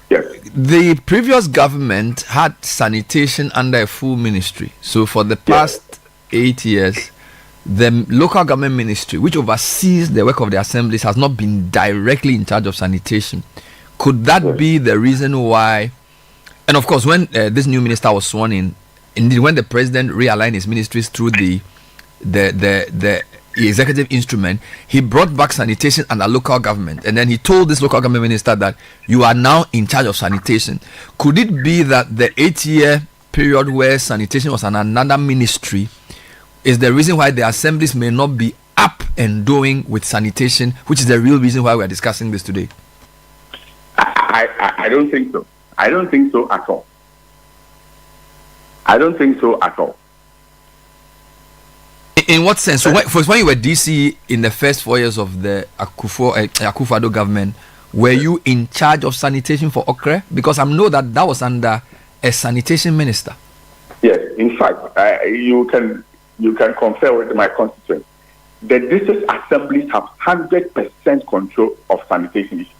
Yes. The previous government had sanitation under a full ministry. So for the past 8 years, the local government ministry, which oversees the work of the assemblies, has not been directly in charge of sanitation. Could that be the reason why? And of course, when this new minister was sworn in, indeed, when the president realigned his ministries through the executive instrument, he brought back sanitation under local government, and then he told this local government minister that you are now in charge of sanitation. Could it be that the 8-year period where sanitation was on another ministry is the reason why the assemblies may not be up and doing with sanitation, which is the real reason why we are discussing this today? I don't think so. I don't think so at all. I don't think so at all. In what sense? So when you were DC in the first 4 years of the Akufo-Addo government, were you in charge of sanitation for Okre? Because I know that was under a sanitation minister. Yes, in fact, you can confer with my constituents. The district assemblies have 100% control of sanitation issues.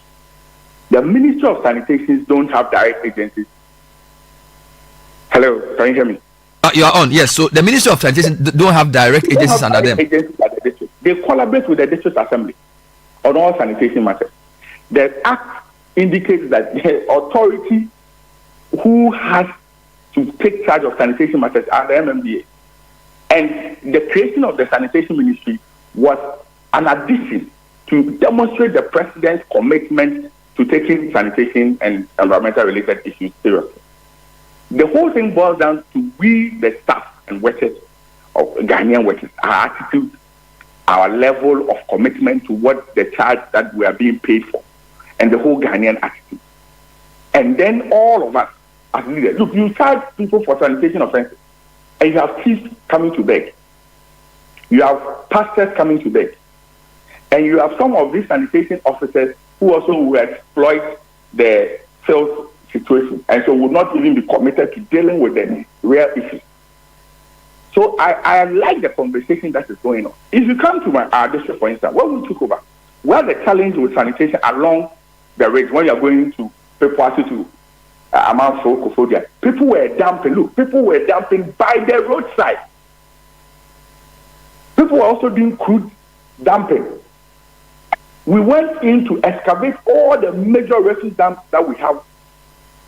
The Ministry of Sanitation don't have direct agencies. Hello, can you hear me? You are on, yes. So the Ministry of Sanitation don't have direct agencies under them. Agencies at the district. They collaborate with the district assembly on all sanitation matters. The Act indicates that the authority who has to take charge of sanitation matters are the MMDA. And the creation of the sanitation ministry was an addition to demonstrate the president's commitment to taking sanitation and environmental related issues seriously. The whole thing boils down to we, the staff and workers of Ghanaian workers, our attitude, our level of commitment to what the charge that we are being paid for, and the whole Ghanaian attitude. And then all of us as leaders, look, you charge people for sanitation offenses, and you have priests coming to beg. You have pastors coming to beg. And you have some of these sanitation officers who also will exploit the filth situation, and so would not even be committed to dealing with the real issues. So I like the conversation that is going on. If you come to our district, for instance, when we took over, we had the challenge with sanitation along the roads when you are going to Pepuasi to Amanfo, Kofodia. People were dumping by the roadside. People were also doing crude dumping. We went in to excavate all the major refuse dumps that we have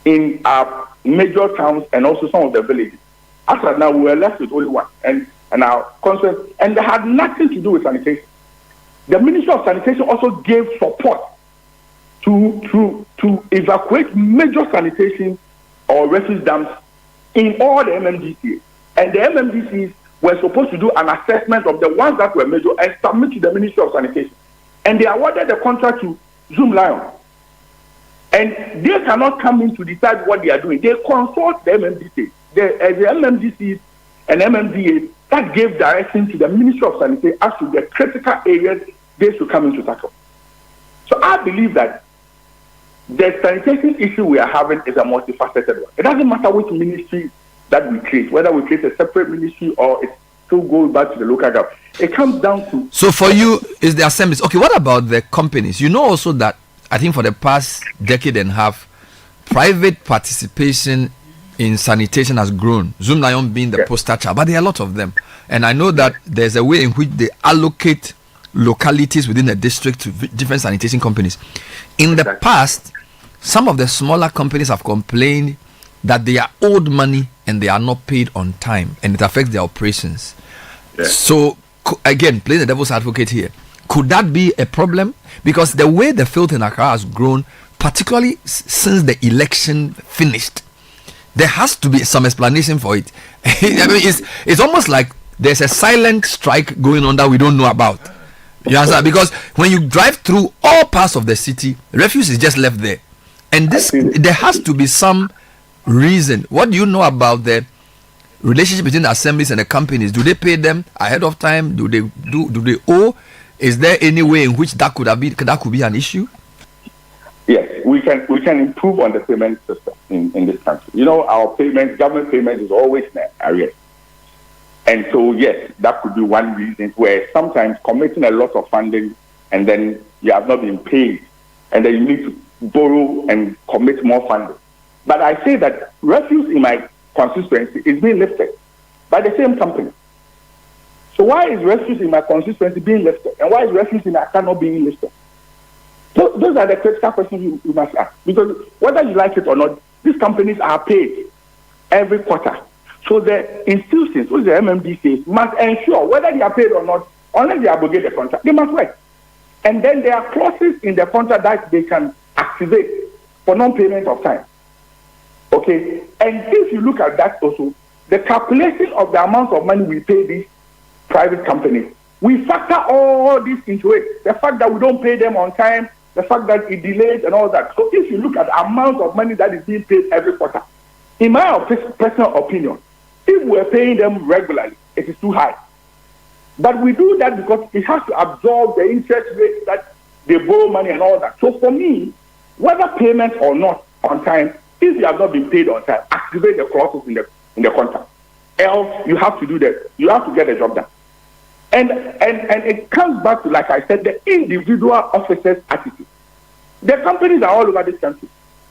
in our major towns and also some of the villages. After now, we were left with only one, and our constituents, and they had nothing to do with sanitation. The Ministry of Sanitation also gave support to evacuate major sanitation or refuse dumps in all the MMDCs. And the MMDCs were supposed to do an assessment of the ones that were major and submit to the Ministry of Sanitation. And they awarded the contract to Zoom Lion. And they cannot come in to decide what they are doing. They consult the MMDC. The MMDCs and MMDAs that gave direction to the Ministry of Sanitation as to the critical areas they should come in to tackle. So I believe that the sanitation issue we are having is a multifaceted one. It doesn't matter which ministry that we create, whether we create a separate ministry or it still goes back to the local government. It comes down to... So for you, is the assemblies. Okay, what about the companies? You know also that, I think for the past decade and a half, private participation in sanitation has grown. Zoom Lion being the poster child, but there are a lot of them. And I know that there's a way in which they allocate localities within the district to different sanitation companies. In the past, some of the smaller companies have complained that they are owed money and they are not paid on time, and it affects their operations. So again, playing the devil's advocate here, could that be a problem? Because the way the filth in Accra has grown, particularly since the election finished, there has to be some explanation for it. I mean, it's almost like there's a silent strike going on that we don't know about. You understand? Because when you drive through all parts of the city, refuse is just left there, and there has to be some reason. What do you know about the relationship between the assemblies and the companies? Do they pay them ahead of time? Do they owe? Is there any way in which that could be an issue? Yes, we can improve on the payment system in this country. You know, our payments, government payments, is always in arrears. And so, yes, that could be one reason where sometimes committing a lot of funding and then you have not been paid, and then you need to borrow and commit more funding. But I say that refuse in my constituency is being lifted by the same company. So why is refuse in my constituency being lifted? And why is refuse in Accra not being lifted? Those are the critical questions you must ask. Because whether you like it or not, these companies are paid every quarter. So the institutions, which the MMDCs, must ensure whether they are paid or not, unless they abrogate the contract, they must work. And then there are clauses in the contract that they can activate for non-payment of time. Okay? And if you look at that also, the calculation of the amount of money we pay these private companies, we factor all this into it. The fact that we don't pay them on time, the fact that it delays and all that. So if you look at the amount of money that is being paid every quarter, in my personal opinion, if we're paying them regularly, it is too high. But we do that because it has to absorb the interest rate that they borrow money and all that. So for me, whether payment or not on time, if you have not been paid on time, activate the clauses in the contract. Else, you have to do that. You have to get the job done. And it comes back to, like I said, the individual officers' attitude. The companies are all over this country.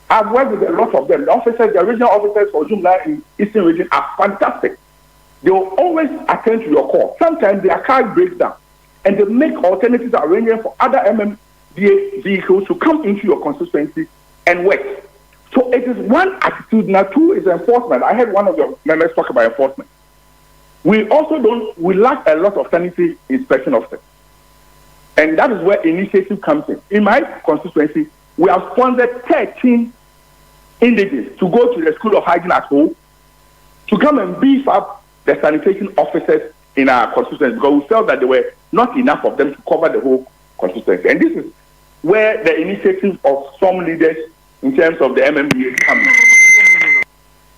I've worked with a lot of them. The officers, the regional officers for Jumla in Eastern Region are fantastic. They will always attend to your call. Sometimes their car breaks down, and they make alternatives arrangements for other MMDA vehicles to come into your constituency and work. So it is one attitude. Now, two is enforcement. I heard one of your members talk about enforcement. We lack a lot of sanitary inspection officers. And that is where initiative comes in. In my constituency, we have sponsored 13 individuals to go to the School of Hygiene at home to come and beef up the sanitation officers in our constituency, because we felt that there were not enough of them to cover the whole constituency. And this is where the initiative of some leaders in terms of the MMDA come in.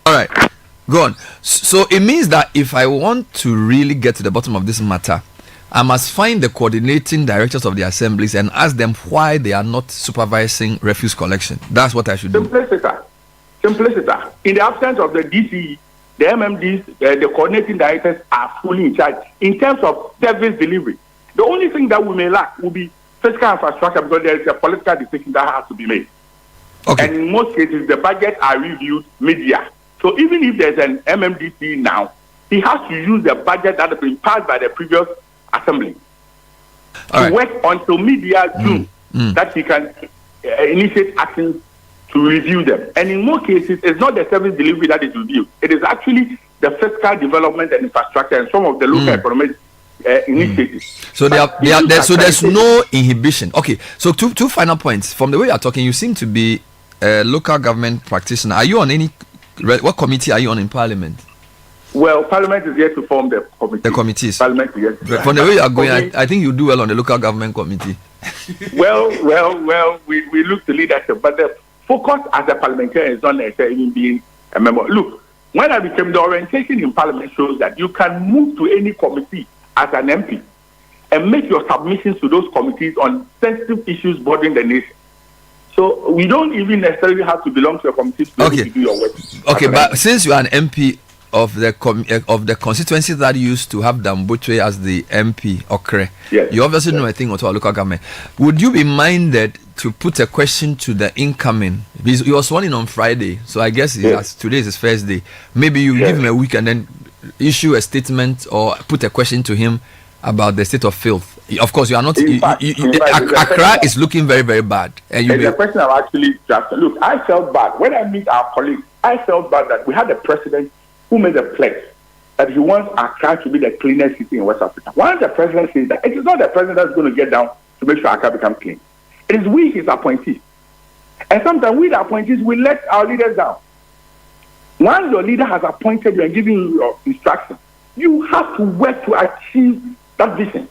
All right, go on. So it means that if I want to really get to the bottom of this matter, I must find the coordinating directors of the assemblies and ask them why they are not supervising refuse collection. That's what I should do. Simplicity. In the absence of the DCE, the MMDs, the coordinating directors are fully in charge in terms of service delivery. The only thing that we may lack will be physical infrastructure, because there is a political decision that has to be made. Okay. And in most cases, the budgets are reviewed mid-year. So even if there's an MMDC now, he has to use the budget that has been passed by the previous assembly to work until mid-year June, that he can initiate actions to review them. And in most cases, it's not the service delivery that is reviewed. It is actually the fiscal development and infrastructure and some of the local economic initiatives. So there's no inhibition. Okay, so two final points. From the way you're talking, you seem to be a local government practitioner. Are you on what committee are you on in Parliament? Well, Parliament is yet to form the committee. The committees. Parliament is yet to From the way you are going, I think you do well on the local government committee. well, we look to leadership, but the focus as a parliamentarian is not necessarily being a member. Look, when I became, the orientation in Parliament shows that you can move to any committee as an MP and make your submissions to those committees on sensitive issues bothering the nation. So we don't even necessarily have to belong to a committee to do your work. Okay, but since you are an MP of the constituency that used to have Dambutre as the MP, you obviously know a thing or two about local government. Would you be minded to put a question to the incoming? Because he was sworn in on Friday, so I guess today is his first day. Maybe you give him a week and then issue a statement or put a question to him about the state of filth. Of course, you are not. Accra is looking very, very bad. And the question I've actually drafted. Look, I felt bad when I meet our colleagues. I felt bad that we had a president who made a pledge that he wants Accra to be the cleanest city in West Africa. Once the president says that, it is not the president that's going to get down to make sure Accra becomes clean. It is we, his appointees. And sometimes we, the appointees, we let our leaders down. Once your leader has appointed you and given you your instructions, you have to work to achieve that vision.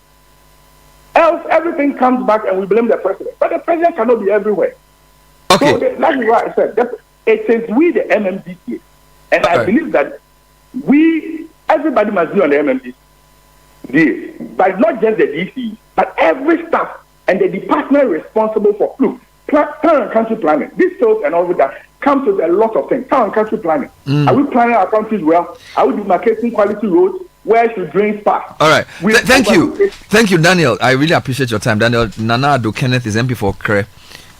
Else, everything comes back and we blame the president. But the president cannot be everywhere. Okay. So that's why I said it is we, the MMDC. And I believe that everybody must be on the MMDC. But not just the DC, but every staff and the department responsible for town and country planning. This shows and all of that comes with a lot of things. Town and country planning. Are we planning our countries well? Are we demarcating quality roads? where she drinks past. All right. Thank you, Daniel. I really appreciate your time. Daniel Kenneth is MP for Kre,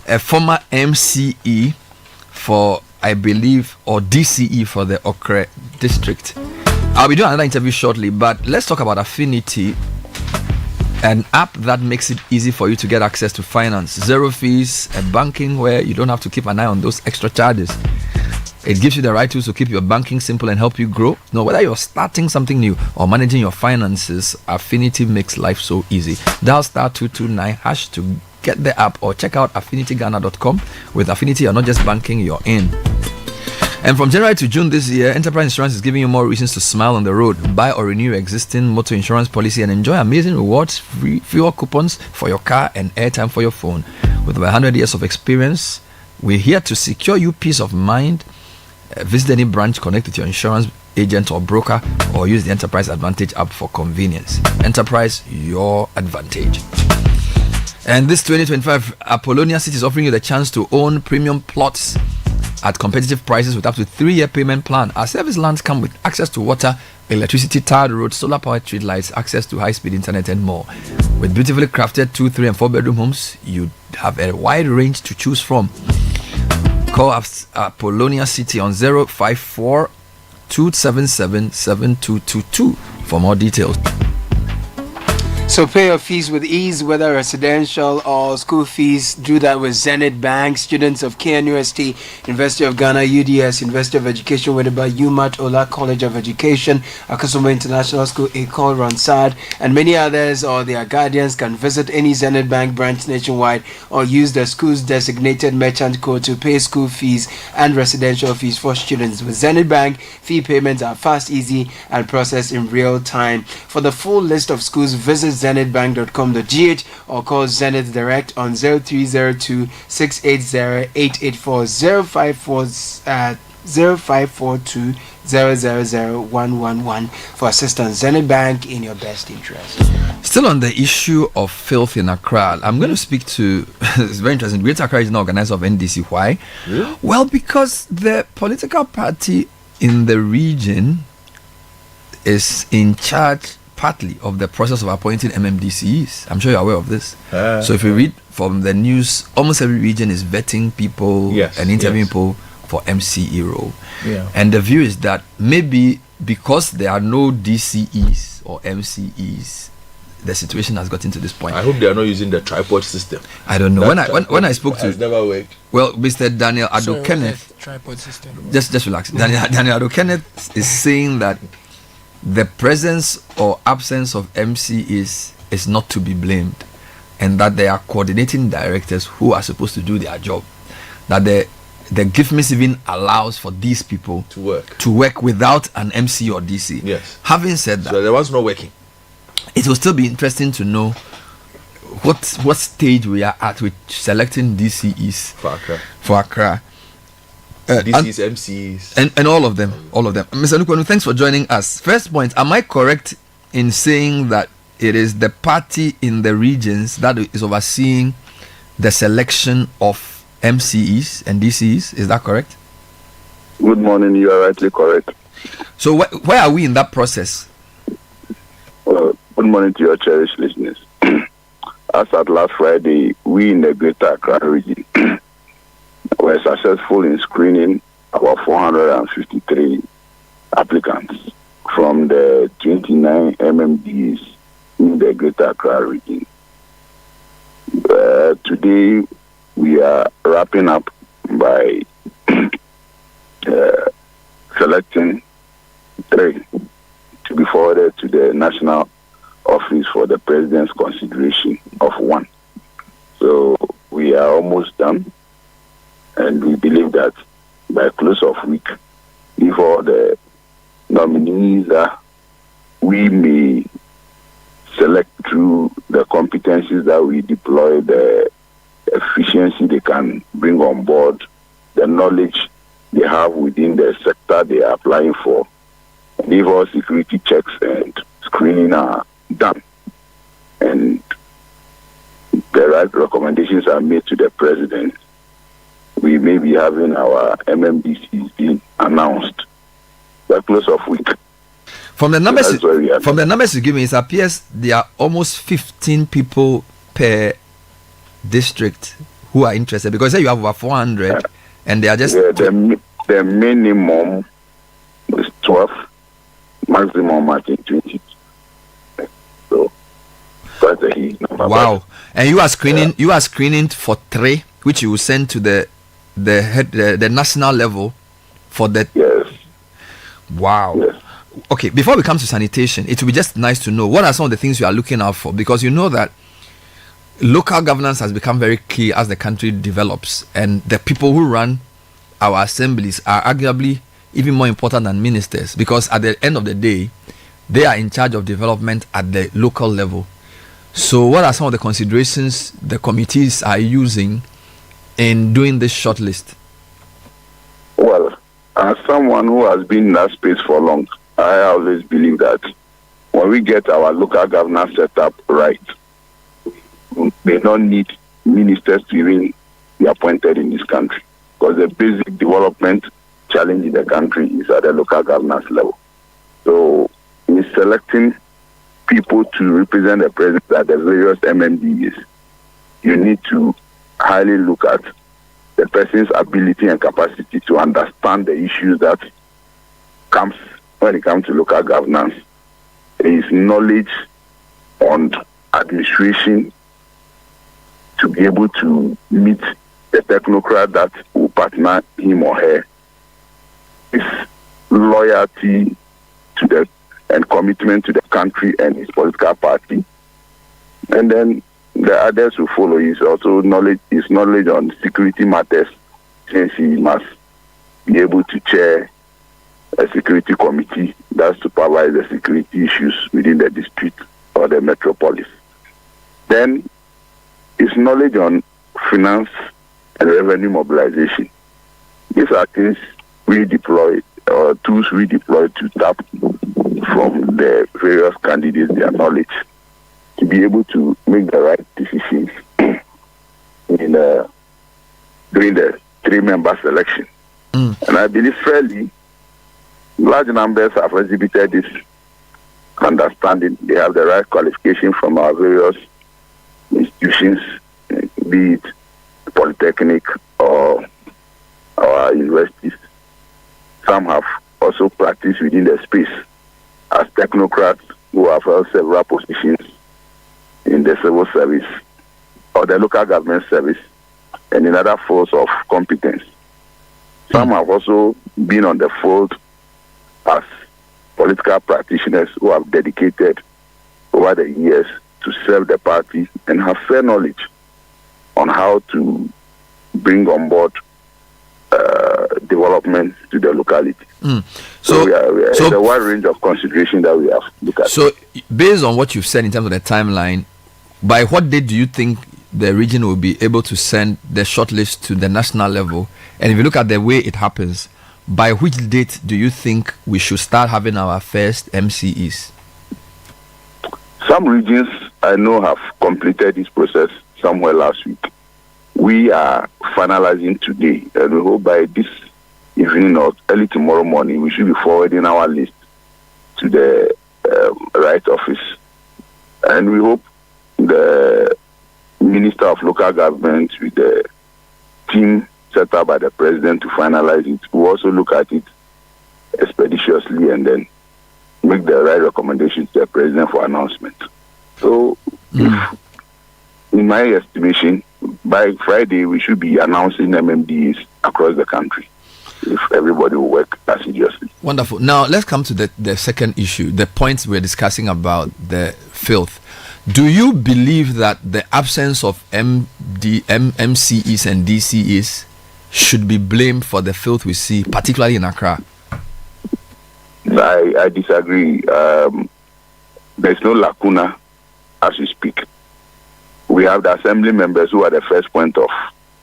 a former MCE for, I believe, or DCE for the Okre district. I'll be doing another interview shortly, but let's talk about Affinity, an app that makes it easy for you to get access to finance, zero fees, and banking where you don't have to keep an eye on those extra charges. It gives you the right tools to keep your banking simple and help you grow. No, whether you're starting something new or managing your finances, Affinity makes life so easy. Dial *229# to get the app or check out affinityghana.com. With Affinity, you're not just banking, you're in. And from January to June this year, Enterprise Insurance is giving you more reasons to smile on the road. Buy or renew your existing motor insurance policy and enjoy amazing rewards, free fuel coupons for your car and airtime for your phone. With over 100 years of experience, we're here to secure you peace of mind. Visit any branch, connect with your insurance agent or broker, or use the Enterprise Advantage app for convenience. Enterprise, your advantage. And this 2025, Apollonia City is offering you the chance to own premium plots at competitive prices with up to 3-year payment plan. Our service lands come with access to water, electricity, tarred roads, solar powered street lights, access to high-speed internet and more. With beautifully crafted 2, 3 and 4 bedroom homes, you have a wide range to choose from. Call Apollonia City on 054 277 7222 for more details. So pay your fees with ease, whether residential or school fees. Do that with Zenith Bank. Students of KNUST, University of Ghana, UDS, University of Education, whether by UMAT, Ola College of Education, Akosoma International School, Ecole Ronsard, and many others or their guardians can visit any Zenith Bank branch nationwide or use the school's designated merchant code to pay school fees and residential fees for students. With Zenith Bank, fee payments are fast, easy, and processed in real time. For the full list of schools, visit zenithbank.com.gh or call Zenith Direct on 0302 680 884 0542 000 for assistance. Zenith Bank, in your best interest. Still on the issue of filth in Accra, I'm going to speak to it's very interesting. Greater Accra is an organizer of NDC. Why? Really? Well, because the political party in the region is in charge partly of the process of appointing MMDCs. I'm sure you're aware of this. So if you read from the news, almost every region is vetting people and interviewing people for MCE role. And the view is that maybe because there are no DCEs or MCEs, the situation has gotten to this point. I hope they are not using the tripod system. I don't know. When I spoke to, it's never worked. Well, Mr. Daniel Kenneth, tripod system. Just relax. Daniel Kenneth is saying that the presence or absence of MCEs is not to be blamed, and that they are coordinating directors who are supposed to do their job. That the GIFMIS even allows for these people to work without an MC or DC. Yes. Having said that, so there was no working. It will still be interesting to know what stage we are at with selecting DCEs for Accra. DCs, MCs, and all of them. Mr. Nukwanu, thanks for joining us. First point, am I correct in saying that it is the party in the regions that is overseeing the selection of MCEs and DCEs? Is that correct? Good morning, you are rightly correct. So where are we in that process? Well, good morning to your cherished listeners. As at last Friday, we in the Greater Accra region were successful in screening about 453 applicants from the 29 MMDs in the Greater Accra region. Today, we are wrapping up by selecting 3 to be forwarded to the National Office for the President's consideration of 1. So we are almost done. And we believe that by close of week, before the nominees we may select through the competencies that we deploy, the efficiency they can bring on board, the knowledge they have within the sector they are applying for. And if all security checks and screening are done, and the right recommendations are made to the President, we may be having our MMDCs being announced by close of week. From the numbers you give me, it appears there are almost 15 people per district who are interested, because say you have over 400 and they are just the minimum is 12, maximum I think 20. So that's a huge number. Wow. And you are screening for 3, which you will send to the national level for that. Yes. Wow. Yes. Okay, before we come to sanitation, it would be just nice to know what are some of the things you are looking out for, because you know that local governance has become very key as the country develops, and the people who run our assemblies are arguably even more important than ministers, because at the end of the day, they are in charge of development at the local level. So what are some of the considerations the committees are using in doing this shortlist? Well, as someone who has been in that space for long, I always believe that when we get our local governance set up right, we don't need ministers to even be appointed in this country, because the basic development challenge in the country is at the local governance level. So in selecting people to represent the president at the various MMDs, you need to highly look at the person's ability and capacity to understand the issues that comes when it comes to local governance. His knowledge on administration, to be able to meet the technocrat that will partner him or her, his loyalty to the and commitment to the country and his political party, and then the others who follow is also his knowledge on security matters, since he must be able to chair a security committee that supervises the security issues within the district or the metropolis. Then his knowledge on finance and revenue mobilization. These are things we deploy, or tools we deploy to tap from the various candidates their knowledge to be able to make the right decisions in during the 3-member selection. And I believe fairly large numbers have exhibited this understanding. They have the right qualification from our various institutions, be it polytechnic or our universities. Some have also practiced within the space as technocrats who have held several positions in the civil service or the local government service and in other fields of competence. Some have also been on the field as political practitioners who have dedicated over the years to serve the party and have fair knowledge on how to bring on board development to the locality. So it's a wide range of consideration that we have to look at. So based on what you've said in terms of the timeline, by what date do you think the region will be able to send the shortlist to the national level? And if you look at the way it happens, by which date do you think we should start having our first MCEs? Some regions I know have completed this process somewhere last week. We are finalizing today, and we hope by this evening or early tomorrow morning we should be forwarding our list to the right office. And we hope the Minister of Local Government, with the team set up by the President to finalize it, will also look at it expeditiously and then make the right recommendations to the President for announcement. So, if, in my estimation, by Friday we should be announcing MMDs across the country, if everybody will work assiduously. Wonderful. Now let's come to the second issue, the points we're discussing about the filth. Do you believe that the absence of MCEs and DCEs should be blamed for the filth we see, particularly in Accra? I disagree. There's no lacuna as we speak. We have the assembly members who are the first point of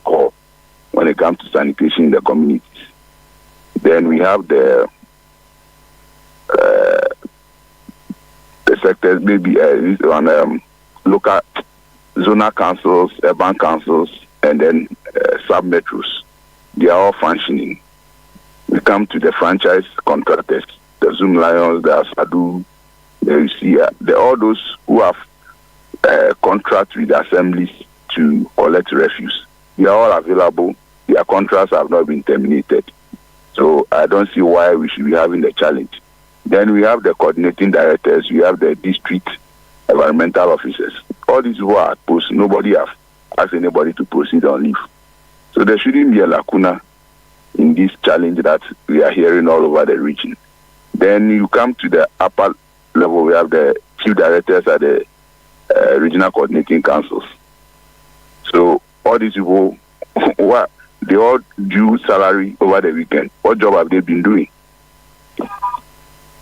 call when it comes to sanitation in the communities. Then we have the sectors, maybe on local zonal councils, urban councils, and then sub-metros. They are all functioning. We come to the franchise contractors, the Zoom Lions, the Asadu, you see, all those who have contracts with assemblies to collect refuse. They are all available. Their contracts have not been terminated. So I don't see why we should be having the challenge. Then we have the coordinating directors, we have the district environmental officers. All these who are at post, nobody have asked anybody to proceed on leave. So there shouldn't be a lacuna in this challenge that we are hearing all over the region. Then you come to the upper level, we have the chief directors at the regional coordinating councils. So all these people, they all due salary over the weekend. What job have they been doing?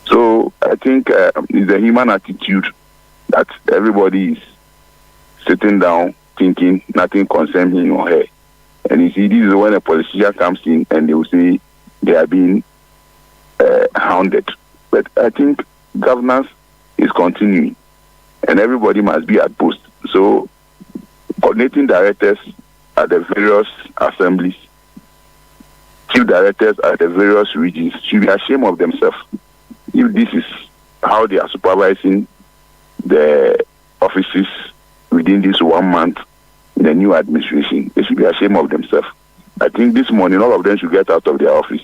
So I think it's a human attitude that everybody is sitting down thinking nothing concerns him or her. And you see, this is when a politician comes in and they will say they are being hounded. But I think governance is continuing and everybody must be at post. So coordinating directors at the various assemblies, chief directors at the various regions should be ashamed of themselves. If this is how they are supervising the offices within this 1 month in the new administration, they should be ashamed of themselves. I think this morning all of them should get out of their office,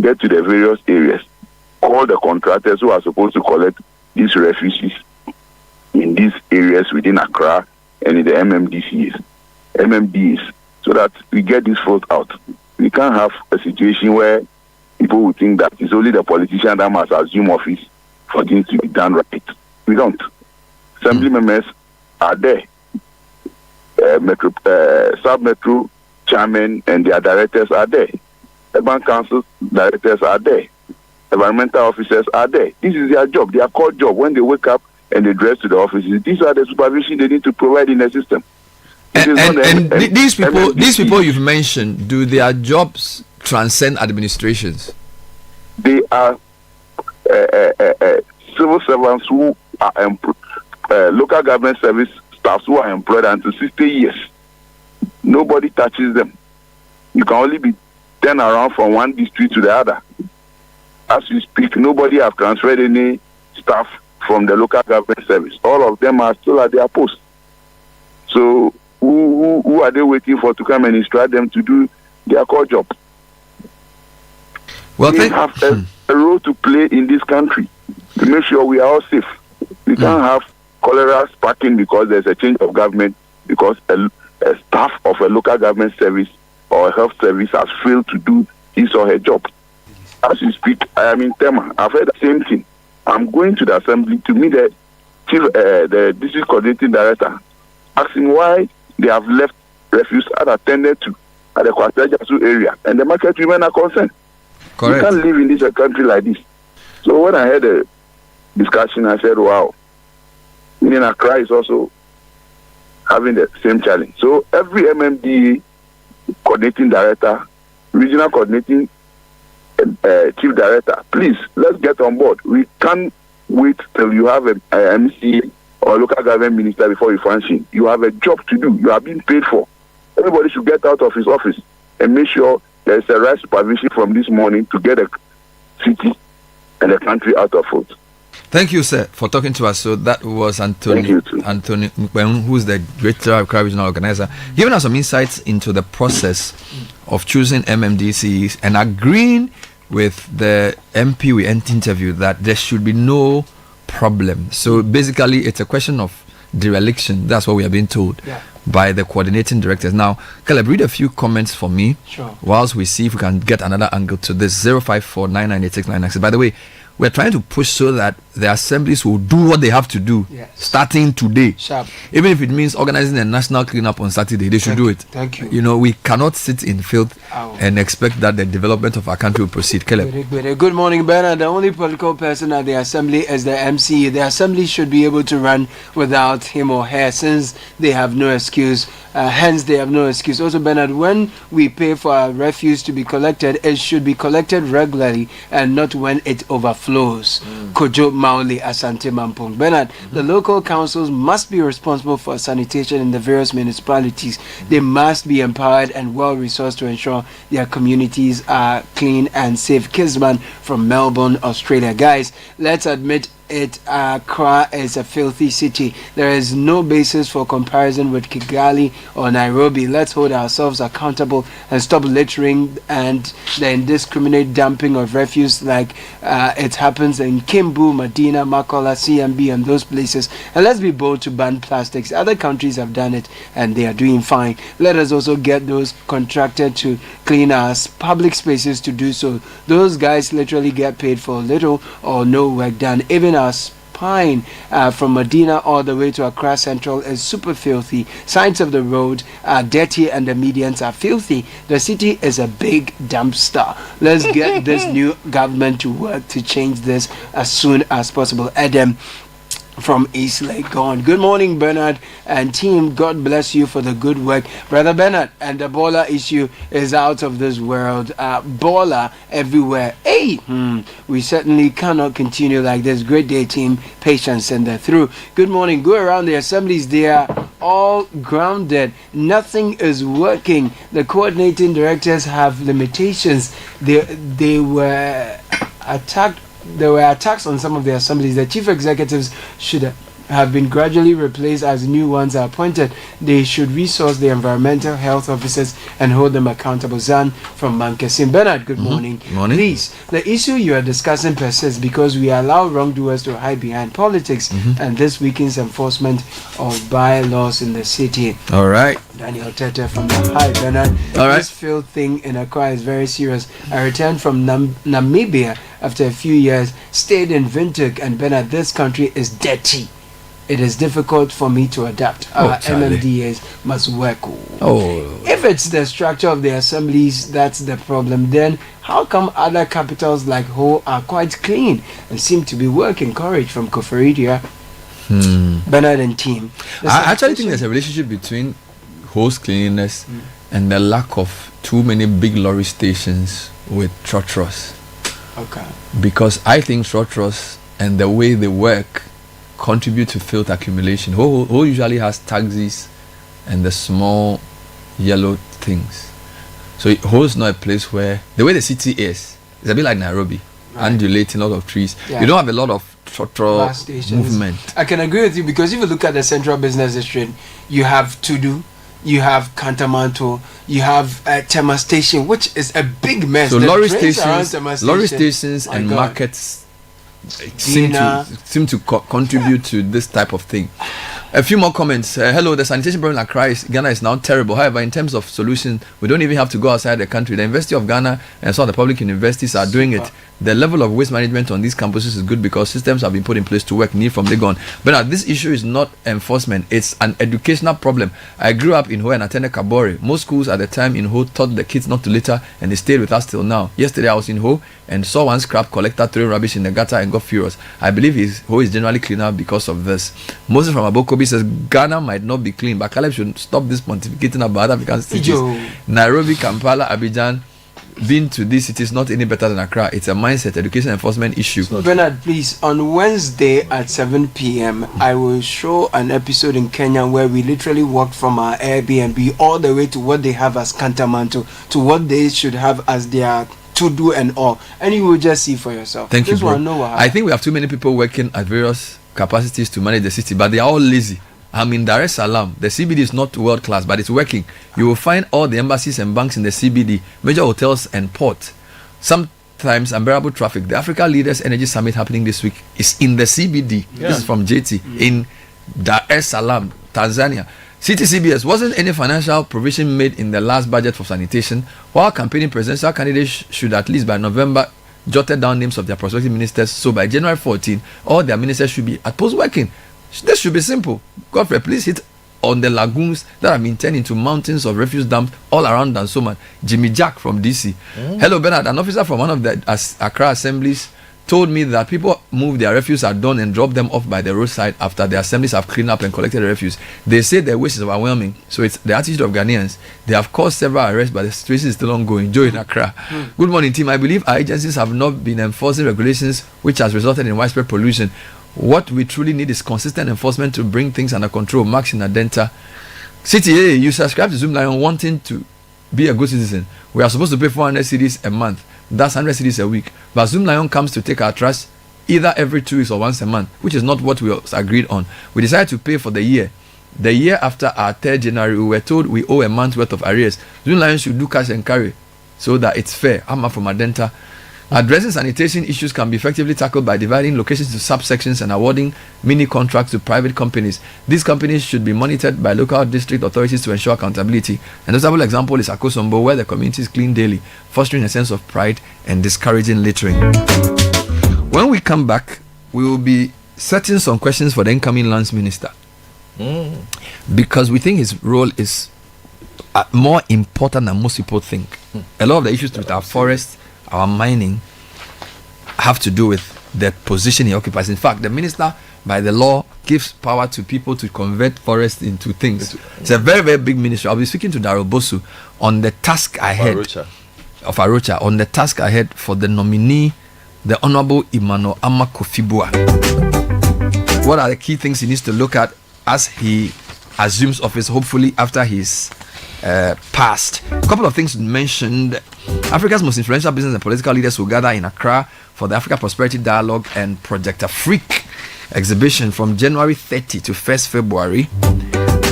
get to the various areas, call the contractors who are supposed to collect these refugees in these areas within Accra and in the MMDs, so that we get this vote out. We can't have a situation where people will think that it's only the politician that must assume office for things to be done right. We don't. Assembly members are there. Sub-metro chairmen and their directors are there. Urban council directors are there. Environmental officers are there. This is their job, their core job. When they wake up and they dress to the offices, these are the supervision they need to provide in the system. And these people you've mentioned, do their jobs transcend administrations? They are civil servants who are local government service staffs who are employed until 60 years. Nobody touches them. You can only be turned around from one district to the other. As we speak, nobody have transferred any staff from the local government service. All of them are still at their post. So who are they waiting for to come and instruct them to do their core job? Well, they have a role to play in this country to make sure we are all safe. We can't have cholera sparking because there's a change of government, because a staff of a local government service or a health service has failed to do his or her job. As we speak, I am in Tema. I've heard the same thing. I'm going to the assembly to meet the district coordinating director, asking why they have left refuse unattended to at the Kwatajasu area, and the market women are concerned. Correct. You can't live in this country like this. So when I heard the discussion, I said, wow. Meaning Accra is also having the same challenge. So every MMDA coordinating director, regional coordinating chief director, please, let's get on board. We can't wait till you have an MC or local government minister before you function. You have a job to do. You are being paid for. Everybody should get out of his office and make sure there's a right supervision from this morning to get the city and the country out of it. Thank you, sir, for talking to us. So that was Anthony Mukwen, who's the Greater Accra Regional Organizer, giving us some insights into the process of choosing MMDCs and agreeing with the MP we interviewed that there should be no problem. So basically, it's a question of dereliction. That's what we are being told by the coordinating directors. Now, Caleb, read a few comments for me whilst we see if we can get another angle to this. 054-998-696. By the way, we're trying to push so that the assemblies will do what they have to do starting today. Even if it means organizing a national cleanup on Saturday, they should do it. Thank you. You know, we cannot sit in filth and expect that the development of our country will proceed. Caleb. Good morning, Bernard. The only political person at the assembly is the MC. The assembly should be able to run without him or her since they have no excuse. Hence, they have no excuse. Also, Bernard, when we pay for our refuse to be collected, it should be collected regularly and not when it overflows. Kojo Mauli, Asante Mampong. Bernard, the local councils must be responsible for sanitation in the various municipalities. They must be empowered and well-resourced to ensure their communities are clean and safe. Kisman from Melbourne, Australia. Guys, let's admit it, Accra is a filthy city. There is no basis for comparison with Kigali or Nairobi. Let's hold ourselves accountable and stop littering and the indiscriminate dumping of refuse like it happens in Kimbu, Medina, Makola, CMB and those places. And let's be bold to ban plastics. Other countries have done it and they are doing fine. Let us also get those contracted to clean our public spaces to do so. Those guys literally get paid for little or no work done. Even our spine from Medina all the way to Accra Central is super filthy. Sides of the road are dirty and the medians are filthy. The city is a big dumpster. Let's get this new government to work to change this as soon as possible. Adam from East Lake gone. Good morning, Bernard and team. God bless you for the good work. Brother Bernard, and the baller issue is out of this world. Baller everywhere. Hey, we certainly cannot continue like this. Great day, team. Patience and they're through. Good morning. Go around the assemblies. They are all grounded. Nothing is working. The coordinating directors have limitations. They were attacked. There were attacks on some of the assemblies. The chief executives should have been gradually replaced as new ones are appointed. They should resource the environmental health officers and hold them accountable. Zan from Mankesim. Bernard, good morning. Morning. Please, the issue you are discussing persists because we allow wrongdoers to hide behind politics and this weakens enforcement of bylaws in the city. All right. Daniel Tete from the Hi, Bernard. All right. This field thing in Accra is very serious. I returned from Namibia after a few years, stayed in Windhoek, and Bernard, this country is dirty. It is difficult for me to adapt. Our MMDAs must work. If it's the structure of the assemblies that's the problem, then how come other capitals like Ho are quite clean and seem to be working? Courage from Koforidia. Bernard and team. I actually think there's a relationship between Ho's cleanliness and the lack of too many big lorry stations with trotros. Okay. Because I think trotros and the way they work contribute to filth accumulation. Ho usually has taxis and the small yellow things. So Ho is not a place where the way the city is, it's a bit like Nairobi, undulating, a lot of trees. Yeah. You don't have a lot of trotro movement. I can agree with you because if you look at the Central Business District, you have Tudu, you have Kantamanto, you have Tema Station, which is a big mess. So the lorry trains stations and markets seem to contribute to this type of thing. A few more comments. Hello, the sanitation problem in Accra, Ghana is now terrible. However, in terms of solution, we don't even have to go outside the country. The University of Ghana and some of the public universities are doing it. The level of waste management on these campuses is good because systems have been put in place to work need from the gone. But now, this issue is not enforcement. It's an educational problem. I grew up in Ho and attended Kabore. Most schools at the time in Ho taught the kids not to litter and they stayed with us till now. Yesterday, I was in Ho and saw one scrap collector throwing rubbish in the gutter and got furious. I believe Ho is generally cleaner because of this. Moses from Abokobi says Ghana might not be clean, but Caleb should stop this pontificating about African cities. Nairobi, Kampala, Abidjan, being to these cities not any better than Accra. It's a mindset, education, enforcement issue. Bernard, please, on Wednesday at 7 p.m., I will show an episode in Kenya where we literally walked from our Airbnb all the way to what they have as Kantamanto to what they should have as their to do and all, and you will just see for yourself. Thank you, bro. Know I think we have too many people working at various capacities to manage the city, but they are all lazy. I'm in Dar es Salaam. The CBD is not world class, but it's working. You will find all the embassies and banks in the CBD, major hotels and port. Sometimes unbearable traffic. The Africa Leaders Energy Summit happening this week is in the CBD. Yeah. This is from JT in Dar es Salaam, Tanzania. Citi CBS, wasn't any financial provision made in the last budget for sanitation? While campaigning presidential candidates should at least by November jotted down names of their prospective ministers, so by January 14, all their ministers should be at post working. This should be simple. Godfrey, please hit on the lagoons that have been turned into mountains of refuse dumps all around Dansoman. Jimmy Jack from DC. Hello, Bernard. An officer from one of the Accra assemblies told me that people move their refuse at dawn and drop them off by the roadside after the assemblies have cleaned up and collected the refuse. They say their waste is overwhelming, so it's the attitude of Ghanaians. They have caused several arrests, but the situation is still ongoing. Joe in Accra. Good morning, team. I believe our agencies have not been enforcing regulations, which has resulted in widespread pollution. What we truly need is consistent enforcement to bring things under control. Max in Adenta. Citi, you subscribe to Zoom Lion wanting to be a good citizen. We are supposed to pay 400 cedis a month. That's 100 cedis a week. But Zoom Lion comes to take our trash either every 2 weeks or once a month, which is not what we agreed on. We decided to pay for the year. The year after our 3rd January, we were told we owe a month's worth of arrears. Zoom Lion should do cash and carry so that it's fair. I'm from Adenta. Addressing sanitation issues can be effectively tackled by dividing locations into subsections and awarding mini contracts to private companies. These companies should be monitored by local district authorities to ensure accountability. A notable example is Akosombo, where the communities clean daily, fostering a sense of pride and discouraging littering. When we come back, we will be setting some questions for the incoming lands minister, because we think his role is more important than most people think. A lot of the issues with our forests, our mining, have to do with the position he occupies. In fact, the minister, by the law, gives power to people to convert forests into things. It's a very, very big ministry. I'll be speaking to Daryl Bosu on the task ahead of Arocha, on the task ahead for the nominee, the Honorable Emmanuel Amakofibua. What are the key things he needs to look at as he assumes office, hopefully after he's passed? A couple of things mentioned. Africa's most influential business and political leaders will gather in Accra for the Africa Prosperity Dialogue and Project Afrique exhibition from January 30 to 1st February.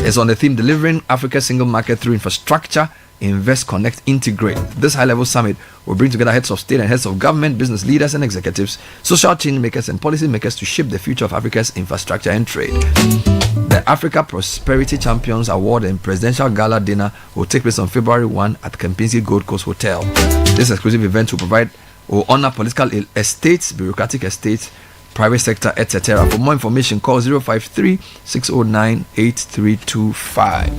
It's on the theme Delivering Africa's Single Market Through Infrastructure, Invest, Connect, Integrate. This high-level summit will bring together heads of state and heads of government, business leaders and executives, social change makers and policy makers to shape the future of Africa's infrastructure and trade. The Africa Prosperity Champions Award and Presidential Gala Dinner will take place on February 1 at Kempinski Gold Coast Hotel. This exclusive event will honor political estates, bureaucratic estates, private sector, etc. For more information, call 053-609-8325.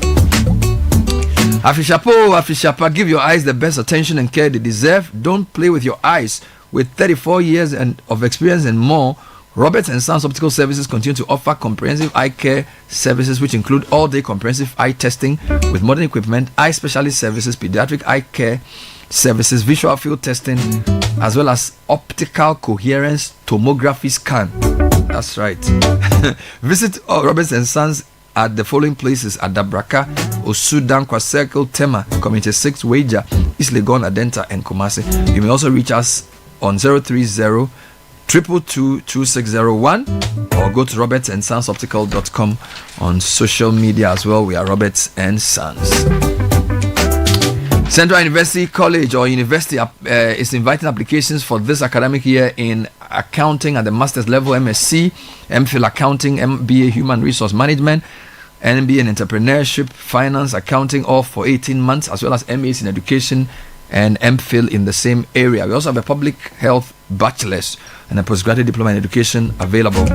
Afishapa, give your eyes the best attention and care they deserve. Don't play with your eyes. With 34 years of experience and more, Roberts & Sons Optical Services continue to offer comprehensive eye care services, which include all-day comprehensive eye testing with modern equipment, eye specialist services, pediatric eye care services, visual field testing, as well as optical coherence tomography scan. That's right. Visit Roberts & Sons at the following places: Adabraka, Osudan, Circle, Tema, Community 6, Waja, East Legon, Adenta, and Kumasi. You may also reach us on 030-222-2601 or go to robertsandsonsoptical.com on social media as well. We are Roberts & Sons. Central University College or University is inviting applications for this academic year in accounting at the master's level, MSc, MPhil accounting, MBA human resource management, MBA in entrepreneurship, finance, accounting, all for 18 months, as well as MAs in education and MPhil in the same area. We also have a public health bachelor's and a postgraduate diploma in education available.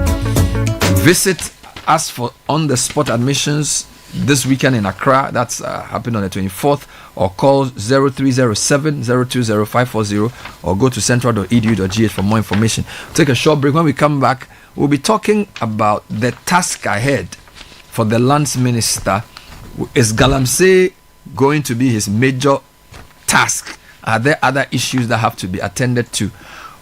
Visit us for on-the-spot admissions this weekend in Accra. That's happening on the 24th, or call 0307-020-540 or go to central.edu.gh for more information. Take a short break. When we come back, we'll be talking about the task ahead for the lands minister. Is Galamsey going to be his major task? Are there other issues that have to be attended to?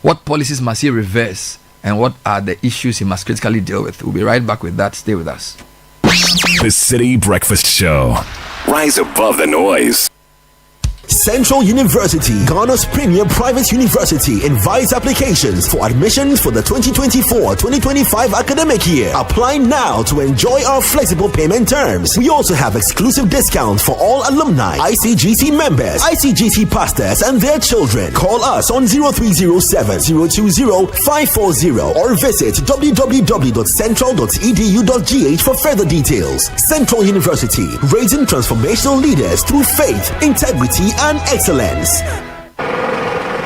What policies must he reverse, and what are the issues he must critically deal with? We'll be right back with that. Stay with us. The Citi Breakfast Show. Rise above the noise. Central University, Ghana's premier private university, invites applications for admissions for the 2024-2025 academic year. Apply now to enjoy our flexible payment terms. We also have exclusive discounts for all alumni, ICGC members, ICGC pastors, and their children. Call us on 0307-020-540 or visit www.central.edu.gh for further details. Central University, raising transformational leaders through faith, integrity, and excellence.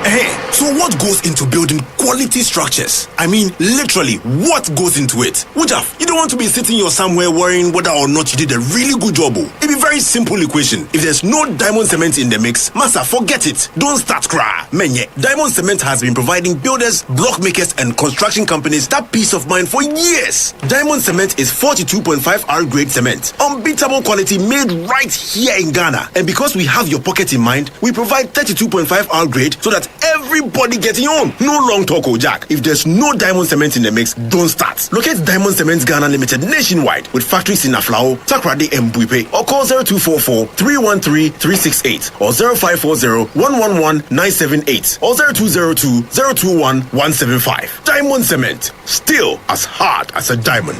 Hey, So what goes into building quality structures? I mean, literally, what goes into it? Wujaf, you don't want to be sitting here somewhere worrying whether or not you did a really good job. It'd be very simple equation. If there's no diamond cement in the mix, massa, forget it. Don't start cry. Menye, diamond cement has been providing builders, block makers, and construction companies that peace of mind for years. Diamond cement is 42.5 R grade cement. Unbeatable quality made right here in Ghana. And because we have your pocket in mind, we provide 32.5 R grade so that everybody getting on. No long talk, Jack. If there's no diamond cement in the mix, don't start. Locate Diamond Cement Ghana Limited nationwide with factories in Aflao, Takrade, and Buipe, or call 0244-313-368 or 0540-111-978 or 0202-021-175. Diamond Cement, still as hard as a diamond.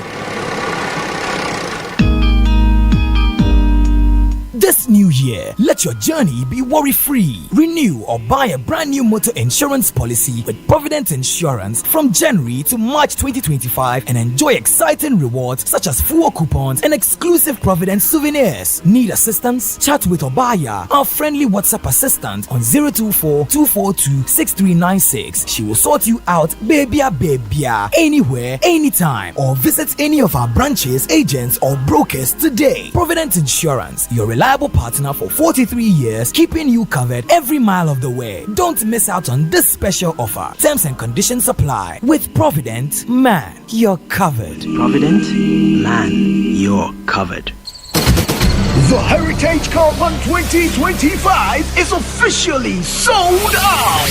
This new year, let your journey be worry-free. Renew or buy a brand new motor insurance policy with Provident Insurance from January to March 2025 and enjoy exciting rewards such as fuel coupons and exclusive Provident souvenirs. Need assistance? Chat with Obaya, our friendly WhatsApp assistant on 024-242-6396. She will sort you out, babya, anywhere, anytime, or visit any of our branches, agents, or brokers today. Provident Insurance, your reliable partner for 43 years, keeping you covered every mile of the way. Don't miss out on this special offer. Terms and conditions apply. With Provident, man, you're covered. Provident, man, you're covered. The Heritage Caravan 2025 is officially sold out.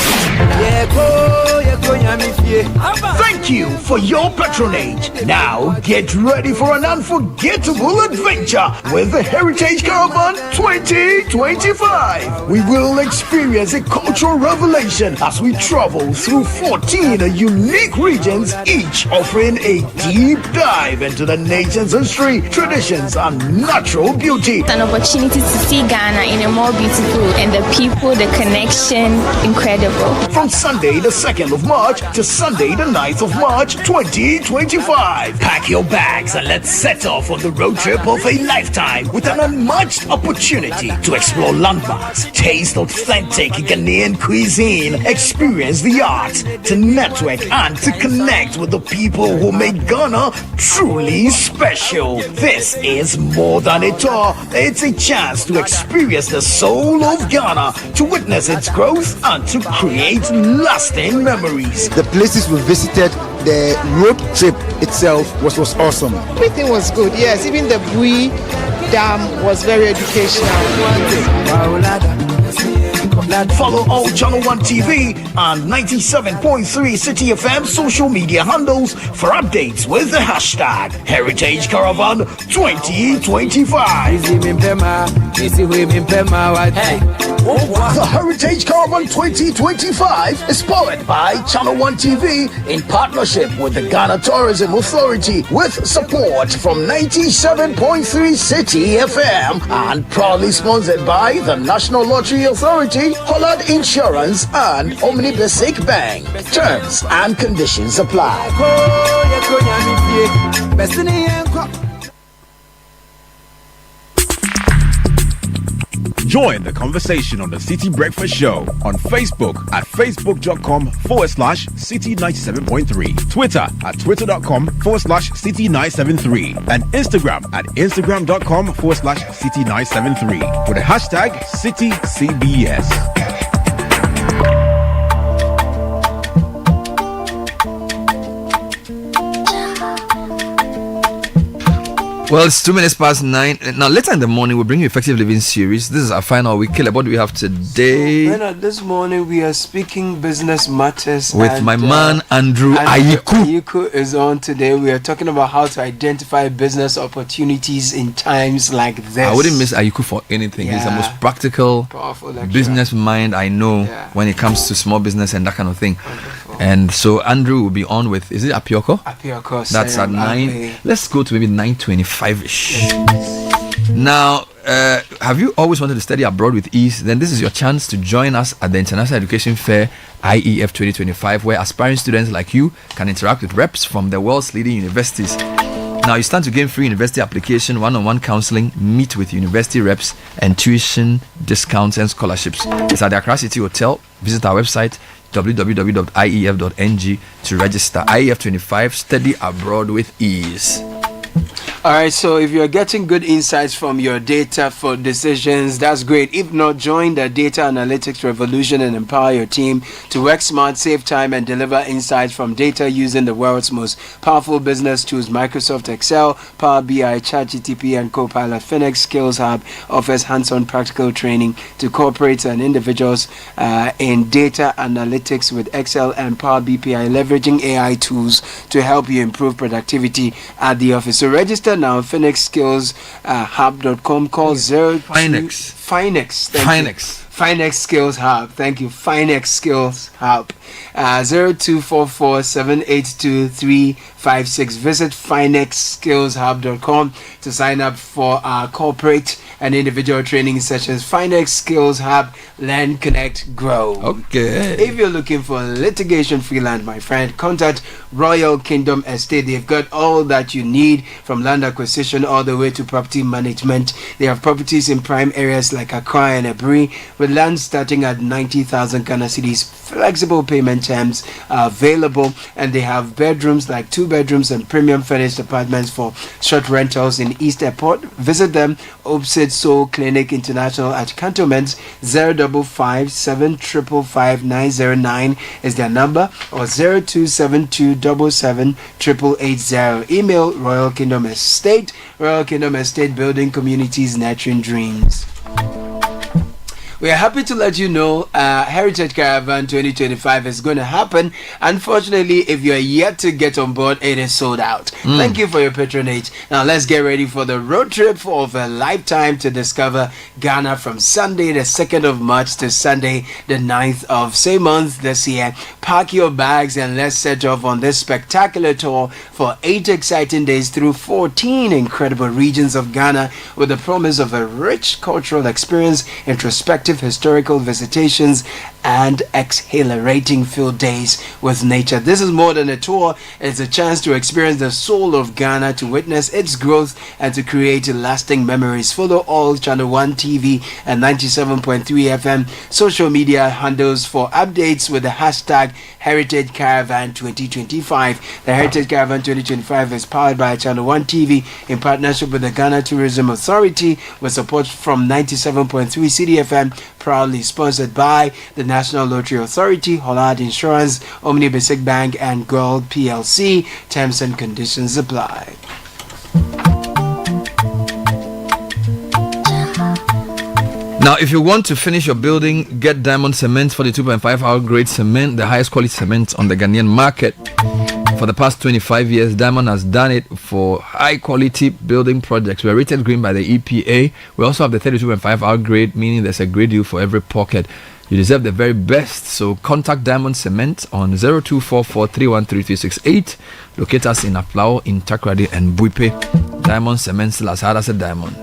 Thank you for your patronage. Now get ready for an unforgettable adventure with the Heritage Caravan 2025. We will experience a cultural revelation as we travel through 14 unique regions, each offering a deep dive into the nation's history, traditions, and natural beauty. An opportunity to see Ghana in a more beautiful, and the people, the connection, incredible. From Sunday the 2nd of March to Sunday the 9th of March 2025. Pack your bags and let's set off on the road trip of a lifetime with an unmatched opportunity to explore landmarks, taste authentic Ghanaian cuisine, experience the arts, to network and to connect with the people who make Ghana truly special. This is more than a tour. It's a chance to experience the soul of Ghana, to witness its growth and to create lasting memories. The places we visited, the road trip itself was awesome. Everything was good, yes. Even the Bui Dam was very educational. Follow all Channel 1 TV and 97.3 Citi FM social media handles for updates with the hashtag Heritage Caravan 2025. The Heritage Caravan 2025 is powered by Channel 1 TV in partnership with the Ghana Tourism Authority with support from 97.3 Citi FM and proudly sponsored by the National Lottery Authority, Hollard Insurance, and Omni Basic Bank. Terms and conditions apply. Join the conversation on the Citi Breakfast Show on Facebook at facebook.com/Citi97.3, Twitter at twitter.com/Citi973, and Instagram at instagram.com/Citi973 with the hashtag CitiCBS. Well, it's 2 minutes past 9. Now, later in the morning, we'll bring you Effective Living series. This is our final week. Caleb, what do we have today? This morning, we are speaking business matters with my man, Andrew Ayiku. Ayiku is on today. We are talking about how to identify business opportunities in times like this. I wouldn't miss Ayiku for anything. He's the most practical business mind I know when it comes to small business and that kind of thing. Wonderful. And so, Andrew will be on with, is it Apioko? Apioko. That's at 9. Let's go to maybe 9:25-ish. Now, have you always wanted to study abroad with ease? Then this is your chance to join us at the International Education Fair IEF 2025, where aspiring students like you can interact with reps from the world's leading universities. Now, you stand to gain free university application, one-on-one counseling, meet with university reps, and tuition discounts and scholarships. It's at the Accra City Hotel. Visit our website, www.ief.ng to register. IEF 25, study abroad with ease. All right, so if you're getting good insights from your data for decisions, that's great. If not, join the data analytics revolution and empower your team to work smart, save time, and deliver insights from data using the world's most powerful business tools, Microsoft Excel, Power BI, ChatGPT, and Copilot. Phoenix Skills Hub offers hands-on practical training to corporates and individuals in data analytics with Excel and Power BI, leveraging AI tools to help you improve productivity at the office. So register now, phoenixskillshub.com. Call Finex Skills Hub. Thank you. Finex Skills Hub. 0244-782-356. Visit finexskillshub.com to sign up for our corporate and individual training sessions. Finex Skills Hub. Learn, connect, grow. Okay. If you're looking for litigation free land, my friend, contact Royal Kingdom Estate. They've got all that you need, from land acquisition all the way to property management. They have properties in prime areas like Accra and Aburi, with land starting at 90,000 Ghana cedis. Flexible payment terms are available, and they have bedrooms like 2 bedrooms and premium furnished apartments for short rentals in East Airport. Visit them opposite Soul Clinic International at Cantonment. 055-755-909 is their number, or 0272778880. Email Royal Kingdom Estate. Royal Kingdom Estate, building communities, nurturing dreams. We are happy to let you know Heritage Caravan 2025 is going to happen. Unfortunately, if you are yet to get on board, it is sold out. Thank you for your patronage. Now let's get ready for the road trip of a lifetime to discover Ghana from Sunday the 2nd of March to Sunday the 9th of same month this year. Pack your bags and let's set off on this spectacular tour for 8 exciting days through 14 incredible regions of Ghana, with the promise of a rich cultural experience, introspective historical visitations, and exhilarating field days with nature. This is more than a tour. It's a chance to experience the soul of Ghana, to witness its growth, and to create lasting memories. Follow all Channel 1 TV and 97.3 FM social media handles for updates with the hashtag Heritage Caravan 2025. The Heritage Caravan 2025 is powered by Channel 1 TV in partnership with the Ghana Tourism Authority, with support from 97.3 Citi FM, proudly sponsored by the National Lottery Authority, Hollard Insurance, Omni Basic Bank, and Gold PLC. Terms and conditions apply. Now, if you want to finish your building, get Diamond Cement for the 2.5 hour grade cement, the highest quality cement on the Ghanaian market. For the past 25 years, Diamond has done it for high quality building projects. We are rated green by the EPA. We also have the 32.5 hour grade, meaning there's a great deal for every pocket. You deserve the very best, so contact Diamond Cement on 0244313368. Locate us in Aflao, in Takrady, and Buipe. Diamond Cement, still as hard as a diamond.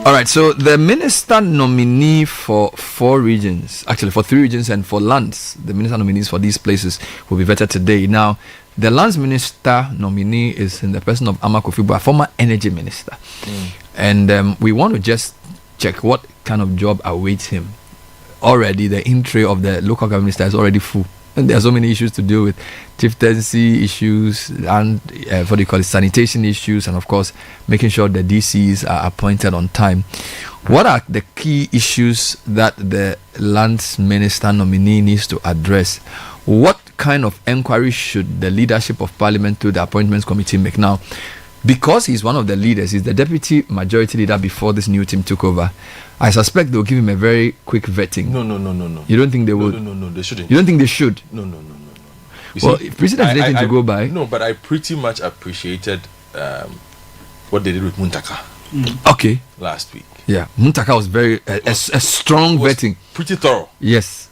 All right, so the minister nominee for 4 regions, actually for 3 regions and for lands, the minister nominees for these places will be vetted today. Now, the lands minister nominee is in the person of Ama Kofi Boah, former energy minister. And we want to just check what kind of job awaits him. Already, the entry of the local government minister is already full. And there are so many issues to deal with, chieftaincy issues, and what do you call it, sanitation issues, and of course, making sure the DCs are appointed on time. What are the key issues that the lands minister nominee needs to address? What kind of enquiry should the leadership of parliament to the appointments committee make? Now, because he's one of the leaders, he's the deputy majority leader before this new team took over, I suspect they'll give him a very quick vetting. No. You don't think they would? No, they shouldn't. You don't think they should? No. Well, if President is anything to go by. No, but I pretty much appreciated what they did with Muntaka. Okay. Last week. Yeah, Muntaka was very a strong vetting. Pretty thorough. Yes.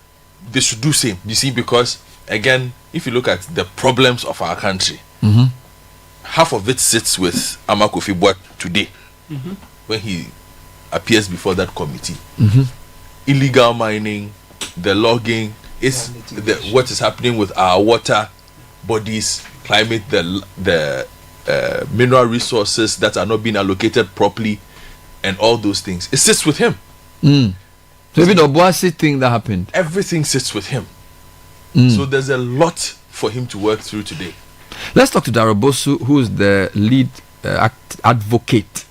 They should do same. You see, because again, if you look at the problems of our country, half of it sits with Ama Kofi Boah today, when he appears before that committee. Illegal mining, the logging, is what is happening with our water bodies, climate, the mineral resources that are not being allocated properly, and all those things. It sits with him. Maybe the Obuasi thing that happened. Everything sits with him. So there's a lot for him to work through today. Let's talk to Darobosu, who is the lead advocate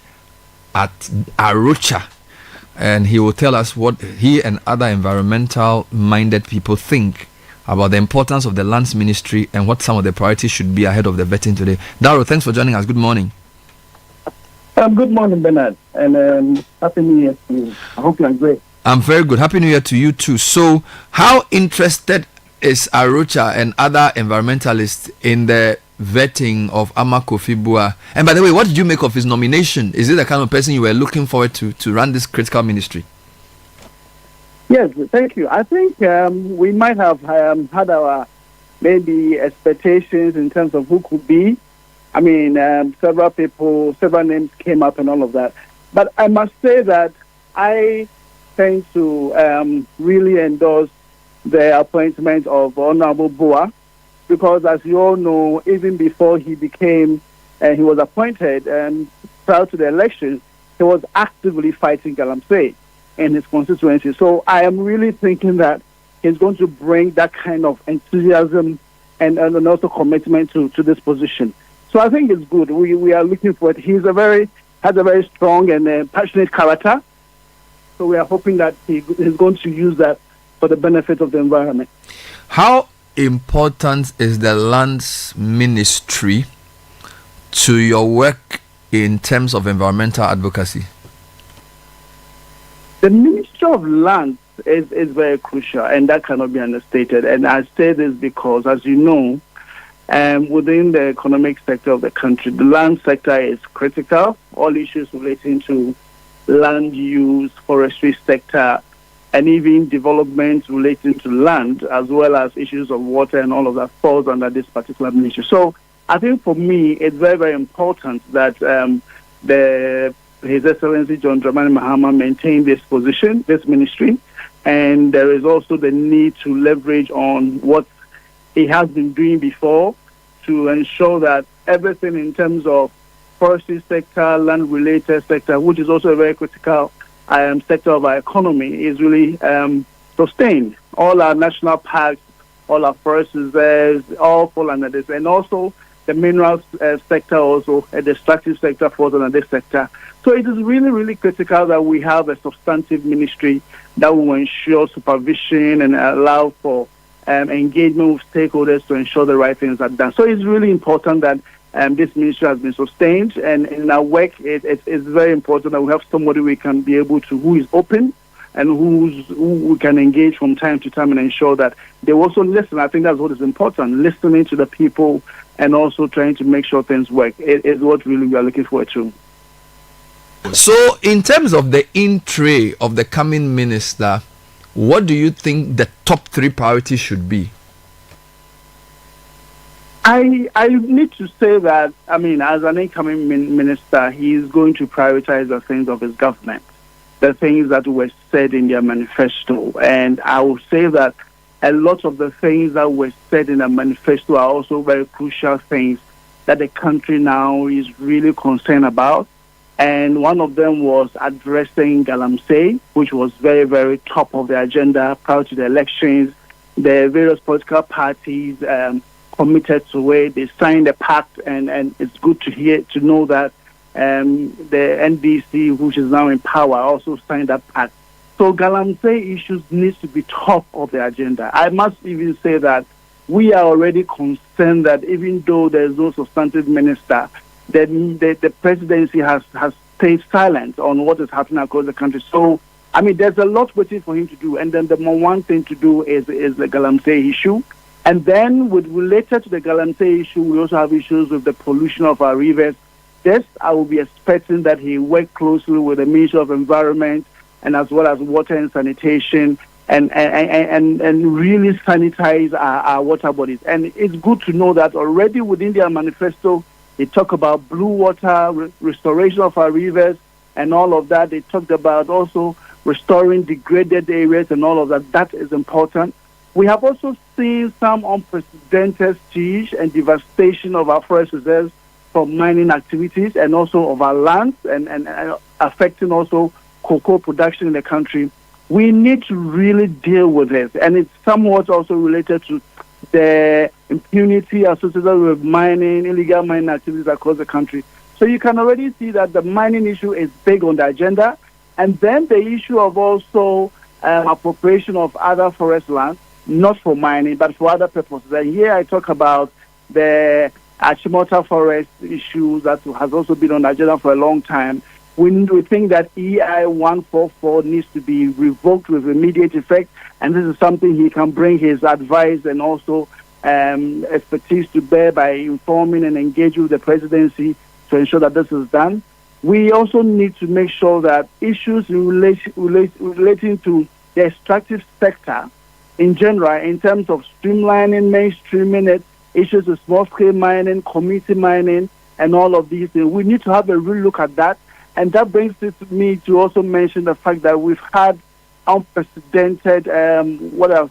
at Arocha, and he will tell us what he and other environmental-minded people think about the importance of the lands ministry and what some of the priorities should be ahead of the vetting today. Daro, thanks for joining us. Good morning. Good morning, Bernard, and Happy New Year to you. I hope you're great. I'm very good. Happy New Year to you too. So, how interested is Arocha and other environmentalists in the vetting of Ama Kofi Bua? And by the way, what did you make of his nomination? Is it the kind of person you were looking forward to run this critical ministry? Yes, thank you. I think we might have had our maybe expectations in terms of who could be. I mean, several names came up and all of that. But I must say that I tend to really endorse the appointment of Honorable Bua, because as you all know, even before he was appointed prior to the election, he was actively fighting Galamsey in his constituency. So I am really thinking that he's going to bring that kind of enthusiasm and also commitment to this position. So I think it's good. We are looking for it. He has a very strong and passionate character. So we are hoping that he's going to use that for the benefit of the environment. How important is the lands ministry to your work in terms of environmental advocacy? The Ministry of Lands is very crucial, and that cannot be understated. And I say this because, as you know, within the economic sector of the country, the land sector is critical. All issues relating to land use, forestry sector, and even development relating to land, as well as issues of water and all of that falls under this particular ministry. So I think for me, it's very, very important that His Excellency John Dramani Mahama maintain this position, this ministry, and there is also the need to leverage on what he has been doing before to ensure that everything in terms of forestry sector, land-related sector, which is also a very critical sector of our economy, is really sustained. All our national parks, all our forest reserves, all fall under this. And also the minerals sector, also a extractive sector, falls under this sector. So it is really, really critical that we have a substantive ministry that will ensure supervision and allow for engagement with stakeholders to ensure the right things are done. So it's really important that this ministry has been sustained, and in our work, it's very important that we have somebody we can be able to, who is open and who we can engage from time to time and ensure that they also listen. I think that's what is important, listening to the people and also trying to make sure things work. It is what really we are looking forward to. So, in terms of the in-tray of the coming minister, what do you think the top 3 priorities should be? I need to say that, I mean, as an incoming minister, he is going to prioritize the things of his government, the things that were said in their manifesto. And I will say that a lot of the things that were said in the manifesto are also very crucial things that the country now is really concerned about. And one of them was addressing Galamsey, which was very, very top of the agenda prior to the elections. The various political parties committed to it. They signed a pact, and it's good to know that the NDC, which is now in power, also signed that pact. So Galamsey issues needs to be top of the agenda. I must even say that we are already concerned that even though there is no substantive minister, the presidency has stayed silent on what is happening across the country. So, I mean, there's a lot waiting for him to do. And then the one thing to do is the Galamsey issue. And then, related to the Galamsey issue, we also have issues with the pollution of our rivers. This, I will be expecting that he work closely with the Ministry of Environment and as well as Water and Sanitation and really sanitize our water bodies. And it's good to know that already within their manifesto, they talk about blue water, restoration of our rivers, and all of that. They talked about also restoring degraded areas and all of that. That is important. We have also seen some unprecedented siege and devastation of our forest reserves from mining activities and also of our lands and affecting also cocoa production in the country. We need to really deal with this, and it's somewhat also related to the impunity associated with mining, illegal mining activities across the country. So you can already see that the mining issue is big on the agenda, and then the issue of also appropriation of other forest lands, not for mining, but for other purposes. And here I talk about the Achimota forest issue that has also been on the agenda for a long time. We think that EI 144 needs to be revoked with immediate effect, and this is something he can bring his advice and also expertise to bear by informing and engaging with the presidency to ensure that this is done. We also need to make sure that issues relating to the extractive sector in general, in terms of streamlining, mainstreaming it, issues of small-scale mining, community mining, and all of these things, we need to have a real look at that. And that brings me to also mention the fact that we've had unprecedented,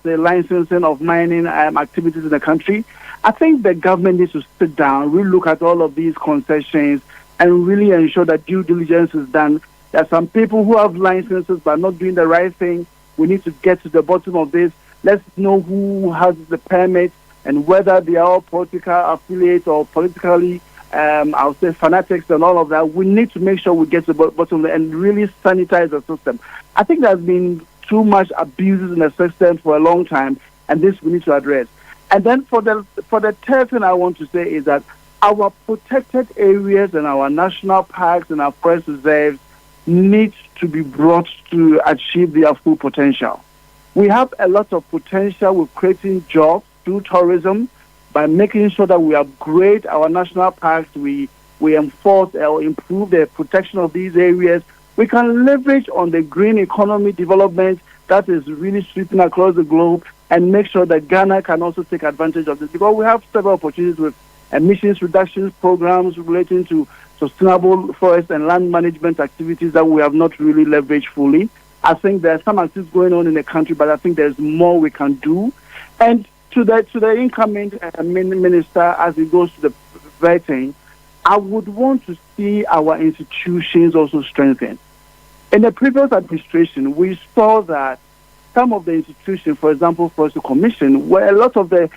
licensing of mining activities in the country. I think the government needs to sit down, really look at all of these concessions, and really ensure that due diligence is done. There are some people who have licenses but not doing the right thing. We need to get to the bottom of this. Let's know who has the permit and whether they are all political affiliates or politically I'll say fanatics and all of that. We need to make sure we get to the bottom of it and really sanitize the system. I think there's been too much abuses in the system for a long time, and this we need to address. And then for the third thing I want to say is that our protected areas and our national parks and our forest reserves need to be brought to achieve their full potential. We have a lot of potential with creating jobs through tourism, by making sure that we upgrade our national parks, we enforce or improve the protection of these areas. We can leverage on the green economy development that is really sweeping across the globe and make sure that Ghana can also take advantage of this, because we have several opportunities with emissions reduction programs relating to sustainable forest and land management activities that we have not really leveraged fully. I think there are some activities going on in the country, but I think there's more we can do. And to the incoming minister, as he goes to the vetting, I would want to see our institutions also strengthened. In the previous administration, we saw that some of the institutions, for example, Forestry Commission, where a lot of the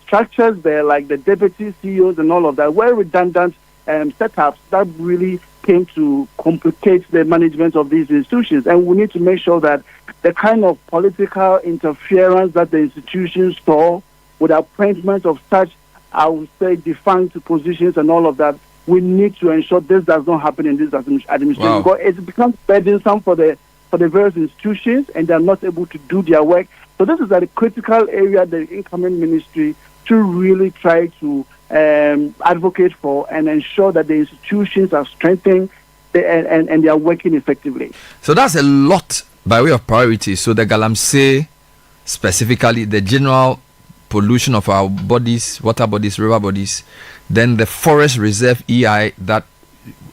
structures there, like the deputy CEOs and all of that, were redundant setups that really came to complicate the management of these institutions. And we need to make sure that the kind of political interference that the institutions saw with appointment of such, I would say, defunct positions and all of that, we need to ensure this does not happen in this administration. Wow. Because it becomes burdensome for the various institutions, and they're not able to do their work. So this is a critical area, the incoming ministry, to really try to advocate for and ensure that the institutions are strengthened and they are working effectively. So that's a lot by way of priorities. So the Galamsey, specifically the general pollution of our bodies, water bodies, river bodies, then the forest reserve EI that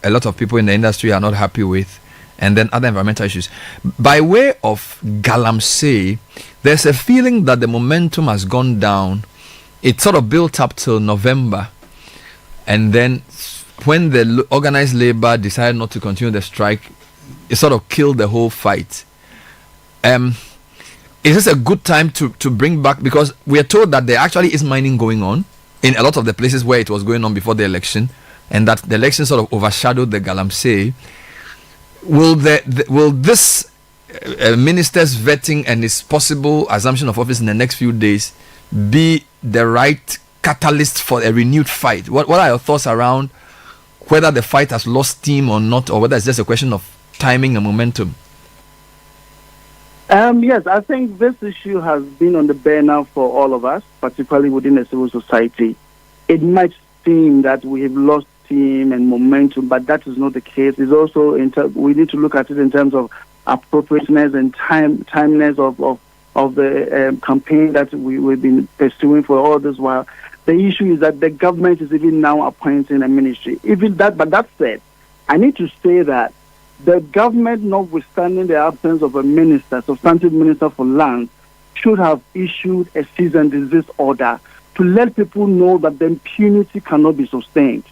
a lot of people in the industry are not happy with, and then other environmental issues. By way of Galamsey, there's a feeling that the momentum has gone down. It sort of built up till November, and then when the organized labor decided not to continue the strike, it sort of killed the whole fight. Is this a good time to bring back, because we are told that there actually is mining going on in a lot of the places where it was going on before the election, and that the election sort of overshadowed the Galamsey. Will this minister's vetting and his possible assumption of office in the next few days be the right catalyst for a renewed fight? What are your thoughts around whether the fight has lost steam or not, or whether it's just a question of timing and momentum? Yes, I think this issue has been on the burner for all of us, particularly within the civil society. It might seem that we have lost steam and momentum, but that is not the case. It's also we need to look at it in terms of appropriateness and timeliness of the campaign that we've been pursuing for all this while. The issue is that the government is even now appointing a ministry. Even that, but that said, I need to say that the government, notwithstanding the absence of a minister, substantive minister for land, should have issued a cease and desist order to let people know that the impunity cannot be sustained.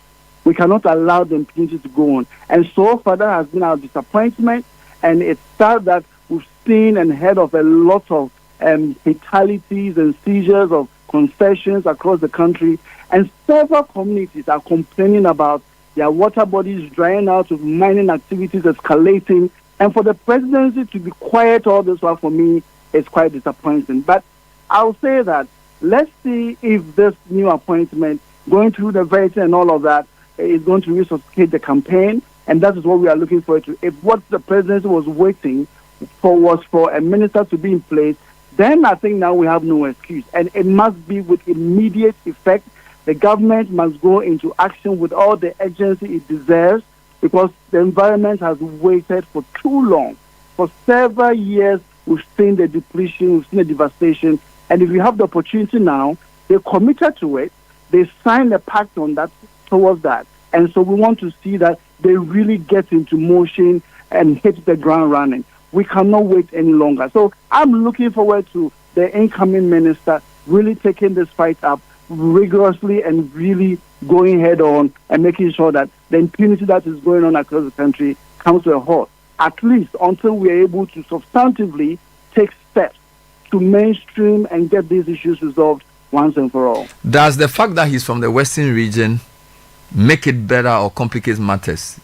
We cannot allow the impunity to go on. And so far, that has been our disappointment. And it's sad that we've seen and heard of a lot of fatalities and seizures of concessions across the country. And several communities are complaining about their water bodies drying out, with mining activities escalating. And for the presidency to be quiet all this while, for me, is quite disappointing. But I'll say that let's see if this new appointment, going through the vetting and all of that, is going to resuscitate the campaign. And that is what we are looking for. If what the presidency was waiting for was for a minister to be in place, then I think now we have no excuse. And it must be with immediate effect. The government must go into action with all the urgency it deserves, because the environment has waited for too long. For several years, we've seen the depletion, we've seen the devastation. And if you have the opportunity now, they committed to it. They signed a pact on that, towards that. And so we want to see that they really get into motion and hit the ground running. We cannot wait any longer. So I'm looking forward to the incoming minister really taking this fight up rigorously and really going head on and making sure that the impunity that is going on across the country comes to a halt, at least until we are able to substantively take steps to mainstream and get these issues resolved once and for all. Does the fact that he's from the Western region make it better or complicate matters?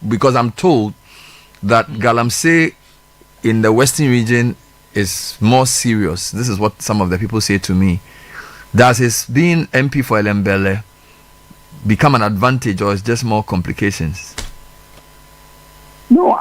Because I'm told that Galamsey in the Western region is more serious. This is what some of the people say to me. Does his being MP for Elembele become an advantage, or is just more complications? No,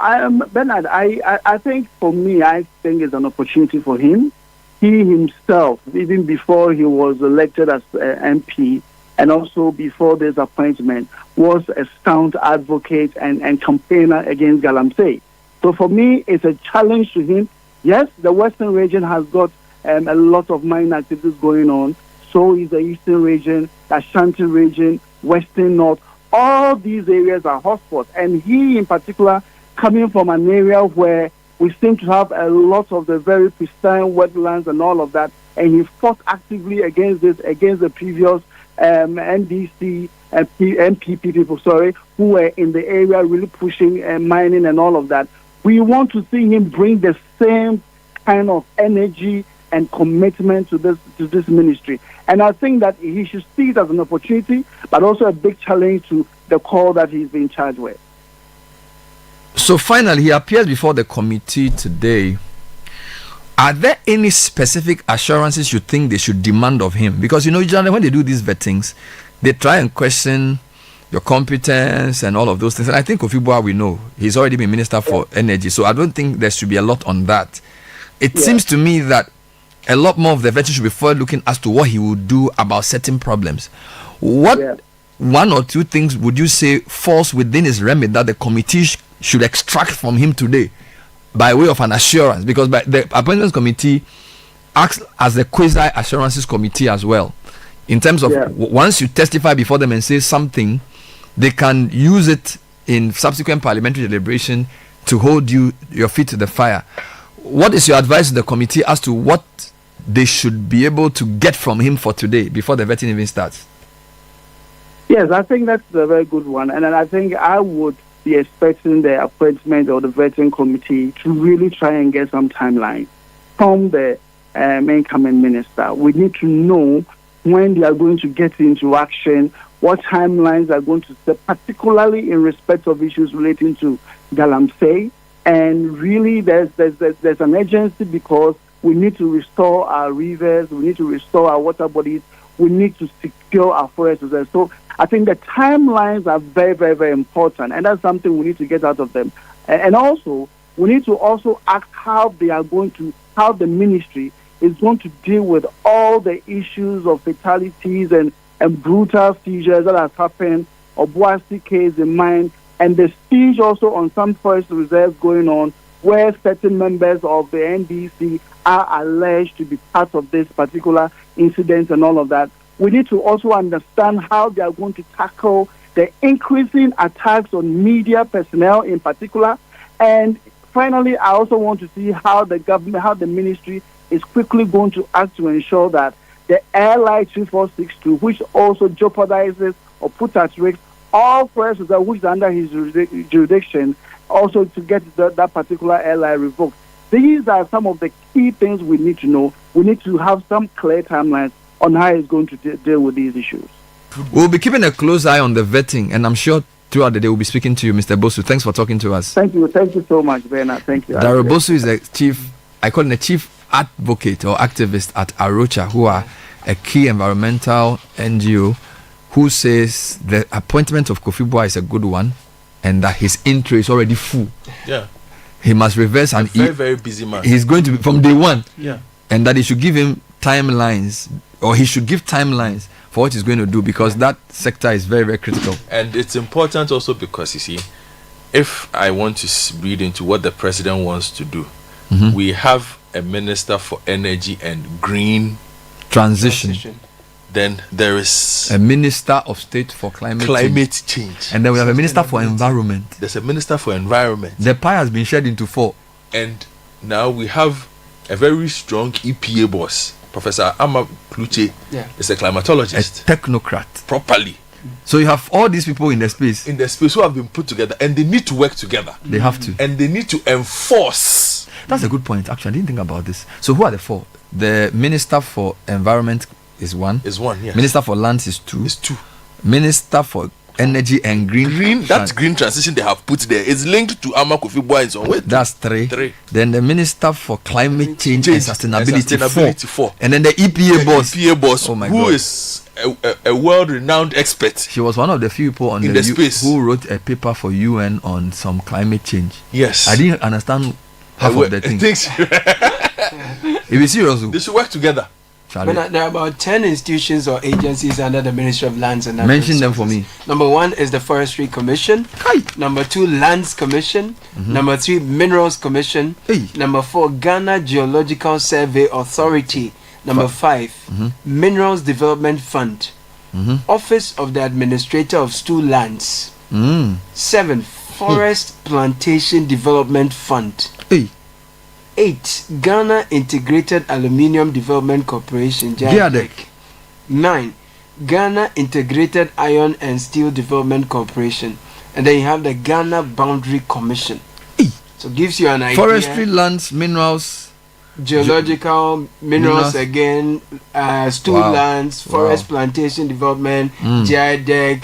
Bernard, I think for me, I think it's an opportunity for him. He himself, even before he was elected as MP, and also before this appointment, was a staunch advocate and campaigner against Galamsey. So for me, it's a challenge to him. Yes, the Western region has got a lot of mining activities going on. So is the Eastern region, the Ashanti region, Western North. All these areas are hotspots. And he, in particular, coming from an area where we seem to have a lot of the very pristine wetlands and all of that, and he fought actively against this, against the previous NDC MPP people, who were in the area really pushing mining and all of that. We want to see him bring the same kind of energy and commitment to this ministry. And I think that he should see it as an opportunity, but also a big challenge to the call that he's being charged with. So finally, he appears before the committee today. Are there any specific assurances you think they should demand of him? Because, generally when they do these vettings, they try and question your competence and all of those things. And I think Kofi, we know, he's already been Minister for Energy. So I don't think there should be a lot on that. It seems to me that a lot more of the vetting should be forward looking as to what he would do about certain problems. What one or two things would you say falls within his remit that the committee should extract from him today by way of an assurance? Because the appointments committee acts as the quasi assurances committee as well, in terms of once you testify before them and say something, they can use it in subsequent parliamentary deliberation to hold your feet to the fire. What is your advice to the committee as to what they should be able to get from him for today before the vetting even starts? Yes, I think that's a very good one. And I think I would be expecting the appointment or the vetting committee to really try and get some timeline from the incoming minister. We need to know when they are going to get into action, what timelines are going to set, particularly in respect of issues relating to Galamsey. And really, there's an urgency because we need to restore our rivers, we need to restore our water bodies, we need to secure our forests. So I think the timelines are very, very, very important, and that's something we need to get out of them. And also, we need to also ask how the ministry is going to deal with all the issues of fatalities and brutal seizures that has happened, Obuasi case in mind, and the siege also on some forest reserves going on, where certain members of the NDC are alleged to be part of this particular incident and all of that. We need to also understand how they are going to tackle the increasing attacks on media personnel in particular. And finally, I also want to see how the government, how the ministry is quickly going to act to ensure that the airline 2462, which also jeopardizes or puts at risk all forests which is under his jurisdiction, also to get that particular LI revoked. These are some of the key things we need to know. We need to have some clear timelines on how it's going to deal with these issues. We'll be keeping a close eye on the vetting, and I'm sure throughout the day we'll be speaking to you, Mr. Bosu. Thanks for talking to us. Thank you so much, Bernard. Thank you. Daryl Bosu is a chief, I call him a chief advocate or activist at Arocha, who are a key environmental NGO, who says the appointment of Kofi Boah is a good one, and that his intro is already full. Yeah. He must reverse and very busy man. He's going to be from day one. Yeah. And that he should give him timelines, or he should give timelines for what he's going to do, because that sector is very, very critical. And it's important also because, you see, if I want to read into what the president wants to do, we have a minister for energy and green transition. Then there is a minister of state for climate change. And then we have a minister for environment. There's a minister for environment. The pie has been shed into 4. And now we have a very strong EPA boss. Professor Ama Kluche is a climatologist. A technocrat. Properly. So you have all these people in the space. Who have been put together, and they need to work together. They have to. And they need to enforce. That's a good point. Actually, I didn't think about this. So who are the 4? The Minister for Environment is 1. Is 1, yes. Minister for Lands is 2. Is 2. Minister for Energy and Green. That green transition they have put there is linked to Ama Kofi Boah in some way. That's 3. Then the Minister for Climate Change and Sustainability 4. And then the EPA boss. Oh my God. Who is a world-renowned expert. She was one of the few people in the space who wrote a paper for UN on some climate change. Yes. I didn't understand half of the things. If you serious, they should work together. But there are about 10 institutions or agencies under the Ministry of Lands and Natural Mention them for me. Number 1 is the Forestry Commission. Number 2, Lands Commission. Number 3, Minerals Commission. Number 4, Ghana Geological Survey Authority. Number 5, Minerals Development Fund. Office of the Administrator of Stool Lands. 7, Forest Plantation Development Fund. 8, Ghana Integrated Aluminium Development Corporation, GIADEC. 9, Ghana Integrated Iron and Steel Development Corporation. And then you have the Ghana Boundary Commission. So it gives you an idea. Forestry, lands, minerals, geological, minerals again, stool lands, forest plantation development, GIADEC,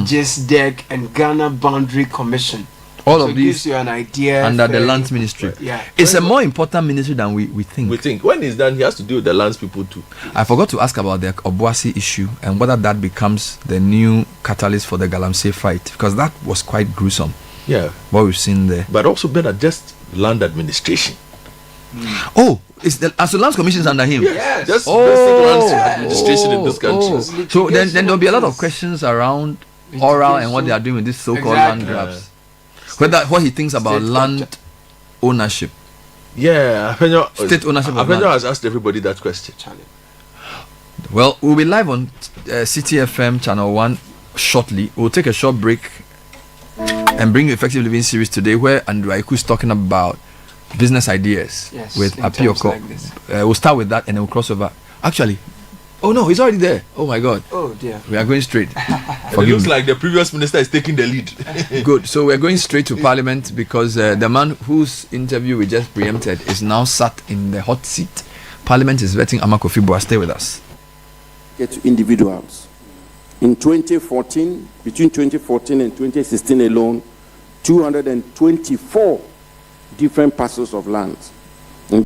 GISDEC, and Ghana Boundary Commission. All of these gives you an idea under the lands ministry. Yeah, it's a more important ministry than we think. We think when he's done, he has to deal with the lands people too. I forgot to ask about the Obuasi issue and whether that becomes the new catalyst for the Galamsey fight, because that was quite gruesome. Yeah, what we've seen there. But also better just land administration. Oh, it's the lands commission is under him. Yes, just basic lands administration in this country. So then there'll be a lot of questions around oral and what they are doing with this so-called land grabs. What he thinks about land ownership. Yeah, state ownership. Apenyo has asked everybody that question. Well, we'll be live on Citi FM channel 1 shortly. We'll take a short break and bring Effective Living series today, where Andrew Aiku is talking about business ideas with Apioko. Like we'll start with that and then we'll cross over. Actually, oh no, he's already there. Oh my God. Oh dear. We are going straight. It looks like the previous minister is taking the lead. Good. So we're going straight to Parliament because the man whose interview we just preempted is now sat in the hot seat. Parliament is vetting Ama Kofi Boah. Stay with us. Get to individuals. In 2014, between 2014 and 2016 alone, 224 different parcels of land